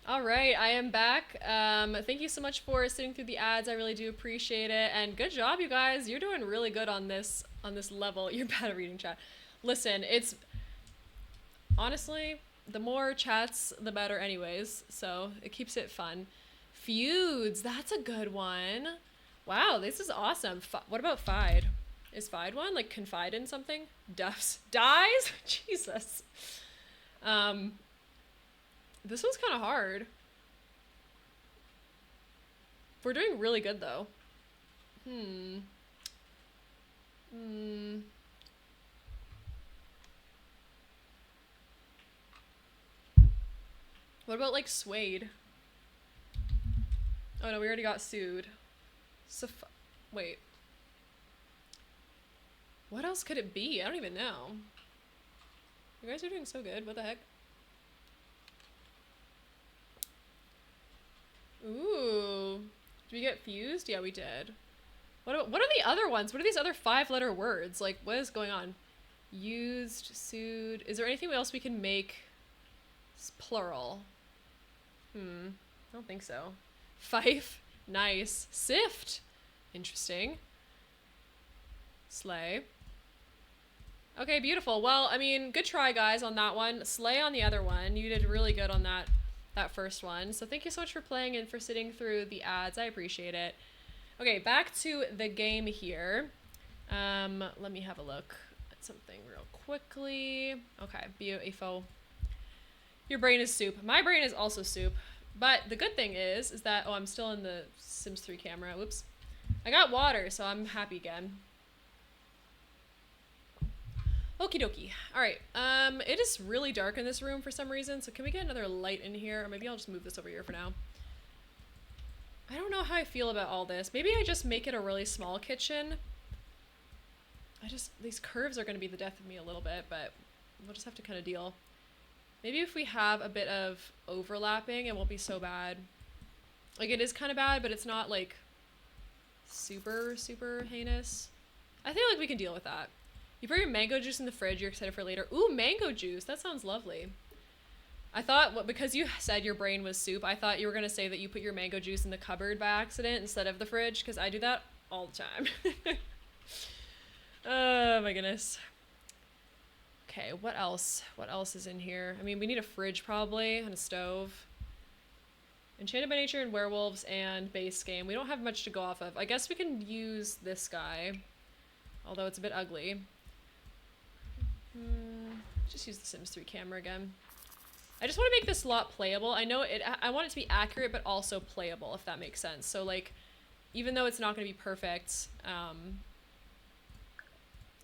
All right, I am back. Thank you so much for sitting through the ads. I really do appreciate it, and good job, you guys. You're doing really good on this level. You're bad at reading chat. Listen, it's honestly the more chats, the better, anyways. So it keeps it fun. Feuds, that's a good one. Wow, this is awesome. What about Fide? Is Fide one? Like confide in something? Duffs. Dies? Jesus. This one's kind of hard. We're doing really good though. What about like Suede? Oh no, we already got sued. Wait. What else could it be? I don't even know. You guys are doing so good. What the heck? Ooh. Did we get fused? Yeah, we did. What are the other ones? What are these other 5-letter words? Like, what is going on? Used, sued. Is there anything else we can make plural? I don't think so. Fife. Nice. Sift. Interesting. Slay. Okay, beautiful. Well, I mean, good try, guys, on that one. Slay on the other one. You did really good on that first one. So thank you so much for playing and for sitting through the ads. I appreciate it. Okay, back to the game here. Let me have a look at something real quickly. Okay, beautiful. Your brain is soup. My brain is also soup. But the good thing is that, oh, I'm still in the Sims 3 camera. Whoops. I got water, so I'm happy again. Okie dokie. Alright, it is really dark in this room for some reason, so can we get another light in here? Or maybe I'll just move this over here for now. I don't know how I feel about all this. Maybe I just make it a really small kitchen. These curves are going to be the death of me a little bit, but we'll just have to kind of deal. Maybe if we have a bit of overlapping, it won't be so bad. Like, it is kind of bad, but it's not, like, super, super heinous. I think, like, we can deal with that. You put your mango juice in the fridge, you're excited for later. Ooh, mango juice. That sounds lovely. I thought, because you said your brain was soup, I thought you were going to say that you put your mango juice in the cupboard by accident instead of the fridge, because I do that all the time. Oh, my goodness. Okay, what else? What else is in here? I mean, we need a fridge probably, and a stove. Enchanted by Nature and Werewolves and base game. We don't have much to go off of. I guess we can use this guy, although it's a bit ugly. Just use the Sims 3 camera again. I just want to make this lot playable. I know I want it to be accurate, but also playable, if that makes sense. So, like, even though it's not going to be perfect,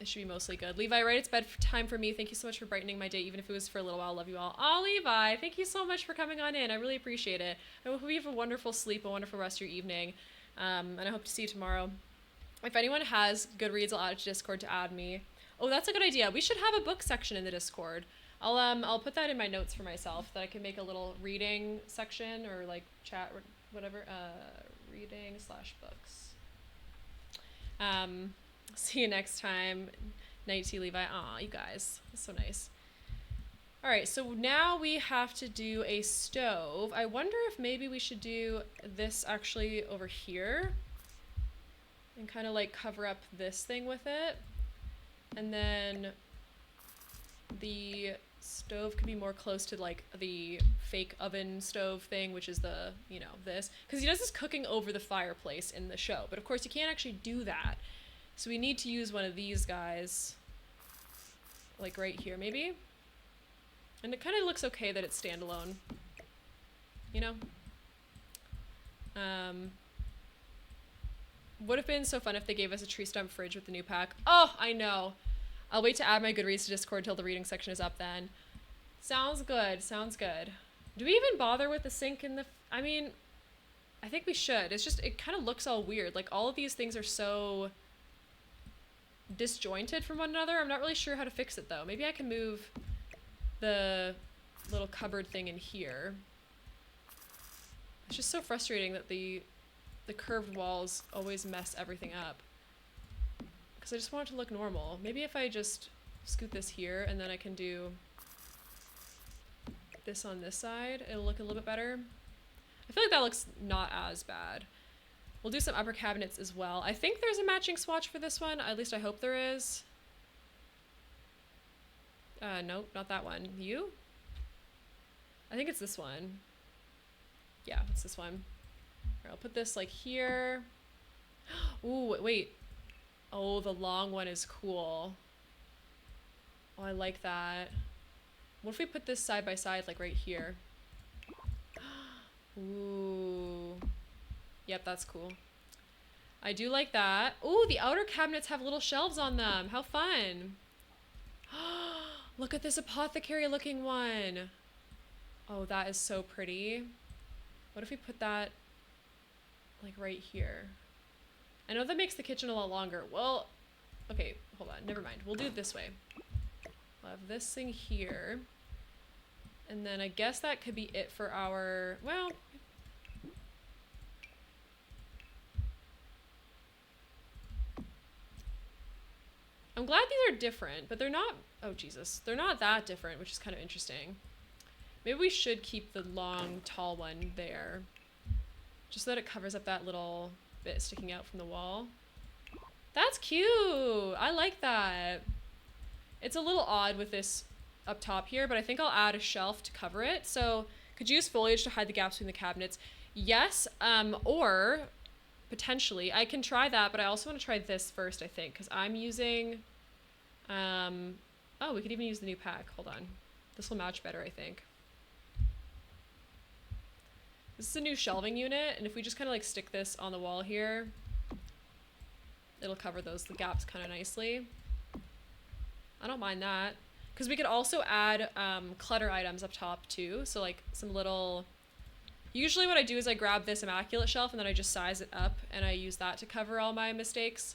it should be mostly good. Levi, right? It's bedtime for me. Thank you so much for brightening my day, even if it was for a little while. Love you all. Oh, Levi, thank you so much for coming on in. I really appreciate it. I hope you have a wonderful sleep, a wonderful rest of your evening, and I hope to see you tomorrow. If anyone has Goodreads, I'll add it to Discord to add me. Oh, that's a good idea. We should have a book section in the Discord. I'll put that in my notes for myself, that I can make a little reading section or like chat or whatever. Reading/books. See you next time. Night to you, Levi. Aw, you guys. That's so nice. Alright, so now we have to do a stove. I wonder if maybe we should do this actually over here. And kind of like cover up this thing with it. And then the stove could be more close to like the fake oven stove thing, which is the, you know, this. Because he does this cooking over the fireplace in the show. But of course you can't actually do that. So we need to use one of these guys. Like right here maybe. And it kind of looks okay that it's standalone. You know? Would have been so fun if they gave us a tree stump fridge with the new pack. Oh, I know. I'll wait to add my Goodreads to Discord till the reading section is up then. Sounds good. Sounds good. Do we even bother with the sink in the... I mean, I think we should. It's just, it kind of looks all weird. Like, all of these things are so disjointed from one another. I'm not really sure how to fix it, though. Maybe I can move the little cupboard thing in here. It's just so frustrating that the curved walls always mess everything up. Because I just want it to look normal. Maybe if I just scoot this here and then I can do this on this side, it'll look a little bit better. I feel like that looks not as bad. We'll do some upper cabinets as well. I think there's a matching swatch for this one. At least I hope there is. Nope, not that one. You? I think it's this one. Yeah, it's this one. Here, I'll put this like here. Ooh, wait. Oh, the long one is cool. Oh, I like that. What if we put this side by side, like right here? Ooh. Yep, that's cool. I do like that. Ooh, the outer cabinets have little shelves on them. How fun. Look at this apothecary looking one. Oh, that is so pretty. What if we put that like right here? I know that makes the kitchen a lot longer. Well, okay, hold on. Never mind. We'll do it this way. We'll have this thing here. And then I guess that could be it for our, well, I'm glad these are different, but they're not, oh Jesus, they're not that different, which is kind of interesting. Maybe we should keep the long, tall one there, just so that it covers up that little bit sticking out from the wall. That's cute. I like that. It's a little odd with this up top here, but I think I'll add a shelf to cover it. So could you use foliage to hide the gaps between the cabinets? Yes, or potentially I can try that, but I also want to try this first, I think, because I'm using, oh, we could even use the new pack. Hold on. This will match better, I think. This is a new shelving unit, and if we just kind of like stick this on the wall here, it'll cover the gaps kind of nicely. I don't mind that. Because we could also add clutter items up top too. So like some little, usually what I do is I grab this immaculate shelf and then I just size it up and I use that to cover all my mistakes.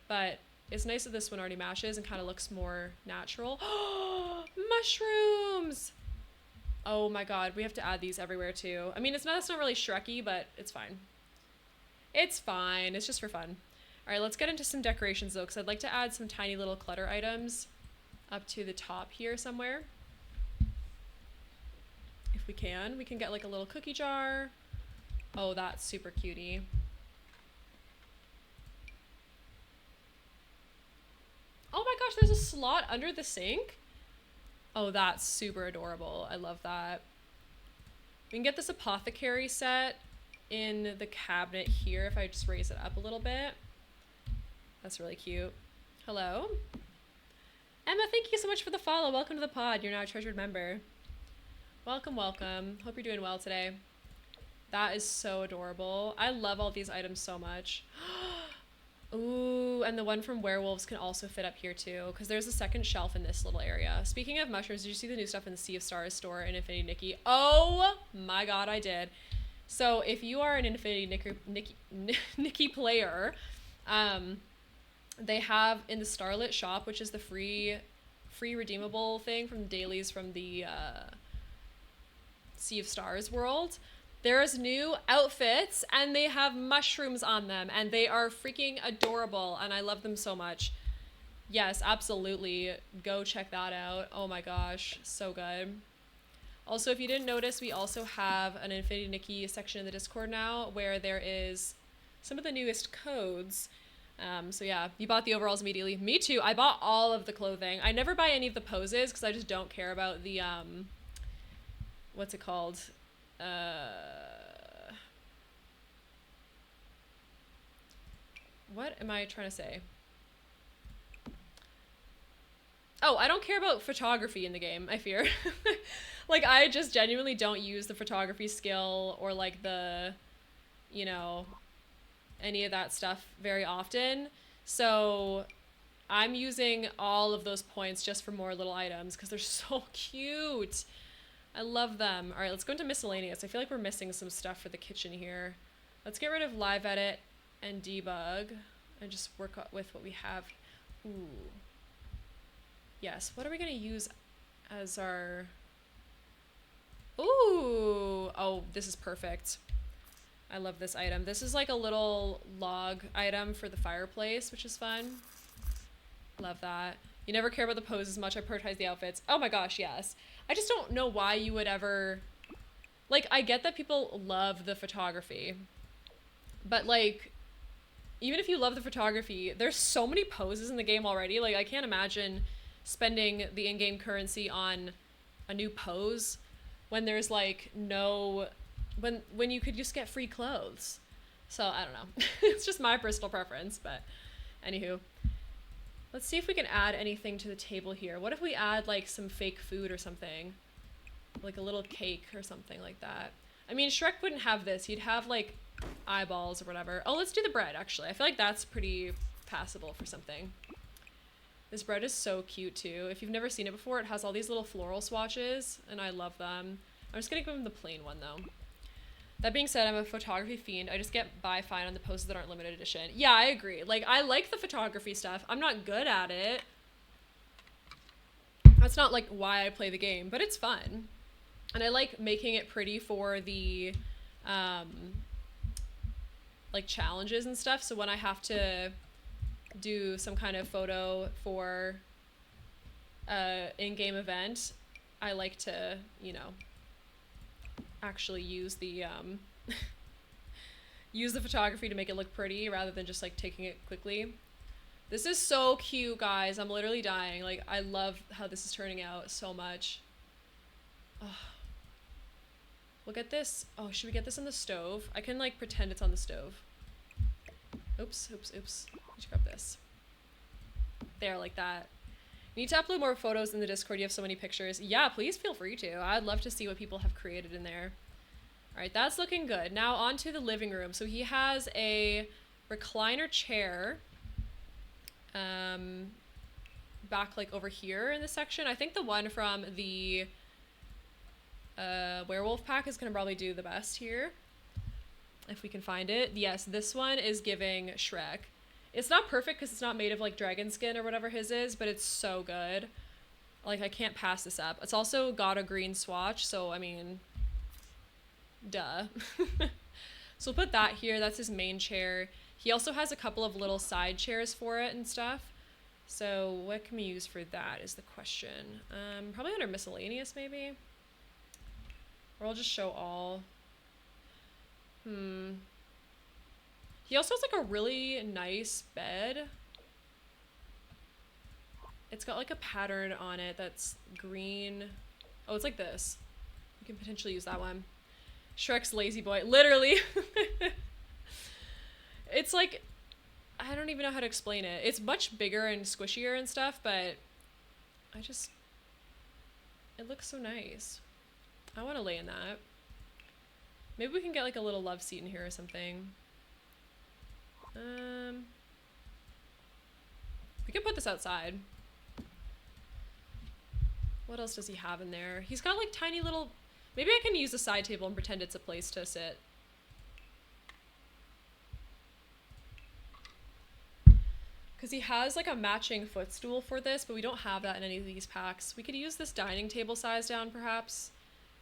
But it's nice that this one already matches and kind of looks more natural. Mushrooms! Oh my god, we have to add these everywhere too. I mean, it's not really Shrek-y, but it's fine. It's fine, it's just for fun. All right, let's get into some decorations though, because I'd like to add some tiny little clutter items up to the top here somewhere. If we can get like a little cookie jar. Oh, that's super cutie. Oh my gosh, there's a slot under the sink. Oh, that's super adorable. I love that. We can get this apothecary set in the cabinet here if I just raise it up a little bit. That's really cute. Hello? Emma, thank you so much for the follow. Welcome to the pod. You're now a treasured member. Welcome, welcome. Hope you're doing well today. That is so adorable. I love all these items so much. Ooh, and the one from werewolves can also fit up here too, because there's a second shelf in this little area. Speaking of mushrooms, did you see the new stuff in the Sea of Stars store in Infinity Nikki? Oh my god, I did. So if you are an Infinity Nikki player, they have in the Starlit shop, which is the free redeemable thing from the dailies from the Sea of Stars world, there's new outfits and they have mushrooms on them and they are freaking adorable and I love them so much. Yes, absolutely. Go check that out. Oh my gosh, so good. Also, if you didn't notice, we also have an Infinity Nikki section in the Discord now where there is some of the newest codes. So yeah, you bought the overalls immediately. Me too. I bought all of the clothing. I never buy any of the poses because I just don't care about the, what's it called? What am I trying to say? Oh, I don't care about photography in the game, I fear. Like, I just genuinely don't use the photography skill or like the, you know, any of that stuff very often. So I'm using all of those points just for more little items because they're so cute. I love them. All right, let's go into miscellaneous. I feel like we're missing some stuff for the kitchen here. Let's get rid of live edit and debug and just work with what we have. Ooh. Yes, what are we gonna use as our... Ooh, oh, this is perfect. I love this item. This is like a little log item for the fireplace, which is fun. Love that. You never care about the pose as much. I prioritize the outfits. Oh my gosh, yes. I just don't know why you would ever... Like, I get that people love the photography. But, like, even if you love the photography, there's so many poses in the game already. Like, I can't imagine spending the in-game currency on a new pose when there's, like, no... When you could just get free clothes. So, I don't know. It's just my personal preference, but... Anywho. Let's see if we can add anything to the table here. What if we add, like, some fake food or something? Like a little cake or something like that. I mean, Shrek wouldn't have this. He'd have, like, eyeballs or whatever. Oh, let's do the bread, actually. I feel like that's pretty passable for something. This bread is so cute, too. If you've never seen it before, it has all these little floral swatches, and I love them. I'm just gonna give him the plain one, though. That being said, I'm a photography fiend. I just get by fine on the poses that aren't limited edition. Yeah, I agree. Like, I like the photography stuff. I'm not good at it. That's not, like, why I play the game, but it's fun. And I like making it pretty for the, like, challenges and stuff. So when I have to do some kind of photo for a in-game event, I like to, you know, actually use the use the photography to make it look pretty rather than just like taking it quickly. This is so cute, guys. I'm literally dying. Like, I love how this is turning out so much. Oh. We'll get this. Oh, should we get this on the stove? I can like pretend it's on the stove. Oops. Let's grab this. There, like that. You need to upload more photos in the Discord. You have so many pictures. Yeah, please feel free to. I'd love to see what people have created in there. All right, that's looking good. Now on to the living room. So he has a recliner chair back like over here in this section. I think the one from the werewolf pack is going to probably do the best here. If we can find it. Yes, this one is giving Shrek. It's not perfect because it's not made of like dragon skin or whatever his is, but it's so good. Like, I can't pass this up. It's also got a green swatch, so I mean, duh. So we'll put that here. That's his main chair. He also has a couple of little side chairs for it and stuff. So what can we use for that is the question. Probably under miscellaneous maybe. Or I'll just show all. He also has like a really nice bed. It's got like a pattern on it that's green. Oh, it's like this. You can potentially use that one. Shrek's lazy boy. Literally. It's like, I don't even know how to explain it. It's much bigger and squishier and stuff, but it looks so nice. I want to lay in that. Maybe we can get like a little love seat in here or something. We can put this outside. What else does he have in there? He's got like tiny little... Maybe I can use a side table and pretend it's a place to sit. Because he has like a matching footstool for this, but we don't have that in any of these packs. We could use this dining table size down perhaps.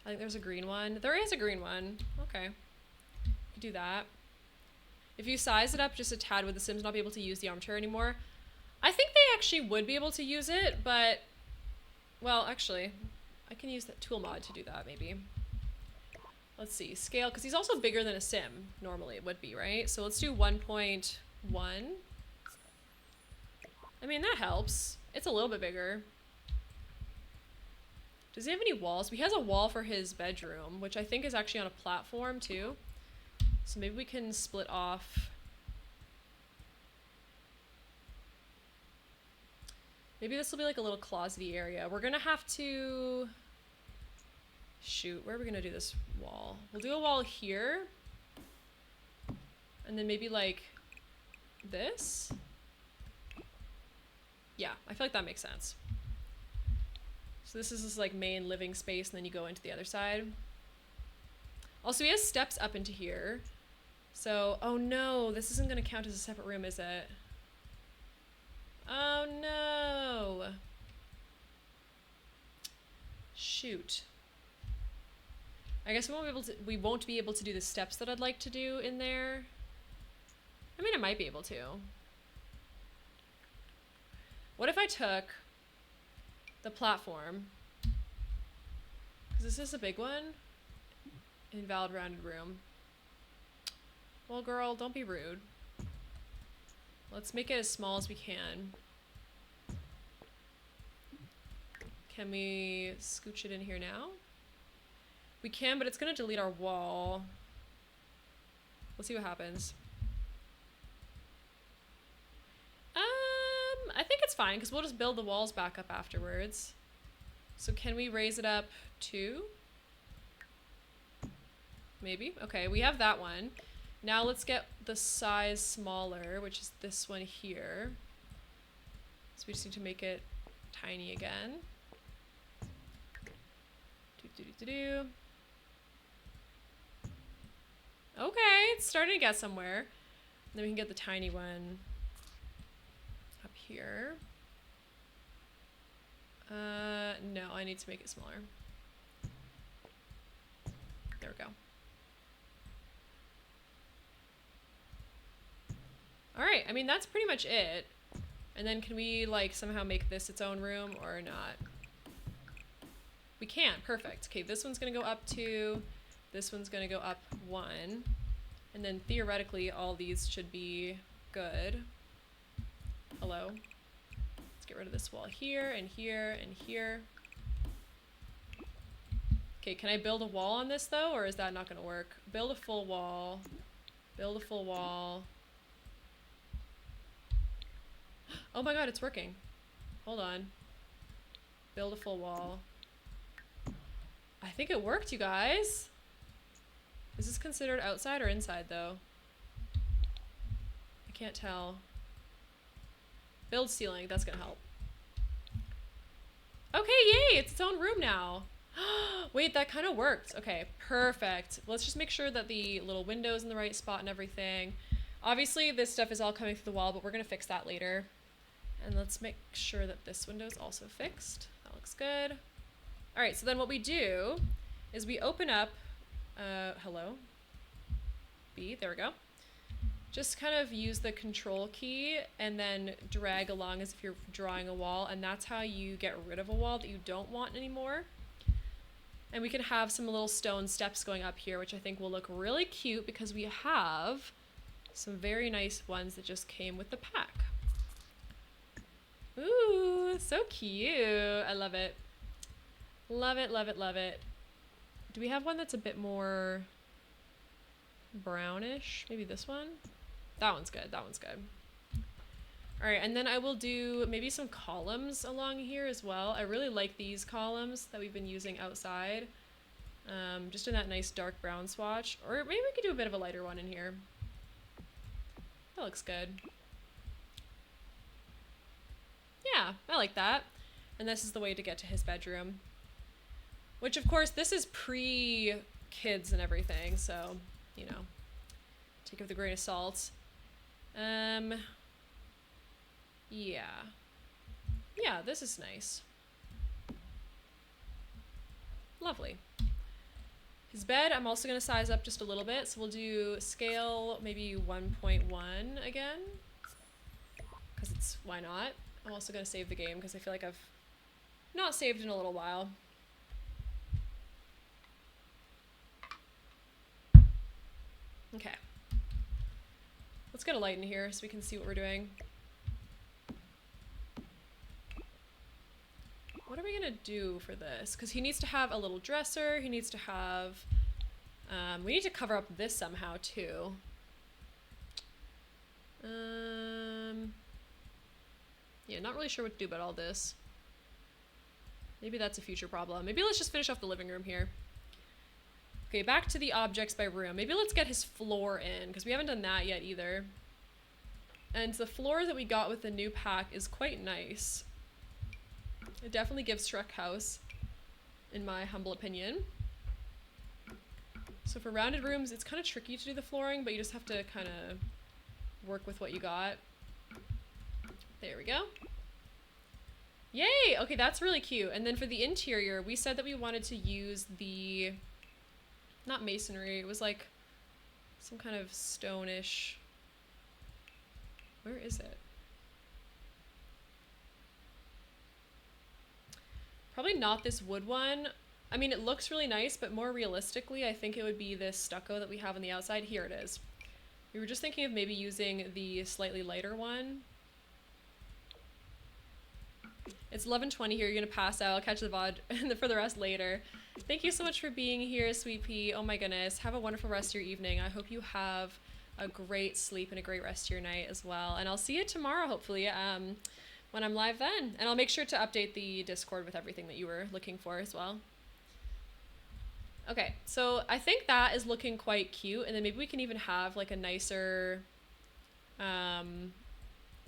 I think there's a green one. There is a green one. Okay. We could do that. If you size it up just a tad, would the Sims not be able to use the armchair anymore? I think they actually would be able to use it, but... Well, actually, I can use that tool mod to do that, maybe. Let's see. Scale, because he's also bigger than a Sim, normally it would be, right? So let's do 1.1. I mean, that helps. It's a little bit bigger. Does he have any walls? He has a wall for his bedroom, which I think is actually on a platform, too. So maybe we can split off. Maybe this will be like a little closety area. We're gonna have to... Shoot, where are we gonna do this wall? We'll do a wall here. And then maybe like this. Yeah, I feel like that makes sense. So this is his like main living space, and then you go into the other side. Also, he has steps up into here. So, oh no, this isn't gonna count as a separate room, is it? Oh no. Shoot. I guess we won't be able to do the steps that I'd like to do in there. I mean, I might be able to. What if I took the platform. Because this is a big one. Invalid rounded room. Well, girl, don't be rude. Let's make it as small as we can. Can we scooch it in here now? We can, but it's gonna delete our wall. Let's see what happens. I think it's fine because we'll just build the walls back up afterwards. So can we raise it up to? Maybe. Okay, we have that one. Now let's get the size smaller, which is this one here. So we just need to make it tiny again. Okay, it's starting to get somewhere. And then we can get the tiny one up here. No, I need to make it smaller. There we go. All right, I mean, that's pretty much it. And then can we like somehow make this its own room or not? We can, perfect. Okay, this one's gonna go up 2, this one's gonna go up 1, and then theoretically all these should be good. Hello? Let's get rid of this wall here and here and here. Okay, can I build a wall on this though, or is that not gonna work? Build a full wall. Build a full wall. Oh my god, it's working. Hold on. Build a full wall. I think it worked, you guys. Is this considered outside or inside though? I can't tell. Build ceiling, that's gonna help. Okay, yay, it's its own room now. Wait, that kind of worked. Okay, perfect. Let's just make sure that the little window's in the right spot and everything. Obviously, this stuff is all coming through the wall, but we're gonna fix that later. And let's make sure that this window's also fixed. That looks good. All right, so then what we do is we open up, hello, B, there we go. Just kind of use the control key and then drag along as if you're drawing a wall, and that's how you get rid of a wall that you don't want anymore. And we can have some little stone steps going up here, which I think will look really cute because we have some very nice ones that just came with the pack. Ooh, so cute. I love it. Love it, love it, love it. Do we have one that's a bit more brownish? Maybe this one? That one's good, that one's good. All right, and then I will do maybe some columns along here as well. I really like these columns that we've been using outside. Just in that nice dark brown swatch. Or maybe we could do a bit of a lighter one in here. That looks good. Yeah, I like that. And this is the way to get to his bedroom. Which, of course, this is pre-kids and everything, so, you know, take it with a grain of salt. Yeah. Yeah, this is nice. Lovely. His bed, I'm also going to size up just a little bit, so we'll do scale maybe 1.1 again. Because it's, why not? I'm also going to save the game because I feel like I've not saved in a little while. Okay. Let's get a light in here so we can see what we're doing. What are we gonna do for this? Because he needs to have a little dresser, he needs to have, we need to cover up this somehow too. Yeah, not really sure what to do about all this. Maybe that's a future problem. Maybe let's just finish off the living room here. Okay, back to the objects by room. Maybe let's get his floor in, because we haven't done that yet either. And the floor that we got with the new pack is quite nice. It definitely gives Shrek House, in my humble opinion. So for rounded rooms, it's kind of tricky to do the flooring, but you just have to kind of work with what you got. There we go. Yay! Okay, that's really cute. And then for the interior, we said that we wanted to use the... not masonry, it was like some kind of stone-ish. Where is it? Probably not this wood one. I mean, it looks really nice, but more realistically, I think it would be this stucco that we have on the outside. Here it is. We were just thinking of maybe using the slightly lighter one. It's 11:20 here. You're gonna pass out. I'll catch the VOD for the rest later. Thank you so much for being here, Sweet Pea. Oh my goodness. Have a wonderful rest of your evening. I hope you have a great sleep and a great rest of your night as well. And I'll see you tomorrow, hopefully, when I'm live then. And I'll make sure to update the Discord with everything that you were looking for as well. Okay, so I think that is looking quite cute. And then maybe we can even have like a nicer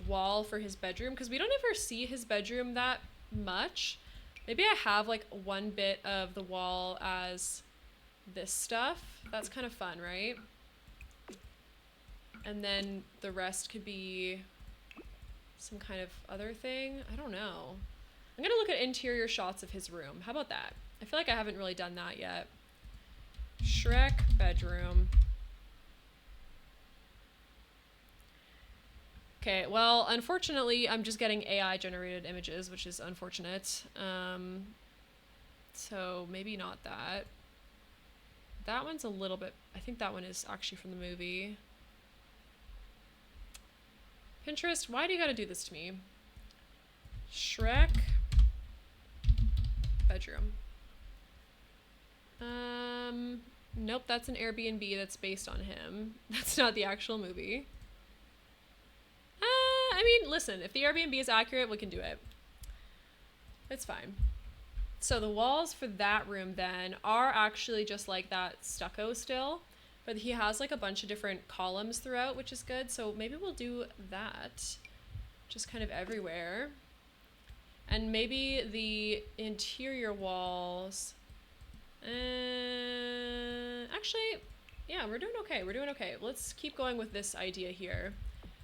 wall for his bedroom, because we don't ever see his bedroom that much. Maybe I have like one bit of the wall as this stuff. That's kind of fun, right? And then the rest could be some kind of other thing. I don't know. I'm gonna look at interior shots of his room. How about that? I feel like I haven't really done that yet. Shrek bedroom. Okay, well, unfortunately, I'm just getting AI generated images, which is unfortunate. So maybe not that. That one's a little bit, I think that one is actually from the movie. Pinterest, why do you gotta do this to me? Shrek bedroom. Nope, that's an Airbnb that's based on him. That's not the actual movie. I mean, listen, if the Airbnb is accurate, we can do it. It's fine. So the walls for that room then are actually just like that stucco still, but he has like a bunch of different columns throughout, which is good. So maybe we'll do that just kind of everywhere. And maybe the interior walls, actually, yeah, we're doing okay. We're doing okay. Let's keep going with this idea here.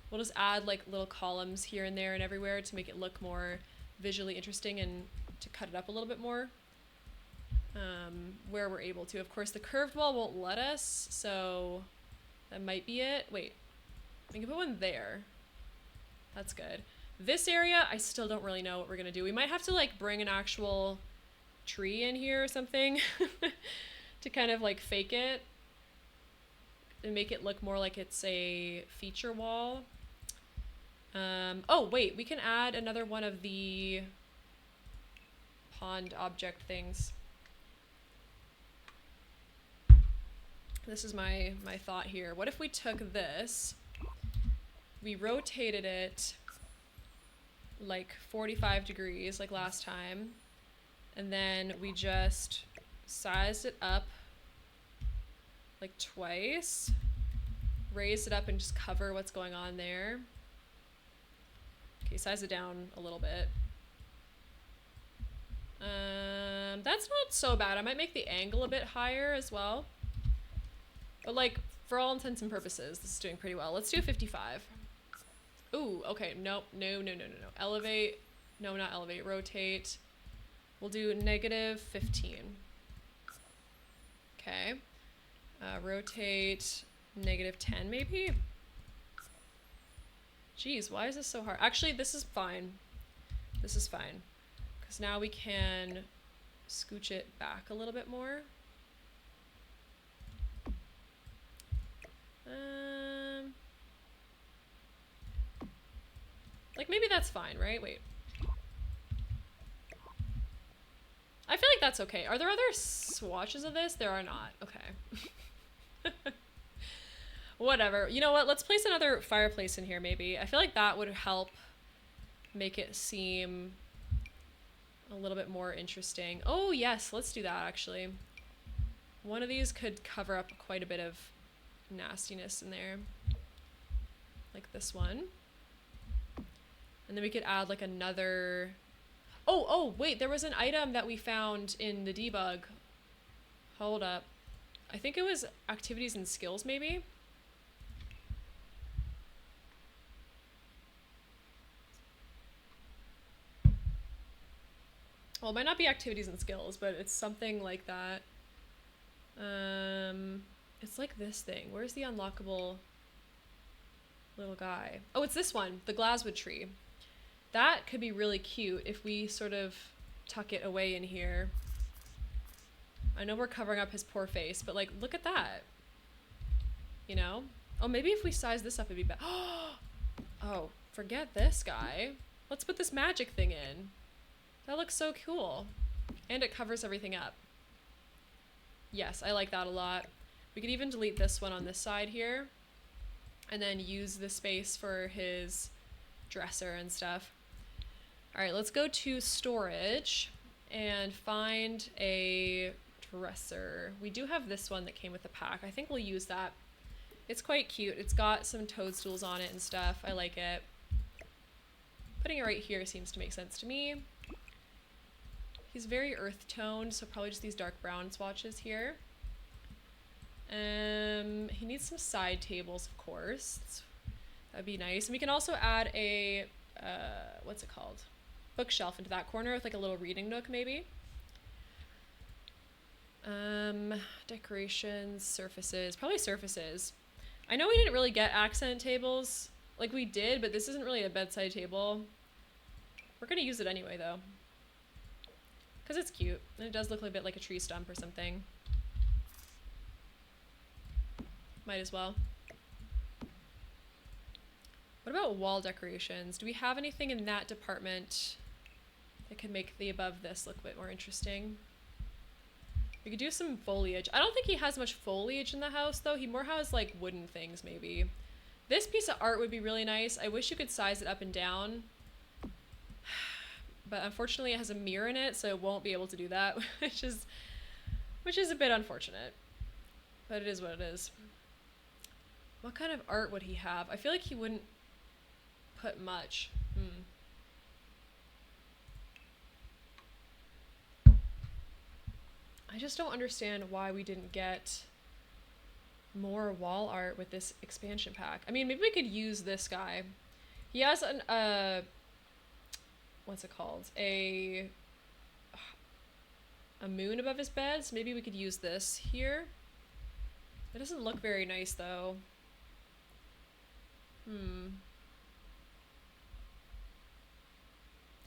We'll just add like little columns here and there and everywhere to make it look more visually interesting and to cut it up a little bit more where we're able to. Of course, the curved wall won't let us, so that might be it. Wait, we can put one there. That's good. This area, I still don't really know what we're gonna do. We might have to like bring an actual tree in here or something to kind of like fake it and make it look more like it's a feature wall. Oh wait, we can add another one of the pond object things. This is my thought here. What if we took this, we rotated it like 45 degrees like last time, and then we just sized it up like twice, raise it up and just cover what's going on there. Okay, size it down a little bit. That's not so bad. I might make the angle a bit higher as well. But like, for all intents and purposes, this is doing pretty well. Let's do 55. Ooh, okay, nope, no. Elevate, no, not elevate, rotate. We'll do -15. Okay. Rotate -10 maybe? Jeez, why is this so hard? Actually, this is fine. This is fine. Because now we can scooch it back a little bit more. Like maybe that's fine, right? Wait. I feel like that's okay. Are there other swatches of this? There are not. Okay. Whatever. You know what? Let's place another fireplace in here maybe. I feel like that would help make it seem a little bit more interesting. Oh yes, let's do that actually. One of these could cover up quite a bit of nastiness in there. Like this one. And then we could add like another... Oh, wait, there was an item that we found in the debug. Hold up. I think it was activities and skills, maybe? Well, it might not be activities and skills, but it's something like that. It's like this thing. Where's the unlockable little guy? Oh, it's this one, the Glaswood tree. That could be really cute if we sort of tuck it away in here. I know we're covering up his poor face, but like, look at that. You know? Oh, maybe if we size this up, it'd be better. Oh, forget this guy. Let's put this magic thing in. That looks so cool. And it covers everything up. Yes, I like that a lot. We could even delete this one on this side here. And then use the space for his dresser and stuff. All right, let's go to storage and find a dresser. We do have this one that came with the pack. I think we'll use that. It's quite cute. It's got some toadstools on it and stuff. I like it. Putting it right here seems to make sense to me. He's very earth toned, so probably just these dark brown swatches here. He needs some side tables, of course. That'd be nice. And we can also add a, what's it called? Bookshelf into that corner with like a little reading nook maybe. Decorations, surfaces, probably surfaces. I know we didn't really get accent tables. Like we did, but this isn't really a bedside table. We're gonna use it anyway though. Because it's cute. And it does look a bit like a tree stump or something. Might as well. What about wall decorations? Do we have anything in that department that could make the above this look a bit more interesting? We could do some foliage. I don't think he has much foliage in the house though. He more has like wooden things maybe. This piece of art would be really nice. I wish you could size it up and down. But unfortunately it has a mirror in it, so it won't be able to do that, which is a bit unfortunate. But it is what it is. What kind of art would he have? I feel like he wouldn't put much. I just don't understand why we didn't get more wall art with this expansion pack. I mean, maybe we could use this guy. He has an, what's it called? A moon above his bed, so maybe we could use this here. It doesn't look very nice though.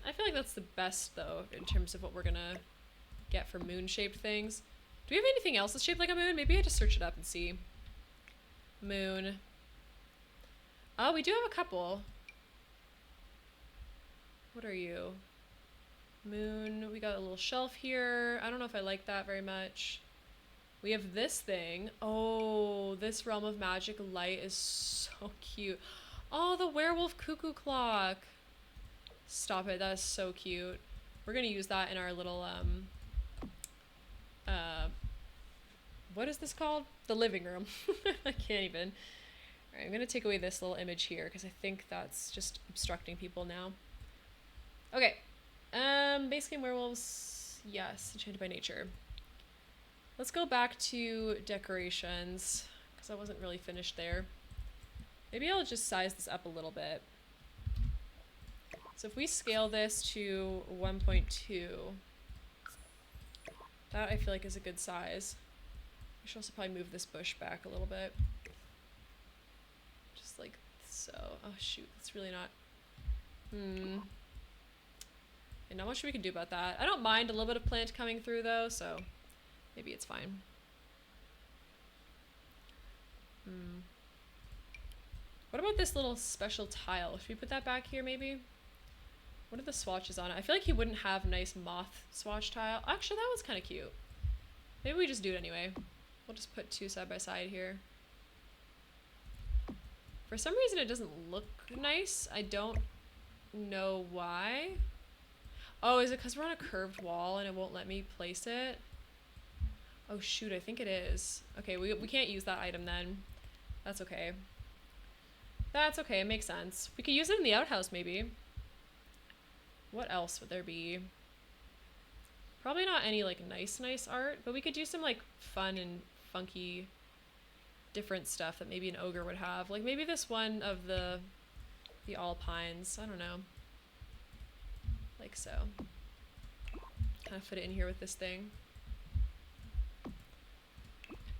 I feel like that's the best though in terms of what we're gonna get for moon shaped things. Do we have anything else that's shaped like a moon? Maybe I just search it up and see. Moon. Oh, we do have a couple. What are you? Moon. We got a little shelf here. I don't know if I like that very much. We have this thing. Oh, this Realm of Magic light is so cute. Oh, the werewolf cuckoo clock. Stop it. That is so cute. We're going to use that in our little, what is this called? The living room. I can't even. All right, I'm going to take away this little image here because I think that's just obstructing people now. Okay. Basically werewolves. Yes, Enchanted by Nature. Let's go back to decorations because I wasn't really finished there. Maybe I'll just size this up a little bit. So if we scale this to 1.2, that I feel like is a good size. I should also probably move this bush back a little bit. Just like so. Oh shoot, that's really not. And not much we can do about that. I don't mind a little bit of plant coming through though, so maybe it's fine. What about this little special tile? Should we put that back here maybe? What are the swatches on it? I feel like he wouldn't have nice moth swatch tile. Actually, that one's kind of cute. Maybe we just do it anyway. We'll just put two side by side here. For some reason it doesn't look nice. I don't know why. Oh, is it because we're on a curved wall and it won't let me place it? Oh shoot, I think it is. Okay, we can't use that item then. That's okay. That's okay, it makes sense. We could use it in the outhouse maybe. What else would there be? Probably not any like nice art, but we could do some like fun and funky different stuff that maybe an ogre would have. Like maybe this one of the alpines, I don't know. Like so. Kind of fit it in here with this thing.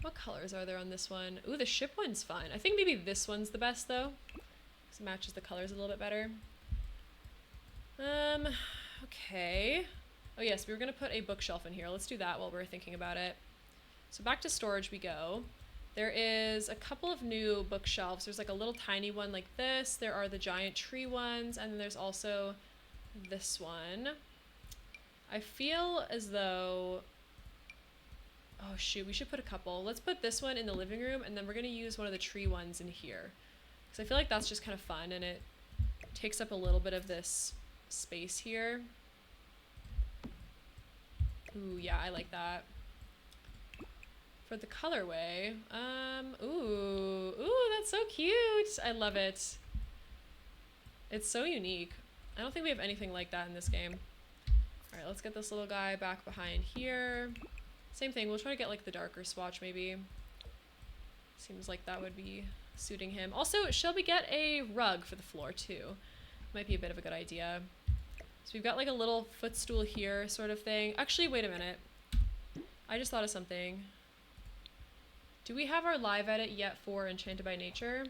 What colors are there on this one? Ooh, the ship one's fun. I think maybe this one's the best though. Because it matches the colors a little bit better. Okay. Oh yes, we were gonna put a bookshelf in here. Let's do that while we're thinking about it. So back to storage we go. There is a couple of new bookshelves. There's like a little tiny one like this. There are the giant tree ones, and then there's also this one. I feel as though, oh shoot, we should put a couple. Let's put this one in the living room, and then we're gonna use one of the tree ones in here. Because I feel like that's just kind of fun, and it takes up a little bit of this space here. Ooh, yeah, I like that. For the colorway, ooh, that's so cute. I love it. It's so unique. I don't think we have anything like that in this game. All right, let's get this little guy back behind here. Same thing, we'll try to get like the darker swatch maybe. Seems like that would be suiting him. Also, shall we get a rug for the floor too? Might be a bit of a good idea. So we've got like a little footstool here sort of thing. Actually, wait a minute. I just thought of something. Do we have our live edit yet for Enchanted by Nature?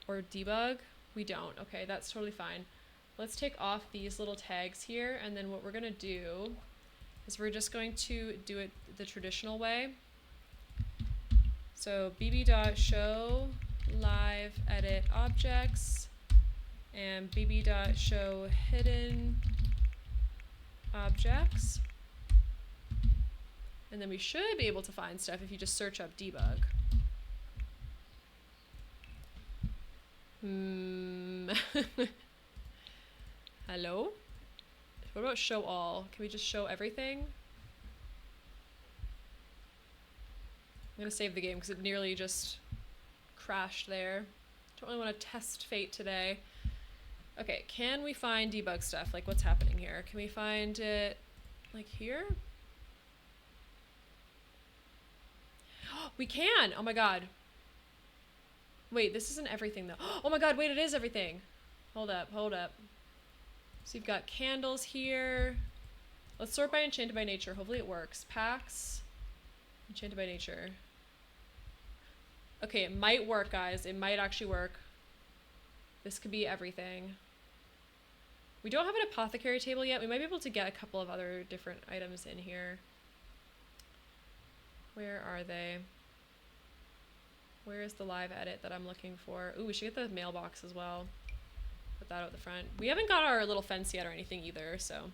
Or debug? We don't. Okay, that's totally fine. Let's take off these little tags here, and then what we're gonna do is we're just going to do it the traditional way. So bb.show live edit objects and bb.show hidden objects. And then we should be able to find stuff if you just search up debug. Hello? What about show all? Can we just show everything? I'm gonna save the game because it nearly just crashed there. Don't really want to test fate today. Okay, can we find debug stuff? Like, what's happening here? Can we find it, like, here? We can! Oh my god. Wait, this isn't everything, though. Oh my god, wait, it is everything! Hold up, hold up. So you've got candles here. Let's sort by Enchanted by Nature. Hopefully it works. Packs. Enchanted by Nature. Okay, it might work, guys. It might actually work. This could be everything. We don't have an apothecary table yet. We might be able to get a couple of other different items in here. Where are they? Where is the live edit that I'm looking for? Ooh, we should get the mailbox as well. Put that out the front. We haven't got our little fence yet or anything either, so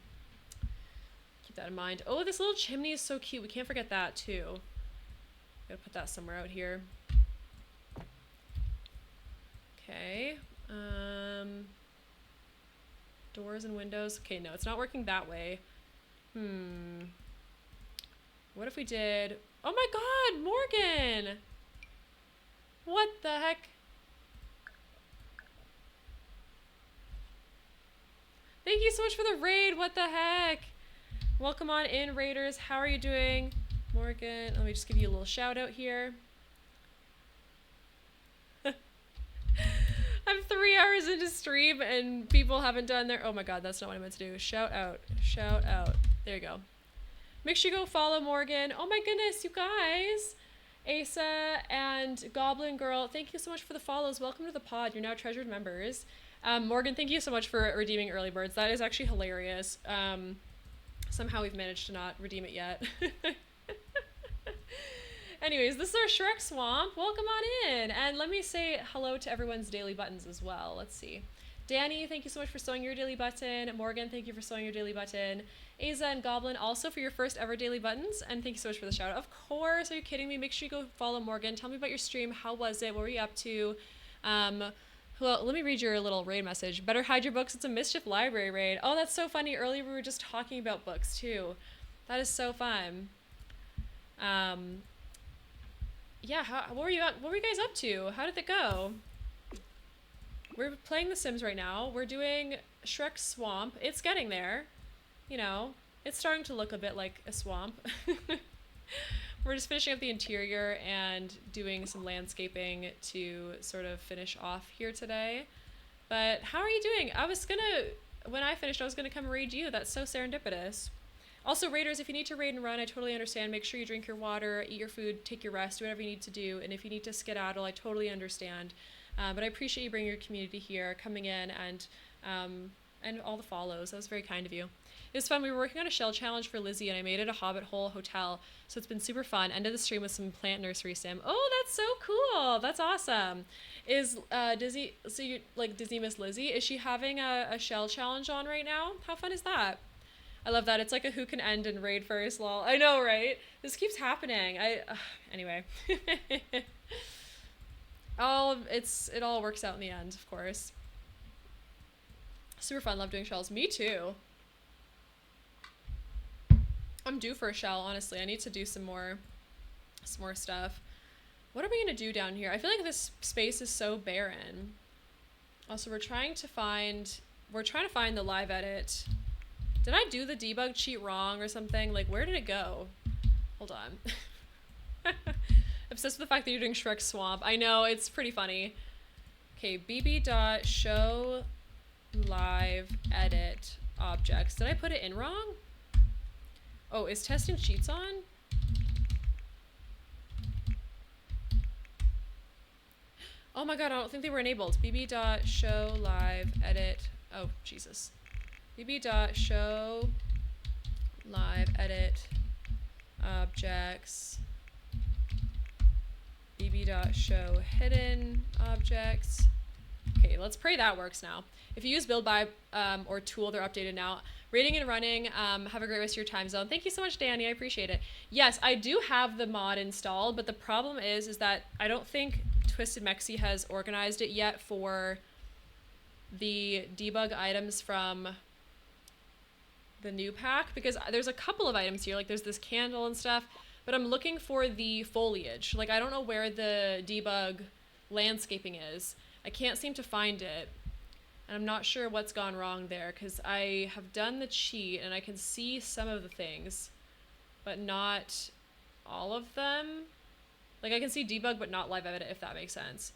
keep that in mind. Oh, this little chimney is so cute. We can't forget that too. Gotta put that somewhere out here. Okay. Doors and windows. Okay, no, it's not working that way. What if we did... Oh my god, Morgan! What the heck? Thank you so much for the raid. What the heck? Welcome on in, raiders. How are you doing? Morgan, let me just give you a little shout out here. I'm 3 hours into stream and people haven't done their... Oh my god, that's not what I meant to do. Shout out. Shout out. There you go. Make sure you go follow Morgan. Oh my goodness, you guys. Asa and Goblin Girl, thank you so much for the follows. Welcome to the pod. You're now treasured members. Morgan, thank you so much for redeeming early birds. That is actually hilarious. Somehow we've managed to not redeem it yet. Anyways, this is our Shrek Swamp. Welcome on in. And let me say hello to everyone's daily buttons as well. Let's see. Danny, thank you so much for sewing your daily button. Morgan, thank you for sewing your daily button. Aza and Goblin, also for your first ever daily buttons. And thank you so much for the shout out. Of course, are you kidding me? Make sure you go follow Morgan. Tell me about your stream. How was it? What were you up to? Well, let me read your little raid message. Better hide your books. It's a Mischief Library raid. Oh, that's so funny. Earlier we were just talking about books too. That is so fun. Yeah, what were you guys up to? How did it go? We're playing The Sims right now. We're doing SHREK'S Swamp. It's getting there. You know, it's starting to look a bit like a swamp. We're just finishing up the interior and doing some landscaping to sort of finish off here today. But how are you doing? When I finished, I was gonna come raid you. That's so serendipitous. Also, raiders, if you need to raid and run, I totally understand. Make sure you drink your water, eat your food, take your rest, do whatever you need to do. And if you need to skedaddle, I totally understand. But I appreciate you bringing your community here, coming in, and all the follows. That was very kind of you. It was fun. We were working on a shell challenge for Lizzie, and I made it a Hobbit Hole hotel, so it's been super fun. Ended the stream with some plant nursery sim. Oh, that's so cool. That's awesome. Is Disney, so you like Disney Miss Lizzie, is she having a shell challenge on right now? How fun is that? I love that. It's like a who can end and raid first, lol. I know, right? This keeps happening. Anyway. It all works out in the end, of course. Super fun. Love doing shells. Me too. I'm due for a shell, honestly. I need to do some more stuff. What are we gonna do down here? I feel like this space is so barren. Also, we're trying to find the live edit. Did I do the debug cheat wrong or something? Like, where did it go? Hold on. Obsessed with the fact that you're doing Shrek's Swamp. I know, it's pretty funny. Okay, bb.show live edit objects. Did I put it in wrong? Oh, is testing cheats on? Oh my god, I don't think they were enabled. bb.show live edit. Oh, Jesus. bb.show live edit objects. bb.show hidden objects. Okay, let's pray that works now. If you use build by or tool, they're updated now. Rating and running, have a great rest of your time zone. Thank you so much, Danny, I appreciate it. Yes, I do have the mod installed, but the problem is that I don't think Twisted Mexi has organized it yet for the debug items from the new pack, because there's a couple of items here, like there's this candle and stuff, but I'm looking for the foliage. Like, I don't know where the debug landscaping is. I can't seem to find it. And I'm not sure what's gone wrong there, because I have done the cheat and I can see some of the things, but not all of them. Like, I can see debug, but not live edit, if that makes sense.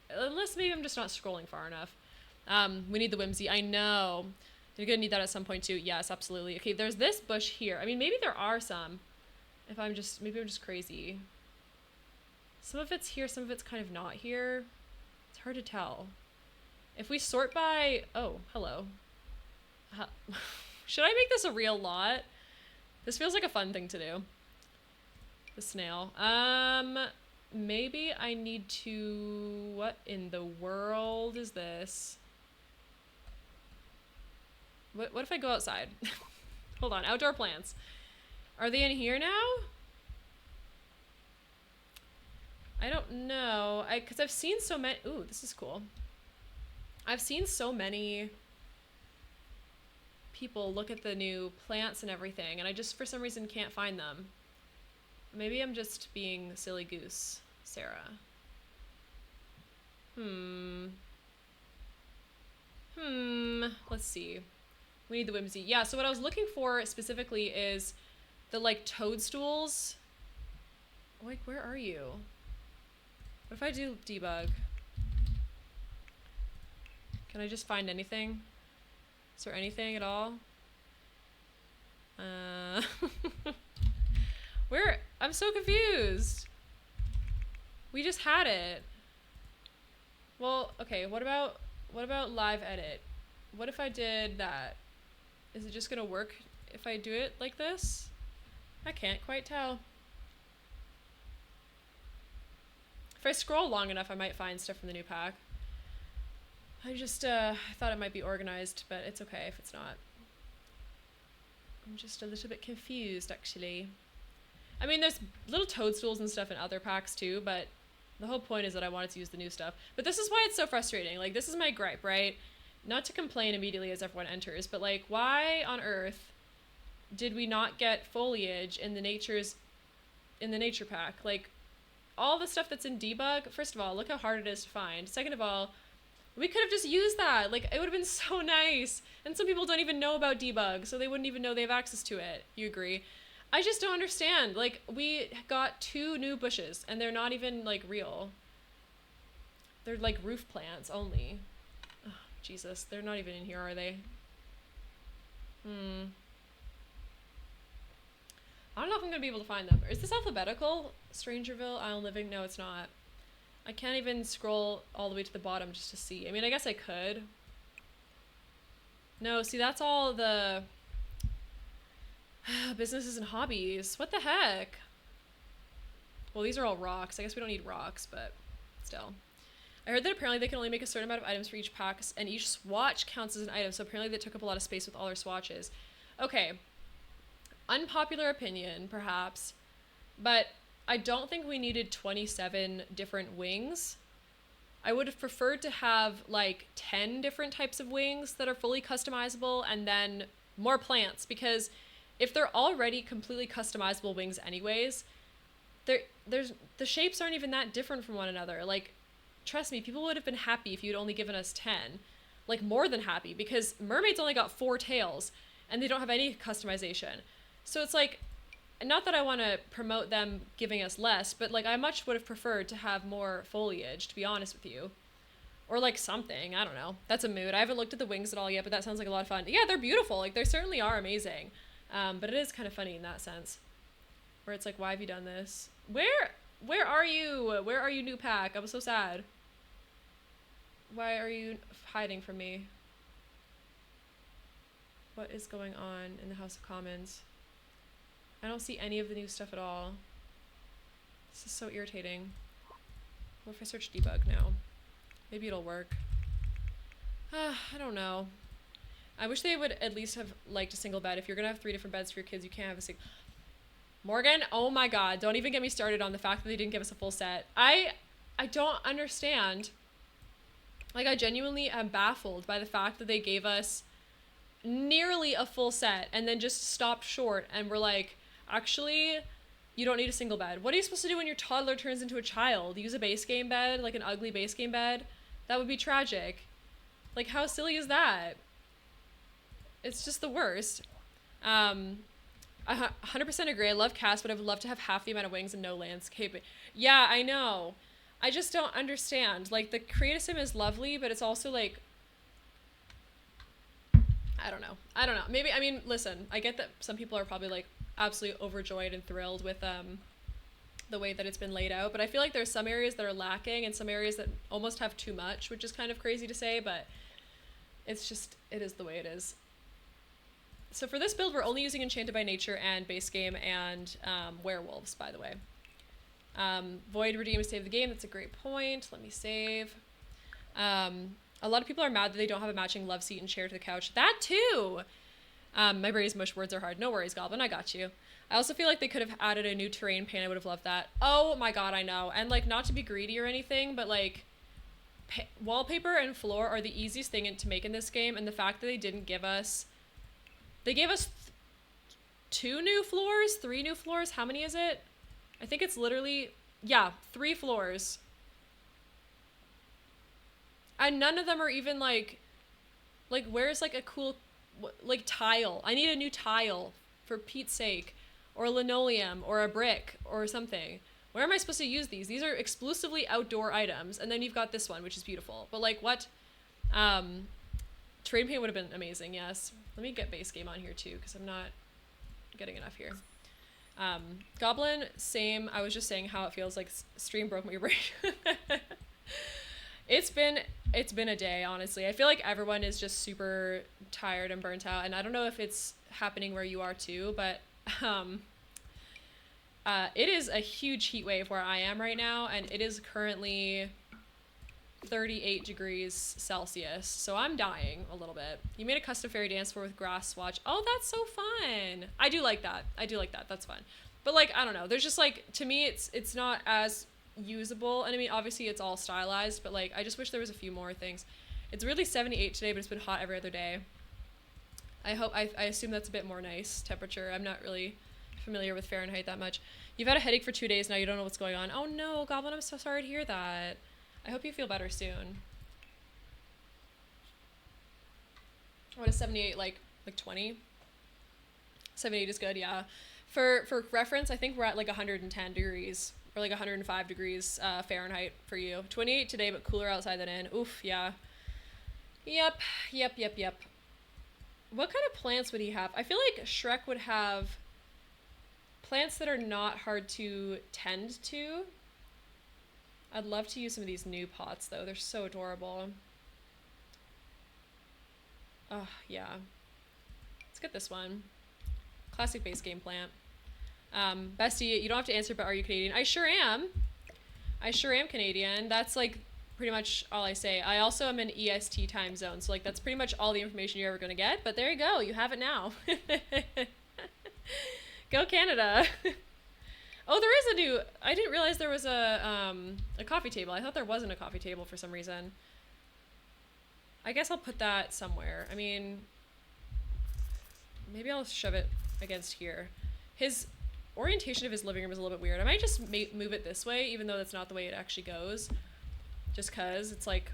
Unless maybe I'm just not scrolling far enough. We need the whimsy. I know. You're gonna need that at some point too. Yes, absolutely. Okay, there's this bush here. I mean, maybe there are some. Maybe I'm just crazy. Some of it's here, some of it's kind of not here. It's hard to tell. If we sort by, oh, hello. Should I make this a real lot? This feels like a fun thing to do. The snail. Maybe I need to, what in the world is this? What if I go outside? Hold on, outdoor plants. Are they in here now? I don't know. Because I've seen so many, ooh, this is cool. I've seen so many people look at the new plants and everything, and I just, for some reason, can't find them. Maybe I'm just being silly goose, Sarah. Let's see. We need the whimsy. Yeah, so what I was looking for specifically is the, like, toadstools. Like, where are you? What if I do debug? Can I just find anything? Is there anything at all? Where? I'm so confused. We just had it. Well, okay, what about live edit? What if I did that? Is it just gonna work if I do it like this? I can't quite tell. If I scroll long enough, I might find stuff from the new pack. I just, I thought it might be organized, but it's okay if it's not. I'm just a little bit confused, actually. I mean, there's little toadstools and stuff in other packs too, but the whole point is that I wanted to use the new stuff. But this is why it's so frustrating. Like, this is my gripe, right? Not to complain immediately as everyone enters, but like, why on earth did we not get foliage in the nature pack? Like, all the stuff that's in debug, first of all, look how hard it is to find. Second of all, we could have just used that. Like, it would have been so nice. And some people don't even know about debug, so they wouldn't even know they have access to it. You agree? I just don't understand. Like, we got 2 new bushes, and they're not even, like, real. They're, like, roof plants only. Oh, Jesus. They're not even in here, are they? I don't know if I'm going to be able to find them. Is this alphabetical? Strangerville, Island Living? No, it's not. I can't even scroll all the way to the bottom just to see. I mean, I guess I could. No, see, that's all the Businesses and hobbies. What the heck? Well, these are all rocks. I guess we don't need rocks, but still. I heard that apparently they can only make a certain amount of items for each pack, and each swatch counts as an item, so apparently they took up a lot of space with all their swatches. Okay. Unpopular opinion, perhaps, but I don't think we needed 27 different wings. I would have preferred to have like 10 different types of wings that are fully customizable and then more plants, because if they're already completely customizable wings anyways, there's the shapes aren't even that different from one another. Like, trust me, people would have been happy if you'd only given us 10. Like, more than happy, because mermaids only got 4 tails and they don't have any customization. So it's like, not that I want to promote them giving us less, but like I much would have preferred to have more foliage, to be honest with you. Or like something, I don't know. That's a mood. I haven't looked at the wings at all yet, but that sounds like a lot of fun. Yeah, they're beautiful. Like, they certainly are amazing. But it is kind of funny in that sense. Where it's like, why have you done this? Where are you? Where are you, new pack? I'm so sad. Why are you hiding from me? What is going on in the House of Commons? I don't see any of the new stuff at all. This is so irritating. What if I search debug now? Maybe it'll work. I don't know. I wish they would at least have liked a single bed. If you're gonna have 3 different beds for your kids, you can't have a single. Morgan, oh my god, don't even get me started on the fact that they didn't give us a full set. I don't understand. Like, I genuinely am baffled by the fact that they gave us nearly a full set and then just stopped short and were like, actually, you don't need a single bed. What are you supposed to do when your toddler turns into a child? Use a base game bed, like an ugly base game bed? That would be tragic. Like, how silly is that? It's just the worst. I 100% agree. I love cast, but I would love to have half the amount of wings and no landscape. Yeah, I know. I just don't understand. Like, the create a sim is lovely, but it's also like, I don't know. Maybe, I mean, listen, I get that some people are probably like absolutely overjoyed and thrilled with the way that it's been laid out, but I feel like there's some areas that are lacking and some areas that almost have too much, which is kind of crazy to say, but it's just, it is the way it is. So for this build, we're only using Enchanted by Nature and base game and werewolves, by the way. Void, redeem, save the game. That's a great point. Let me save. A lot of people are mad that they don't have a matching love seat and chair to the couch. That too! My brain's mush, words are hard. No worries, Goblin, I got you. I also feel like they could have added a new terrain pane. I would have loved that. Oh my god, I know. And like, not to be greedy or anything, but like, wallpaper and floor are the easiest thing to make in this game, and the fact that they didn't give us... They gave us 2 new floors? 3 new floors? How many is it? I think it's literally... Yeah, 3 floors. And none of them are even like, where's like a cool, like, tile? I need a new tile, for Pete's sake. Or linoleum, or a brick, or something. Where am I supposed to use these? These are exclusively outdoor items. And then you've got this one, which is beautiful. But like, what? Terrain paint would have been amazing, yes. Let me get base game on here too, because I'm not getting enough here. Goblin, same. I was just saying how it feels like stream broke my brain. It's been a day, honestly. I feel like everyone is just super tired and burnt out, and I don't know if it's happening where you are too, but it is a huge heat wave where I am right now, and it is currently 38 degrees Celsius, so I'm dying a little bit. You made a custom fairy dance floor with grass swatch. Oh, that's so fun. I do like that. That's fun. But like, I don't know. There's just like, to me, it's not as usable. And I mean, obviously it's all stylized, but like, I just wish there was a few more things. It's really 78 today, but it's been hot every other day. I assume that's a bit more nice temperature. I'm not really familiar with Fahrenheit that much. You've had a headache for 2 days now. You don't know what's going on. Oh no, Goblin, I'm so sorry to hear that. I hope you feel better soon. What is 78, like 20? 78 is good, yeah. For reference, I think we're at like 110 degrees or like 105 degrees Fahrenheit for you. 28 today, but cooler outside than in. Oof, yeah. Yep. What kind of plants would he have? I feel like Shrek would have plants that are not hard to tend to. I'd love to use some of these new pots, though. They're so adorable. Oh, yeah. Let's get this one. Classic base game plant. Bestie, you don't have to answer, but are you Canadian? I sure am. I sure am Canadian. That's like pretty much all I say. I also am in EST time zone, so like that's pretty much all the information you're ever gonna get. But there you go, you have it now. Go Canada. Oh, there is a new. I didn't realize there was a coffee table. I thought there wasn't a coffee table for some reason. I guess I'll put that somewhere. I mean, maybe I'll shove it against here. His orientation of his living room is a little bit weird. I might just move it this way, even though that's not the way it actually goes. Just cause it's like,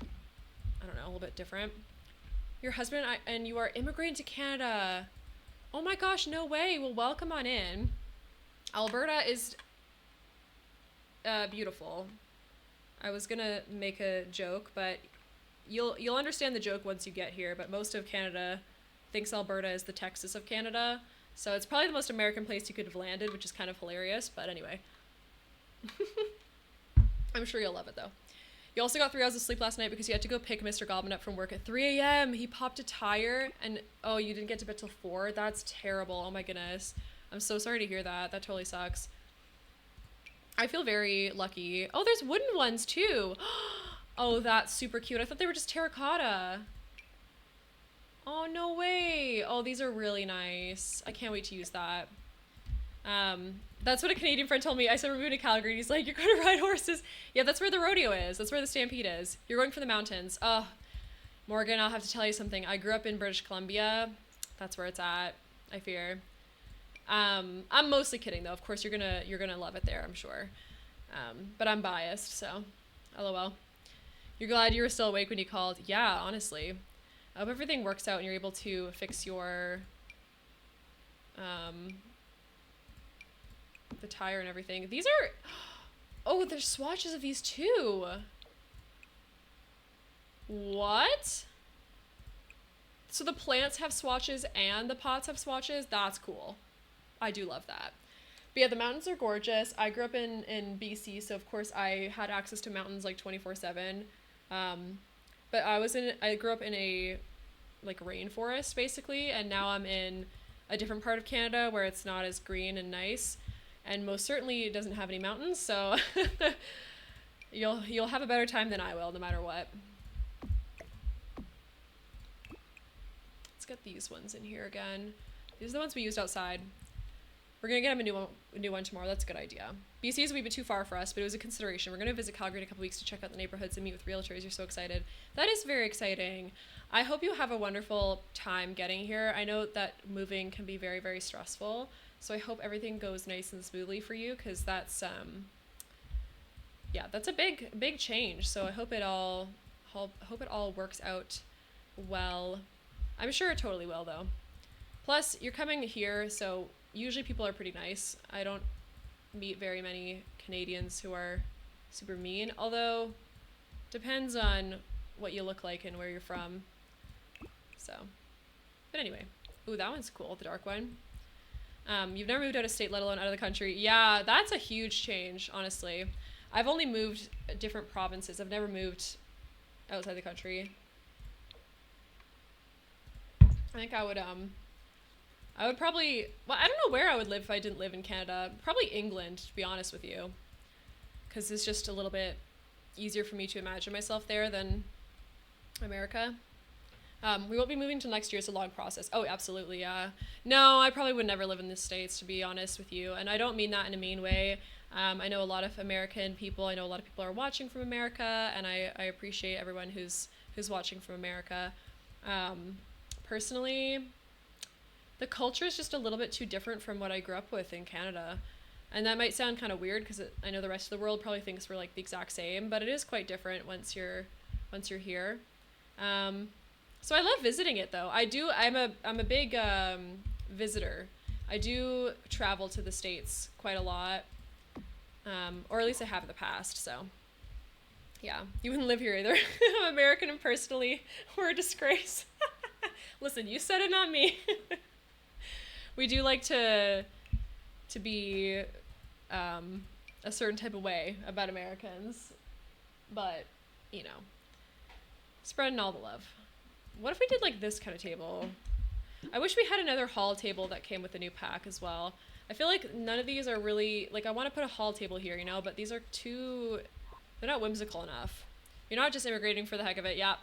I don't know, a little bit different. Your husband and you are immigrating to Canada. Oh my gosh, no way. Well, welcome on in. Alberta is beautiful. I was gonna make a joke, but you'll understand the joke once you get here. But most of Canada thinks Alberta is the Texas of Canada, so it's probably the most American place you could have landed, which is kind of hilarious. But anyway, I'm sure you'll love it though. You also got 3 hours of sleep last night because you had to go pick Mr. Goblin up from work at 3 a.m. He popped a tire, and oh, you didn't get to bed till 4. That's terrible. Oh my goodness. I'm so sorry to hear that. That totally sucks. I feel very lucky. Oh, there's wooden ones too. Oh, that's super cute. I thought they were just terracotta. Oh, no way. Oh, these are really nice. I can't wait to use that. That's what a Canadian friend told me. I said, we're moving to Calgary. And he's like, you're going to ride horses. Yeah, that's where the rodeo is. That's where the stampede is. You're going for the mountains. Oh, Morgan, I'll have to tell you something. I grew up in British Columbia. That's where it's at, I fear. I'm mostly kidding though. Of course, you're gonna love it there, I'm sure. But I'm biased, so LOL. You're glad you were still awake when you called? Yeah, honestly. I hope everything works out and you're able to fix your the tire and everything. These are, oh, there's swatches of these too. What? So the plants have swatches and the pots have swatches? That's cool. I do love that. But yeah, the mountains are gorgeous. I grew up in BC, so of course I had access to mountains like 24/7. But I grew up in a like rainforest basically, and now I'm in a different part of Canada where it's not as green and nice, and most certainly it doesn't have any mountains, so you'll have a better time than I will, no matter what. Let's get these ones in here again. These are the ones we used outside. We're gonna get him a new one tomorrow. That's a good idea. BC is a wee bit too far for us, but it was a consideration. We're gonna visit Calgary in a couple weeks to check out the neighborhoods and meet with realtors. You're so excited. That is very exciting. I hope you have a wonderful time getting here. I know that moving can be very, very stressful, so I hope everything goes nice and smoothly for you, because that's yeah, that's a big change. So I hope it all works out well. I'm sure it totally will though. Plus, you're coming here, so usually people are pretty nice. I don't meet very many Canadians who are super mean, although depends on what you look like and where you're from. So, but anyway. Ooh, that one's cool, the dark one. You've never moved out of state, let alone out of the country. Yeah, that's a huge change, honestly. I've only moved different provinces. I've never moved outside the country. I think I would probably, well, I don't know where I would live if I didn't live in Canada. Probably England, to be honest with you. Because it's just a little bit easier for me to imagine myself there than America. We won't be moving till next year. It's a long process. Oh, absolutely, yeah. No, I probably would never live in the States, to be honest with you. And I don't mean that in a mean way. I know a lot of American people. I know a lot of people are watching from America, and I appreciate everyone who's watching from America. Personally, the culture is just a little bit too different from what I grew up with in Canada. And that might sound kind of weird because I know the rest of the world probably thinks we're like the exact same, but it is quite different once you're here. So I love visiting it though. I'm a big visitor. I do travel to the States quite a lot. Or at least I have in the past, so yeah. You wouldn't live here either. I'm American and personally we're a disgrace. Listen, you said it, not me. We do like to be a certain type of way about Americans, but spreading all the love. What if we did like this kind of table? I wish we had another haul table that came with the new pack as well. I feel like none of these are really, like I want to put a haul table here, you know, but these are too, they're not whimsical enough. You're not just immigrating for the heck of it, yeah.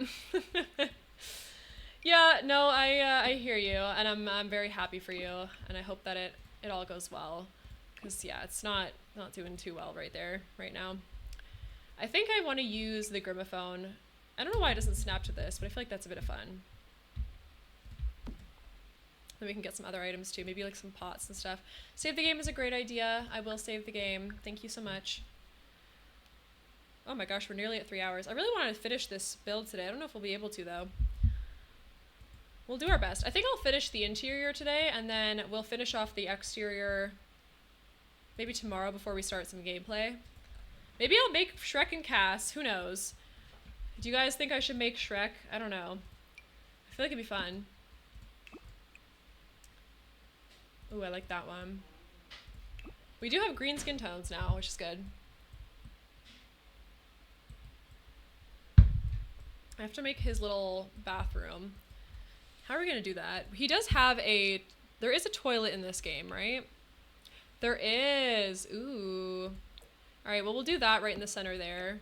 Yeah, no, I hear you, and I'm very happy for you, and I hope that it all goes well, because yeah, it's not doing too well right there, right now. I think I want to use the Grimophone. I don't know why it doesn't snap to this, but I feel like that's a bit of fun. Then we can get some other items too, maybe like some pots and stuff. Save the game is a great idea. I will save the game. Thank you so much. Oh my gosh, we're nearly at 3 hours. I really wanted to finish this build today. I don't know if we'll be able to though. We'll do our best. I think I'll finish the interior today, and then we'll finish off the exterior maybe tomorrow before we start some gameplay. Maybe I'll make Shrek and Cass. Who knows? Do you guys think I should make Shrek? I don't know. I feel like it'd be fun. Ooh, I like that one. We do have green skin tones now, which is good. I have to make his little bathroom. How are we gonna do that? He does have a, there is a toilet in this game, right? There is, ooh. All right, well, we'll do that right in the center there.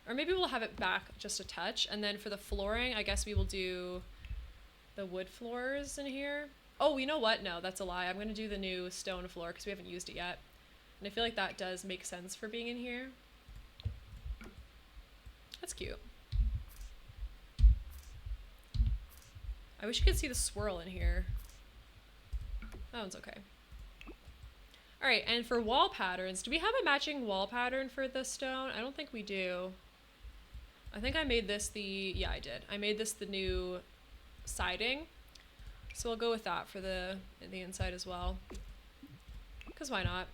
Or maybe we'll have it back just a touch. And then for the flooring, I guess we will do the wood floors in here. Oh, you know what? No, that's a lie. I'm gonna do the new stone floor because we haven't used it yet. And I feel like that does make sense for being in here. That's cute. I wish you could see the swirl in here. That one's okay. All right, and for wall patterns, do we have a matching wall pattern for the stone? I don't think we do. I think I made this the, yeah, I did. I made this the new siding. So I'll go with that for the inside as well. Because why not?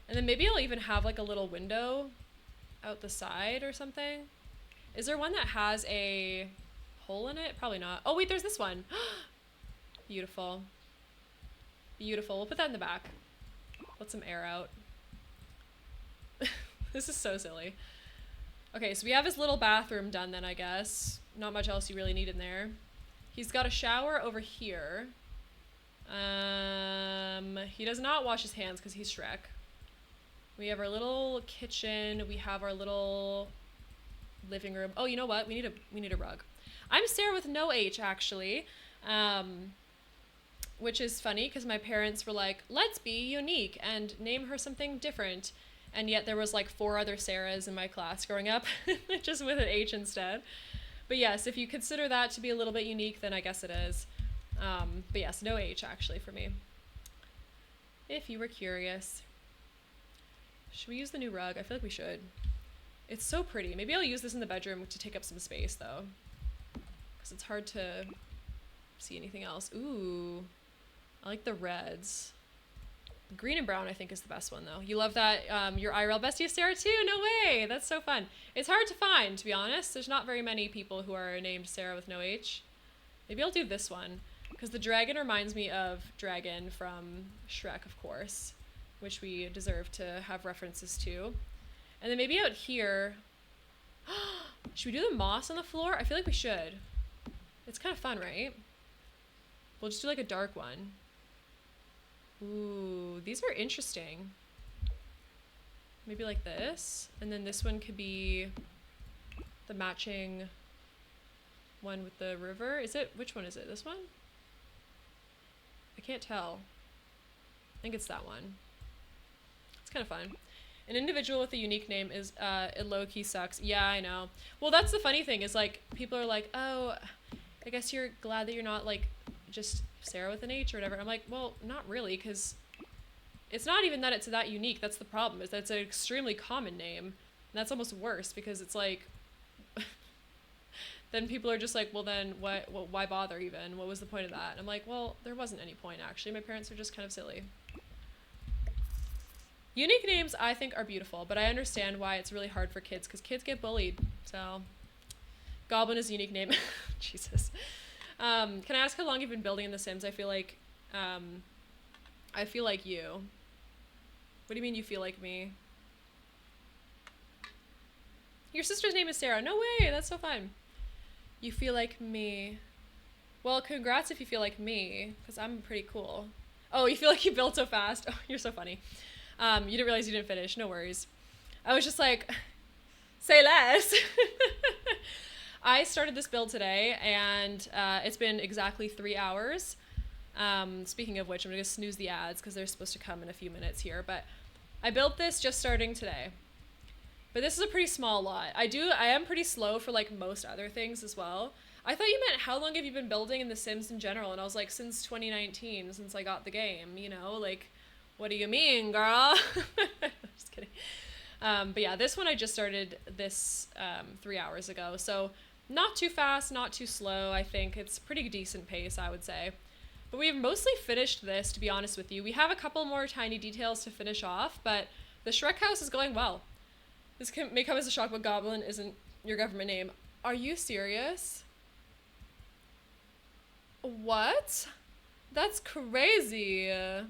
And then maybe I'll even have like a little window out the side or something. Is there one that has a hole in it? Probably not. Oh wait, there's this one. Beautiful. Beautiful. We'll put that in the back. Let some air out. This is so silly. Okay, so we have his little bathroom done then, I guess. Not much else you really need in there. He's got a shower over here. He does not wash his hands because he's Shrek. We have our little kitchen. We have our little living room. Oh, you know what? We need a rug. I'm Sarah with no H, actually. Which is funny because my parents were like, let's be unique and name her something different. And yet there was like 4 other Sarahs in my class growing up, just with an H instead. But yes, if you consider that to be a little bit unique, then I guess it is. But yes, no H actually for me. If you were curious. Should we use the new rug? I feel like we should. It's so pretty. Maybe I'll use this in the bedroom to take up some space though. Because it's hard to see anything else. Ooh, I like the reds. Green and brown I think is the best one though. You love that your IRL bestie is Sarah too? No way! That's so fun. It's hard to find, to be honest. There's not very many people who are named Sarah with no H. Maybe I'll do this one. Because the dragon reminds me of Dragon from Shrek, of course. Which we deserve to have references to. And then maybe out here... Should we do the moss on the floor? I feel like we should. It's kind of fun, right? We'll just do like a dark one. Ooh, these are interesting. Maybe like this. And then this one could be the matching one with the river. Is it, which one is it? This one? I can't tell. I think it's that one. It's kind of fun. An individual with a unique name is, it low-key sucks. Yeah, I know. Well, that's the funny thing is like, people are like, oh, I guess you're glad that you're not like just Sarah with an H or whatever. I'm like, well, not really, because it's not even that it's that unique. That's the problem, is that it's an extremely common name. And that's almost worse because it's like, then people are just like, well then why bother even? What was the point of that? And I'm like, well, there wasn't any point actually. My parents are just kind of silly. Unique names I think are beautiful, but I understand why it's really hard for kids because kids get bullied. So Goblin is a unique name. Jesus. Can I ask how long you've been building in The Sims? I feel like you. What do you mean you feel like me? Your sister's name is Sarah. No way, that's so fun. You feel like me. Well, congrats if you feel like me, because I'm pretty cool. Oh, you feel like you built so fast? Oh, you're so funny. You didn't realize you didn't finish. No worries. I was just like, say less. I started this build today, and it's been exactly 3 hours. Speaking of which, I'm going to snooze the ads because they're supposed to come in a few minutes here. But I built this just starting today. But this is a pretty small lot. I am pretty slow for like most other things as well. I thought you meant how long have you been building in The Sims in general? And I was like, since 2019, since I got the game, you know? Like, what do you mean, girl? Just kidding. But yeah, this one I just started this 3 hours ago. So not too fast, not too slow. I think it's pretty decent pace, I would say. But we've mostly finished this, to be honest with you. We have a couple more tiny details to finish off, but the Shrek house is going well. This may come as a shock, but Goblin isn't your government name. Are you serious? What? That's crazy. I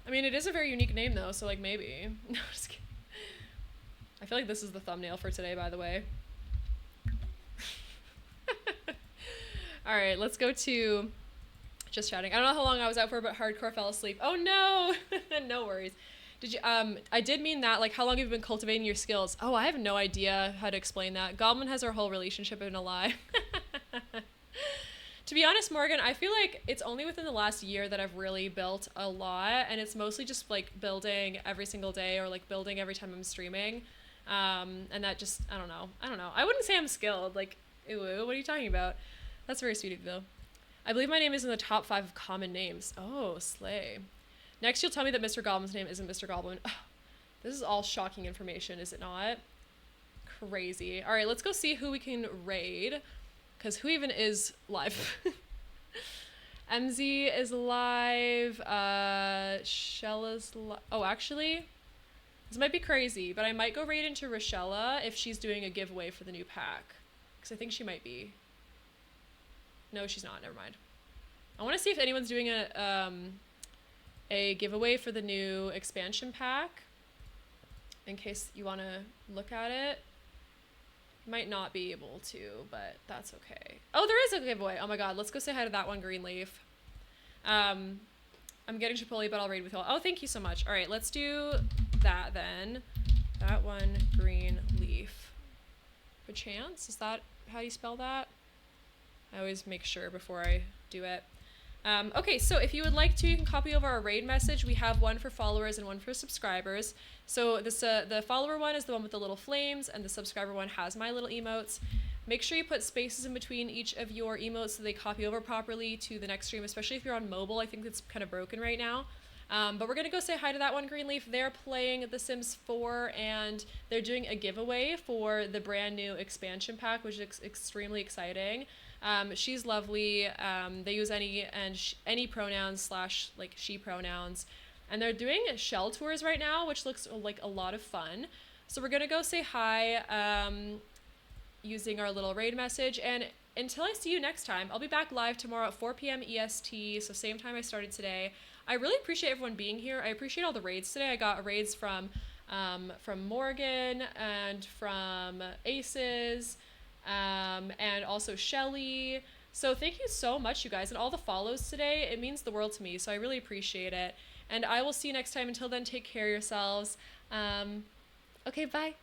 mean, it is a very unique name, though, so, like, maybe. No, just kidding. I feel like this is the thumbnail for today, by the way. Alright, let's go to just chatting. I don't know how long I was out for, but hardcore fell asleep. Oh, no! No worries. Did you, I did mean that, like, how long have you been cultivating your skills? Oh, I have no idea how to explain that. Goblin has our whole relationship in a lie. To be honest, Morgan, I feel like it's only within the last year that I've really built a lot, and it's mostly just like building every single day or like building every time I'm streaming. And that just, I don't know. I wouldn't say I'm skilled. Like, ew, what are you talking about? That's very sweet of you, though. I believe my name is in the top 5 of common names. Oh, slay. Next, you'll tell me that Mr. Goblin's name isn't Mr. Goblin. Oh, this is all shocking information, is it not? Crazy. All right, let's go see who we can raid. Because who even is live? MZ is live. Shella's live. Oh, actually, this might be crazy, but I might go raid into Rochella if she's doing a giveaway for the new pack. Because I think she might be. No, she's not. Never mind. I want to see if anyone's doing a giveaway for the new expansion pack. In case you want to look at it. Might not be able to, but that's okay. Oh, there is a giveaway. Oh my god, let's go say hi to that one, Greenleaf. I'm getting Chipotle, but I'll raid with you. Oh, thank you so much. All right, let's do that then. That one, Greenleaf. Perchance? Is that how you spell that? I always make sure before I do it. Okay, so if you would like to, you can copy over our raid message. We have one for followers and one for subscribers. So this the follower one is the one with the little flames, and the subscriber one has my little emotes. Make sure you put spaces in between each of your emotes so they copy over properly to the next stream, especially if you're on mobile. I think it's kind of broken right now. But we're going to go say hi to that one, Greenleaf. They're playing The Sims 4, and they're doing a giveaway for the brand new expansion pack, which is extremely exciting. She's lovely. They use any pronouns / like she pronouns. And they're doing shell tours right now, which looks like a lot of fun. So we're going to go say hi using our little raid message. And until I see you next time, I'll be back live tomorrow at 4 p.m. EST, so same time I started today. I really appreciate everyone being here. I appreciate all the raids today. I got raids from Morgan and from Aces and also Shelly. So thank you so much, you guys, and all the follows today. It means the world to me, so I really appreciate it. And I will see you next time. Until then, take care of yourselves. Okay, bye.